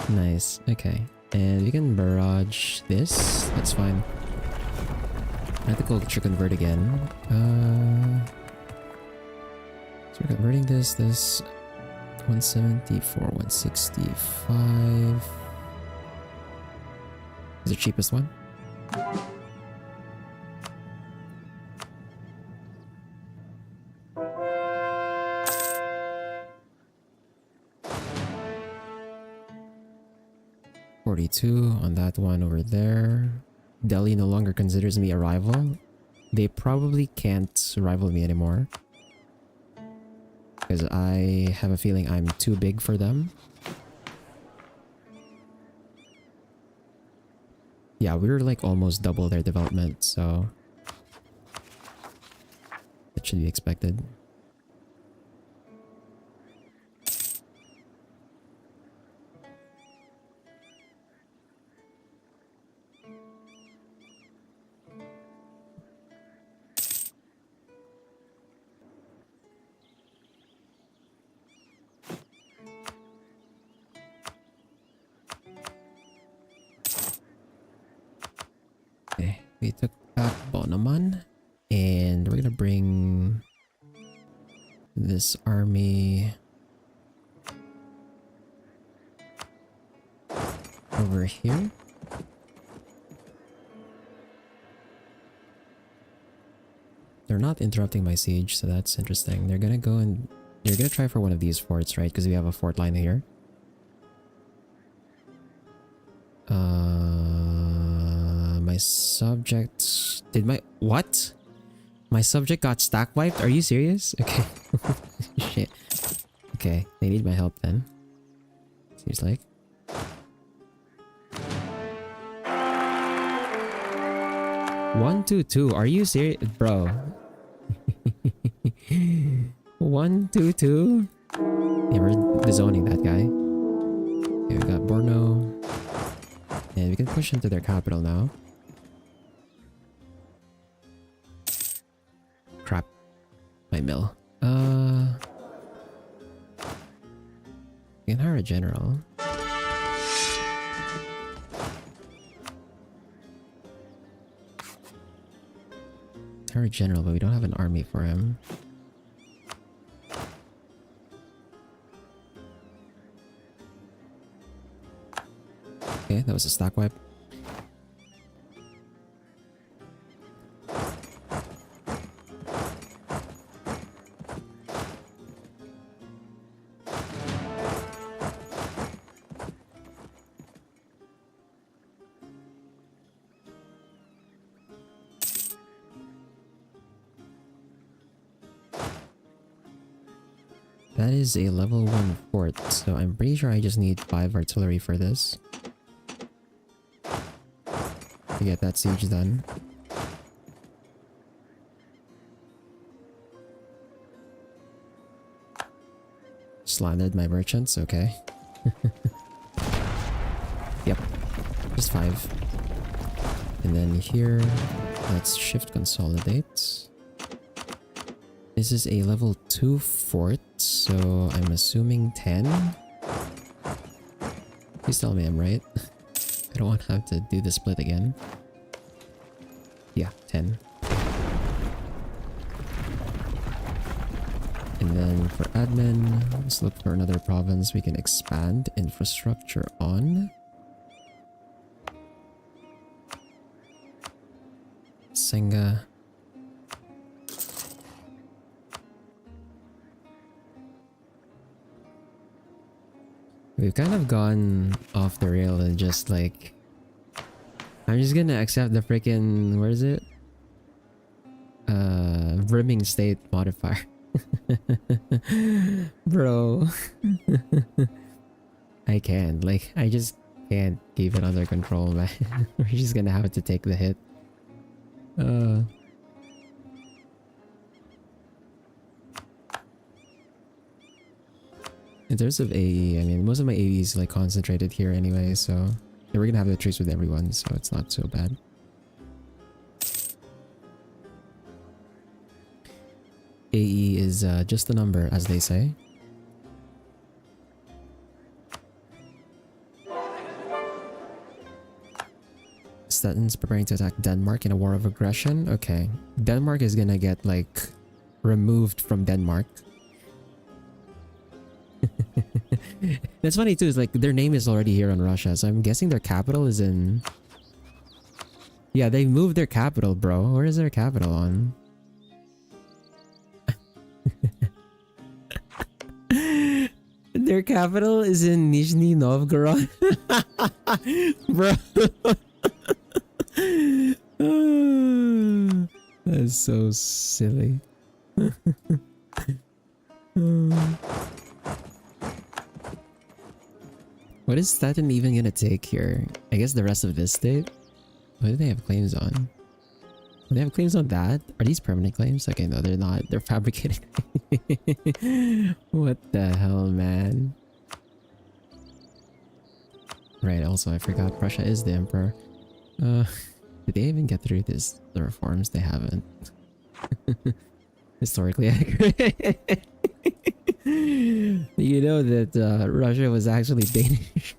Nice. Okay. And we can barrage this. That's fine. I have to go to convert again. So we're converting this 174, 165. Is the cheapest one? On that one over there. Delhi no longer considers me a rival. They probably can't rival me anymore. Because I have a feeling I'm too big for them. Yeah, we're like almost double their development, so that should be expected. We took back Bonaman, and we're gonna bring this army over here. They're not interrupting my siege, so that's interesting. They're gonna go and they're gonna try for one of these forts, right? Because we have a fort line here. My subject did what? My subject got stack wiped? Are you serious? Okay. Shit. Okay, they need my help then. Seems like. One, two, two. Are you serious, bro? 1, 2, 2. Yeah, we're dezoning that guy. Okay, we got Borno. And we can push into their capital now. Crap. My mill. We can hire a general. Hire a general, but we don't have an army for him. that was a stack wipe. That is a level 1 fort, so I'm pretty sure I just need 5 artillery for this. To get that siege done. Slandered my merchants, okay. Yep, just 5. And then here, let's shift consolidate. This is a level 2 fort, so I'm assuming 10? Please tell me I'm right. I don't want to have to do the split again. Yeah, 10. And then for admin, let's look for another province we can expand infrastructure on. Senga. We've kind of gone off the rail and just like... I'm just gonna accept the freaking... Where is it? Brimming state modifier. Bro. I can't. Like, I just can't keep it under control, man. We're just gonna have to take the hit. In terms of AE, I mean, most of my AE is like concentrated here anyway, so we're gonna have the trades with everyone, so it's not so bad. AE is just a number, as they say. Statins preparing to attack Denmark in a war of aggression. Okay, Denmark is gonna get like removed from Denmark. That's funny too, is like their name is already here on Russia, so I'm guessing their capital is in... Yeah, they moved their capital, bro. Where is their capital on? Their capital is in Nizhny Novgorod. Bro. That's so silly. What is Staten even gonna take here? I guess the rest of this state? What do they have claims on? Do they have claims on that? Are these permanent claims? Okay, no, they're not. They're fabricated. What the hell, man? Right, also, I forgot Prussia is the emperor. Did they even get through this? The reforms? They haven't. Historically accurate. You know that Russia was actually Danish.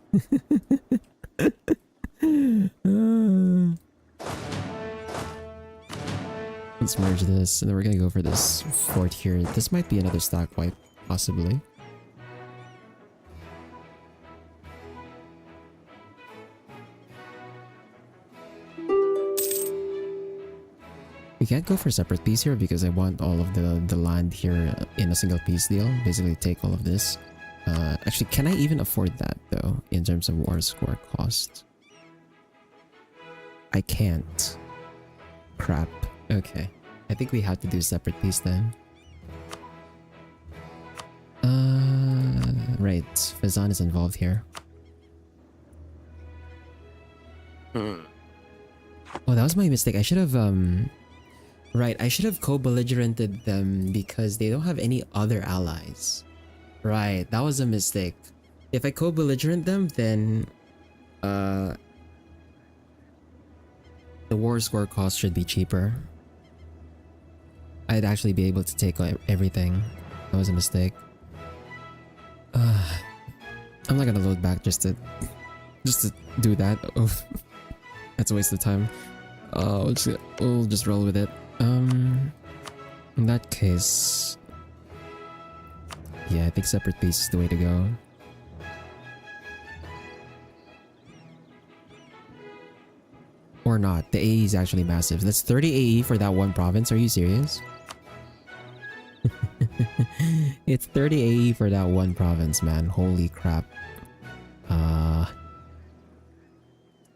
Let's merge this, and then we're gonna go for this fort here. This might be another stock wipe, possibly. We can't go for separate piece here because I want all of the land here in a single piece deal. Basically take all of this. Actually, can I even afford that though in terms of war score cost? I can't. Crap. Okay. I think we have to do separate piece then. Right. Fazan is involved here. Oh, that was my mistake. I should have Right, I should have co-belligerented them because they don't have any other allies. Right, that was a mistake. If I co-belligerent them, then the war score cost should be cheaper. I'd actually be able to take everything. That was a mistake. I'm not gonna load back just to do that. Oh, that's a waste of time. We'll just roll with it. In that case, yeah, I think separate piece is the way to go. or not. The AE is actually massive. That's 30 AE for that one province. Are you serious? It's 30 AE for that one province, man. Holy crap.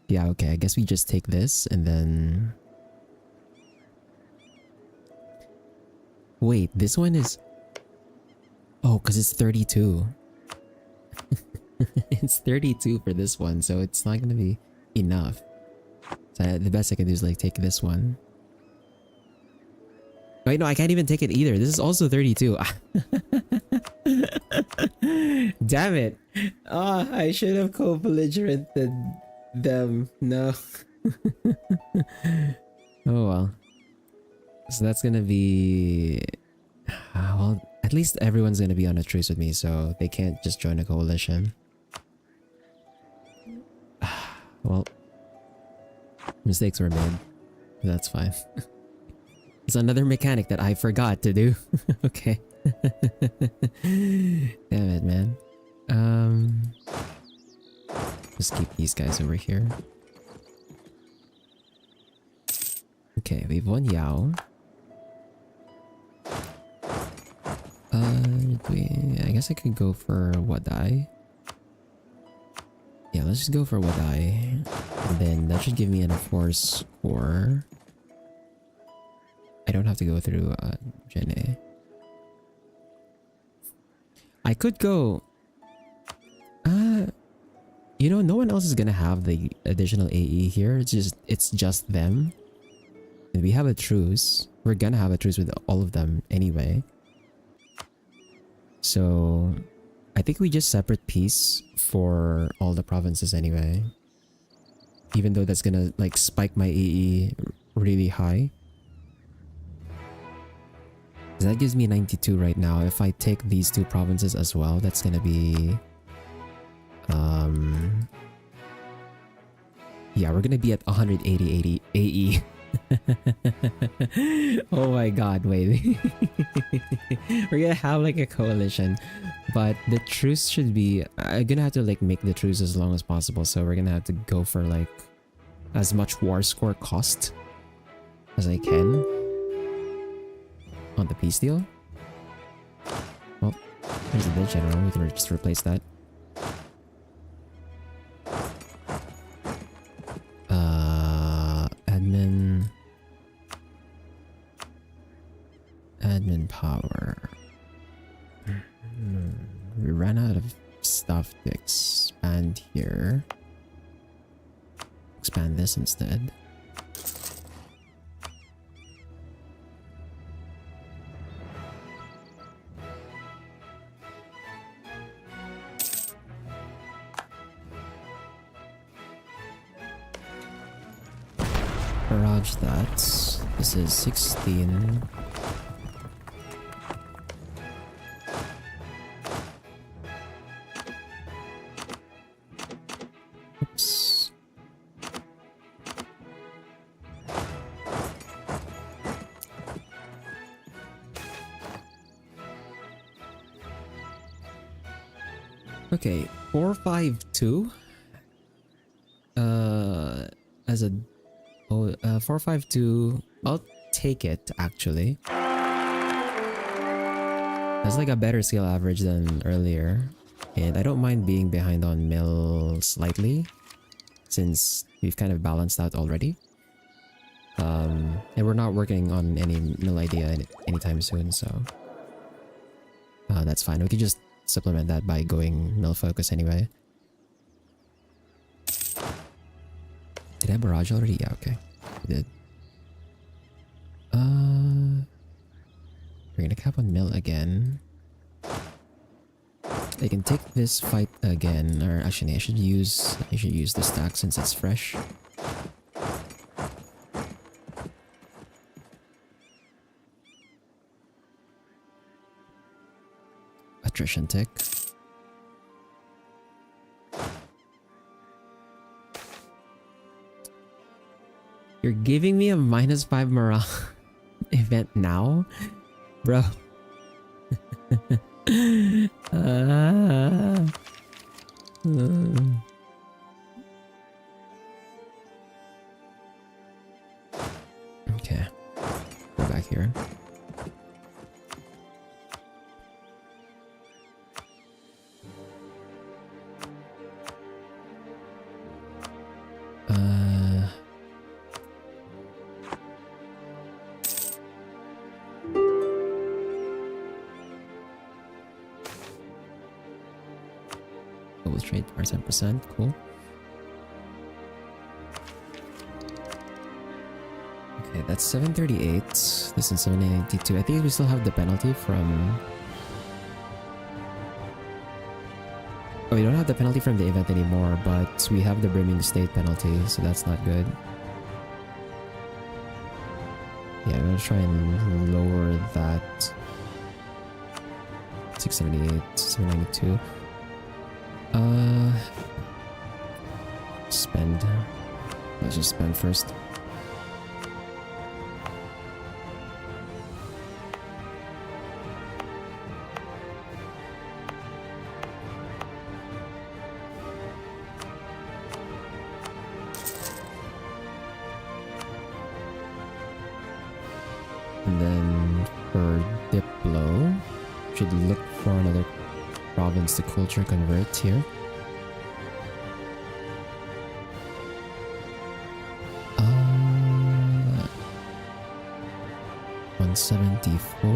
Yeah, okay. I guess we just take this and then... Wait, this one is... Oh, because it's 32. It's 32 for this one, so it's not gonna be enough. So the best I can do is like take this one. Wait, no, I can't even take it either. This is also 32. Damn it. Oh, I should have co-belligerented them. No. Oh well. So that's gonna be... well, at least everyone's gonna be on a truce with me, so they can't just join a coalition. Well, mistakes were made. That's fine. It's another mechanic that I forgot to do. Okay. Damn it, man. Just keep these guys over here. Okay, we have one Yao. I guess I could go for Wadai. Yeah, let's just go for Wadai. And then that should give me an force score. I don't have to go through Jene. I could go... you know, no one else is gonna have the additional AE here. It's just them. And we have a truce. We're gonna have a truce with all of them anyway. So... I think we just separate peace for all the provinces anyway. Even though that's gonna like spike my AE really high. That gives me 92 right now. If I take these two provinces as well, that's gonna be... yeah, we're gonna be at 180 AE. Oh my god, wait. We're gonna have like a coalition. But the truce should be... I'm gonna have to like make the truce as long as possible. So we're gonna have to go for like as much war score cost as I can on the peace deal. Well, there's a bit general. We can just replace that. Admin power. We ran out of stuff to expand here. Expand this instead. Barrage that. This is 16. Oops. Okay, 452. As a 452, I'll take it actually. That's like a better skill average than earlier, and I don't mind being behind on mill slightly, since we've kind of balanced out already. And we're not working on any mill idea anytime soon, so that's fine. We could just supplement that by going mill focus anyway. Did I barrage already? Yeah, okay. I did. We're gonna cap on mill again. I can take this fight again, or actually I should use the stack since it's fresh. Attrition tick. You're giving me a -5 morale event now? Bro. back here. Global trade for 10%. Cool. Okay, that's 738. This is 782. I think we still have the penalty from... Oh, we don't have the penalty from the event anymore, but we have the brimming state penalty, so that's not good. Yeah, I'm gonna try and lower that. 678, 792. Spend. Let's just spend first. And then for Diplo, should look for another province to culture convert here. 174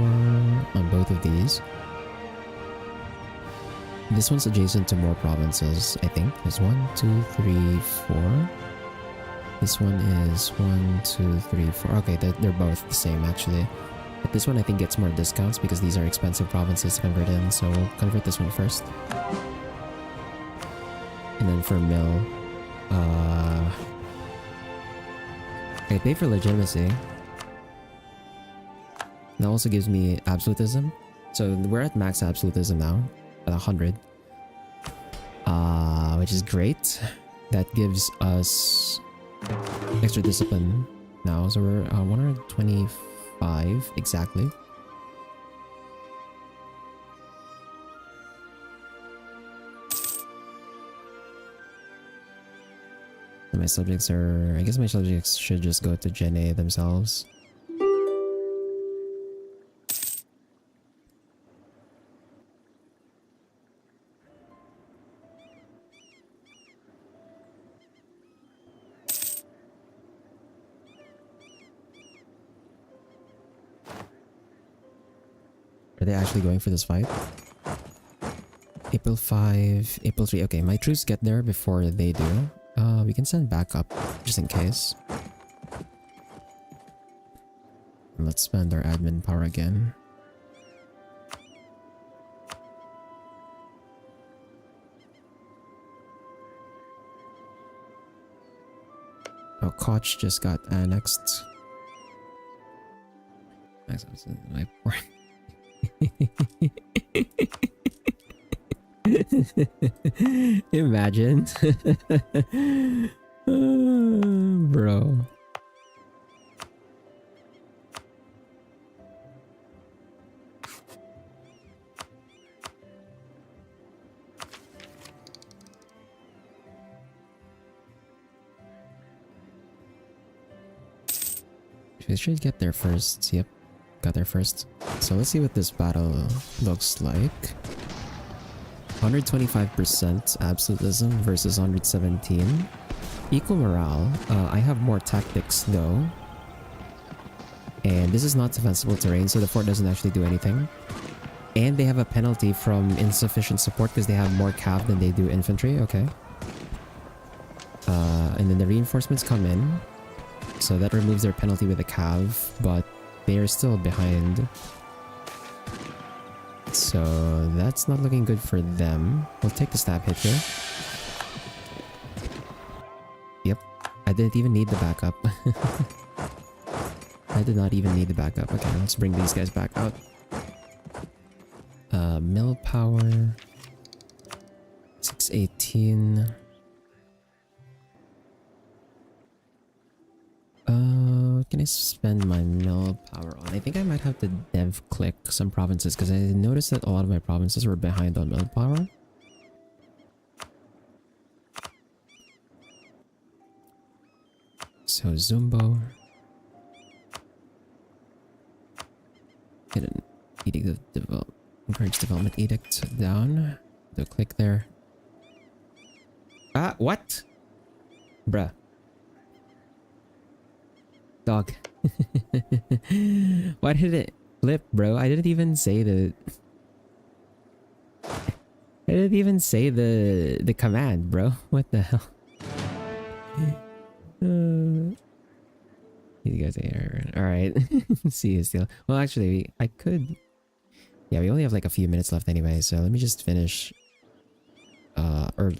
on both of these. This one's adjacent to more provinces, I think. There's 1, 2, 3, 4. This one is 1, 2, 3, 4. Okay, they're both the same actually. But this one I think gets more discounts because these are expensive provinces to convert in, so we'll convert this one first. And then for mill, I pay for legitimacy. That also gives me absolutism. So we're at max absolutism now, at 100. Which is great. That gives us extra discipline now. So we're 125 exactly. And my subjects are... I guess my subjects should just go to Gen A themselves. Are they actually going for this fight? April 5, April 3. Okay, my troops get there before they do. We can send backup just in case. And let's spend our admin power again. Oh, Koch just got annexed. My poor... Imagine. Bro. We should get there first. Yep. Got there first. So let's see what this battle looks like. 125% absolutism versus 117. Equal morale. I have more tactics though. And this is not defensible terrain, so the fort doesn't actually do anything. And they have a penalty from insufficient support because they have more cav than they do infantry. Okay. And then the reinforcements come in. So that removes their penalty with the cav, but they are still behind. So that's not looking good for them. We'll take the stab hit here. Yep. I didn't even need the backup. I did not even need the backup. Okay, let's bring these guys back out. Mill power. 618. What can I spend my mill power on? I think I might have to dev click some provinces because I noticed that a lot of my provinces were behind on mill power. So Zumbo. Hit an edict of encourage development edict down. Do a click there. Ah, what? Bruh. Dog. Why did it flip, bro? I didn't even say the... I didn't even say the command, bro. What the hell? You guys are... Alright. See you still. Well, actually, I could... Yeah, we only have like a few minutes left anyway, so let me just finish... or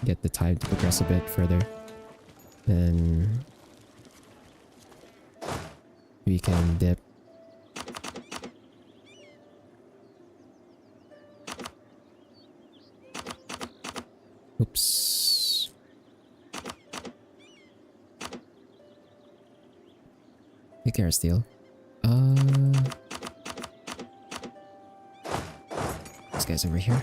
get the time to progress a bit further. Then... we can dip. Oops. Take care, Steel. This guy's over here.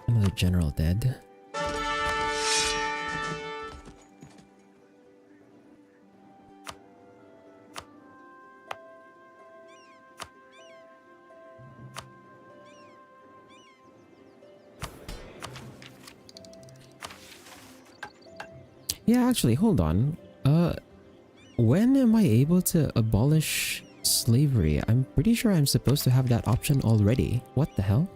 Another general dead. Yeah, actually, hold on. When am I able to abolish slavery? I'm pretty sure I'm supposed to have that option already. What the hell?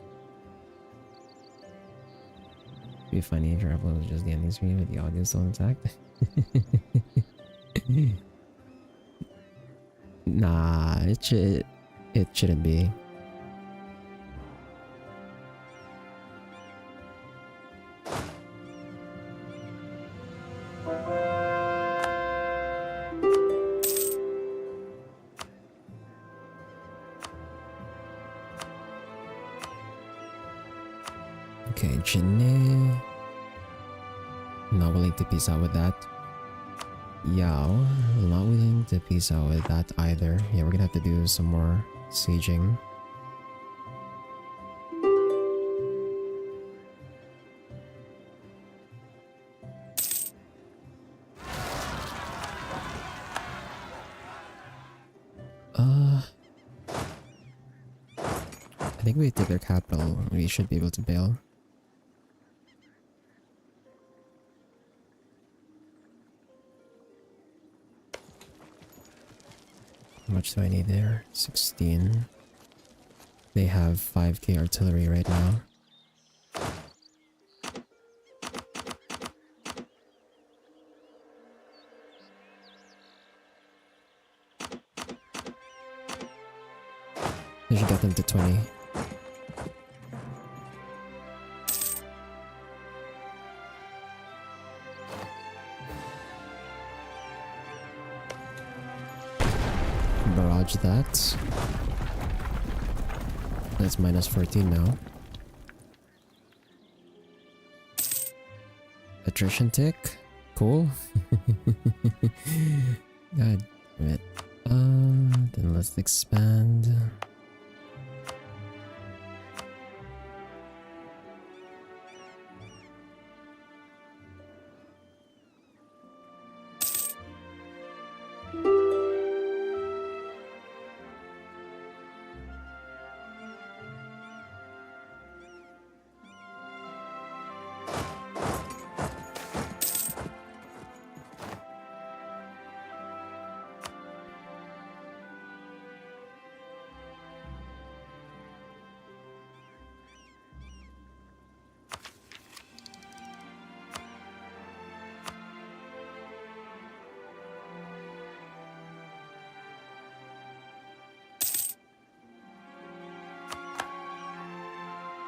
Be funny if your upload was just the ending screen with the audio still intact. Nah, it shouldn't be. Okay, Jinne. Not willing to peace out with that. Yao, not willing to peace out with that either. Yeah, we're gonna have to do some more sieging. I think we take their capital. We should be able to bail. How much do I need there? 16. They have 5k artillery right now. I should get them to 20. Barrage that. That's minus 14 now. Attrition tick. Cool. God damn it. Then let's expand.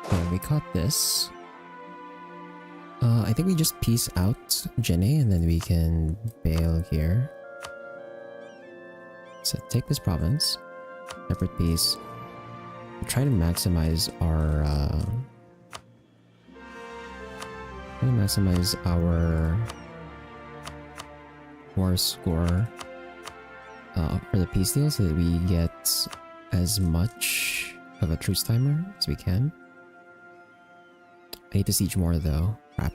Okay, we caught this. I think we just peace out Jenny and then we can bail here. So take this province. Separate peace. We'll try to maximize our war score for the peace deal so that we get as much of a truce timer as we can. I need to siege more though. Crap.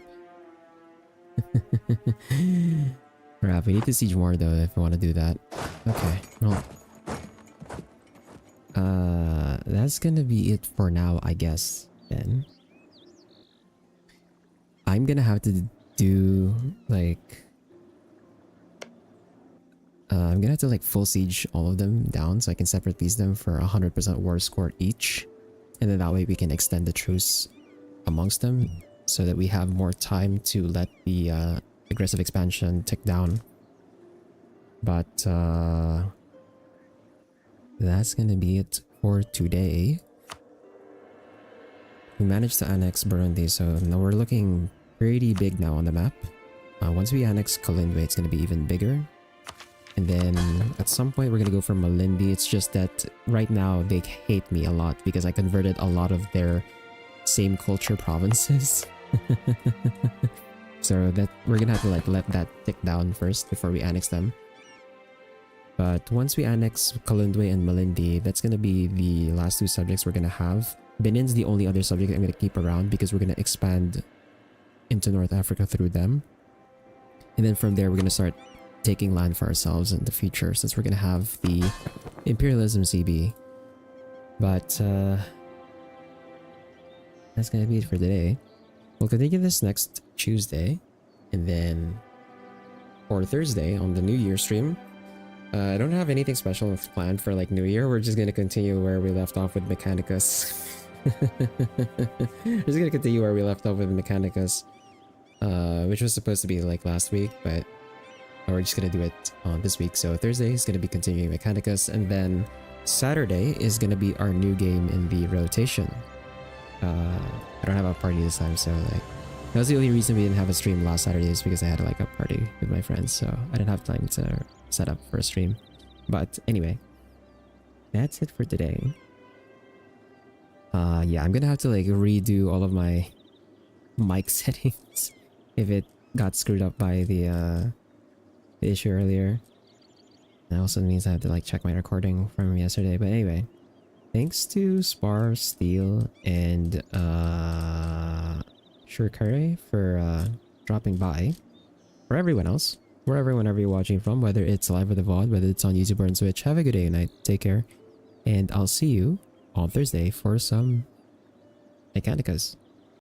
Crap, we need to siege more though if we want to do that. Okay, well. That's gonna be it for now, I guess, then. I'm gonna have to do, like... I'm gonna have to, like, full siege all of them down so I can separate these them for 100% war score each. And then that way we can extend the truce amongst them so that we have more time to let the aggressive expansion tick down. But, that's gonna be it for today. We managed to annex Burundi, so now we're looking pretty big now on the map. Once we annex Kalindwe, it's gonna be even bigger. And then at some point we're gonna go for Malindi. It's just that right now they hate me a lot because I converted a lot of their same culture provinces. So that we're gonna have to like let that tick down first before we annex them. But once we annex Kalundwe and Malindi, that's gonna be the last two subjects we're gonna have. Benin's the only other subject I'm gonna keep around because we're gonna expand into North Africa through them. And then from there we're gonna start taking land for ourselves in the future since we're gonna have the Imperialism CB. But that's gonna be it for today. We'll continue this next Tuesday and then or Thursday on the New Year stream. I don't have anything special planned for like New Year. We're just gonna continue where we left off with Mechanicus. We're just gonna continue where we left off with Mechanicus, which was supposed to be like last week, but we're just gonna do it this week. So Thursday is gonna be continuing Mechanicus, and then Saturday is gonna be our new game in the rotation. I don't have a party this time, so like that was the only reason we didn't have a stream last Saturday is because I had like a party with my friends, so I didn't have time to set up for a stream. But anyway, that's it for today. Yeah, I'm gonna have to like redo all of my mic settings if it got screwed up by the issue earlier. That also means I have to like check my recording from yesterday. But anyway, thanks to Spar, Steel, and Shurikare for dropping by. For everyone else, wherever you're watching from, whether it's live or the VOD, whether it's on YouTube or on Switch, have a good day and night. Take care. And I'll see you on Thursday for some Mechanicas.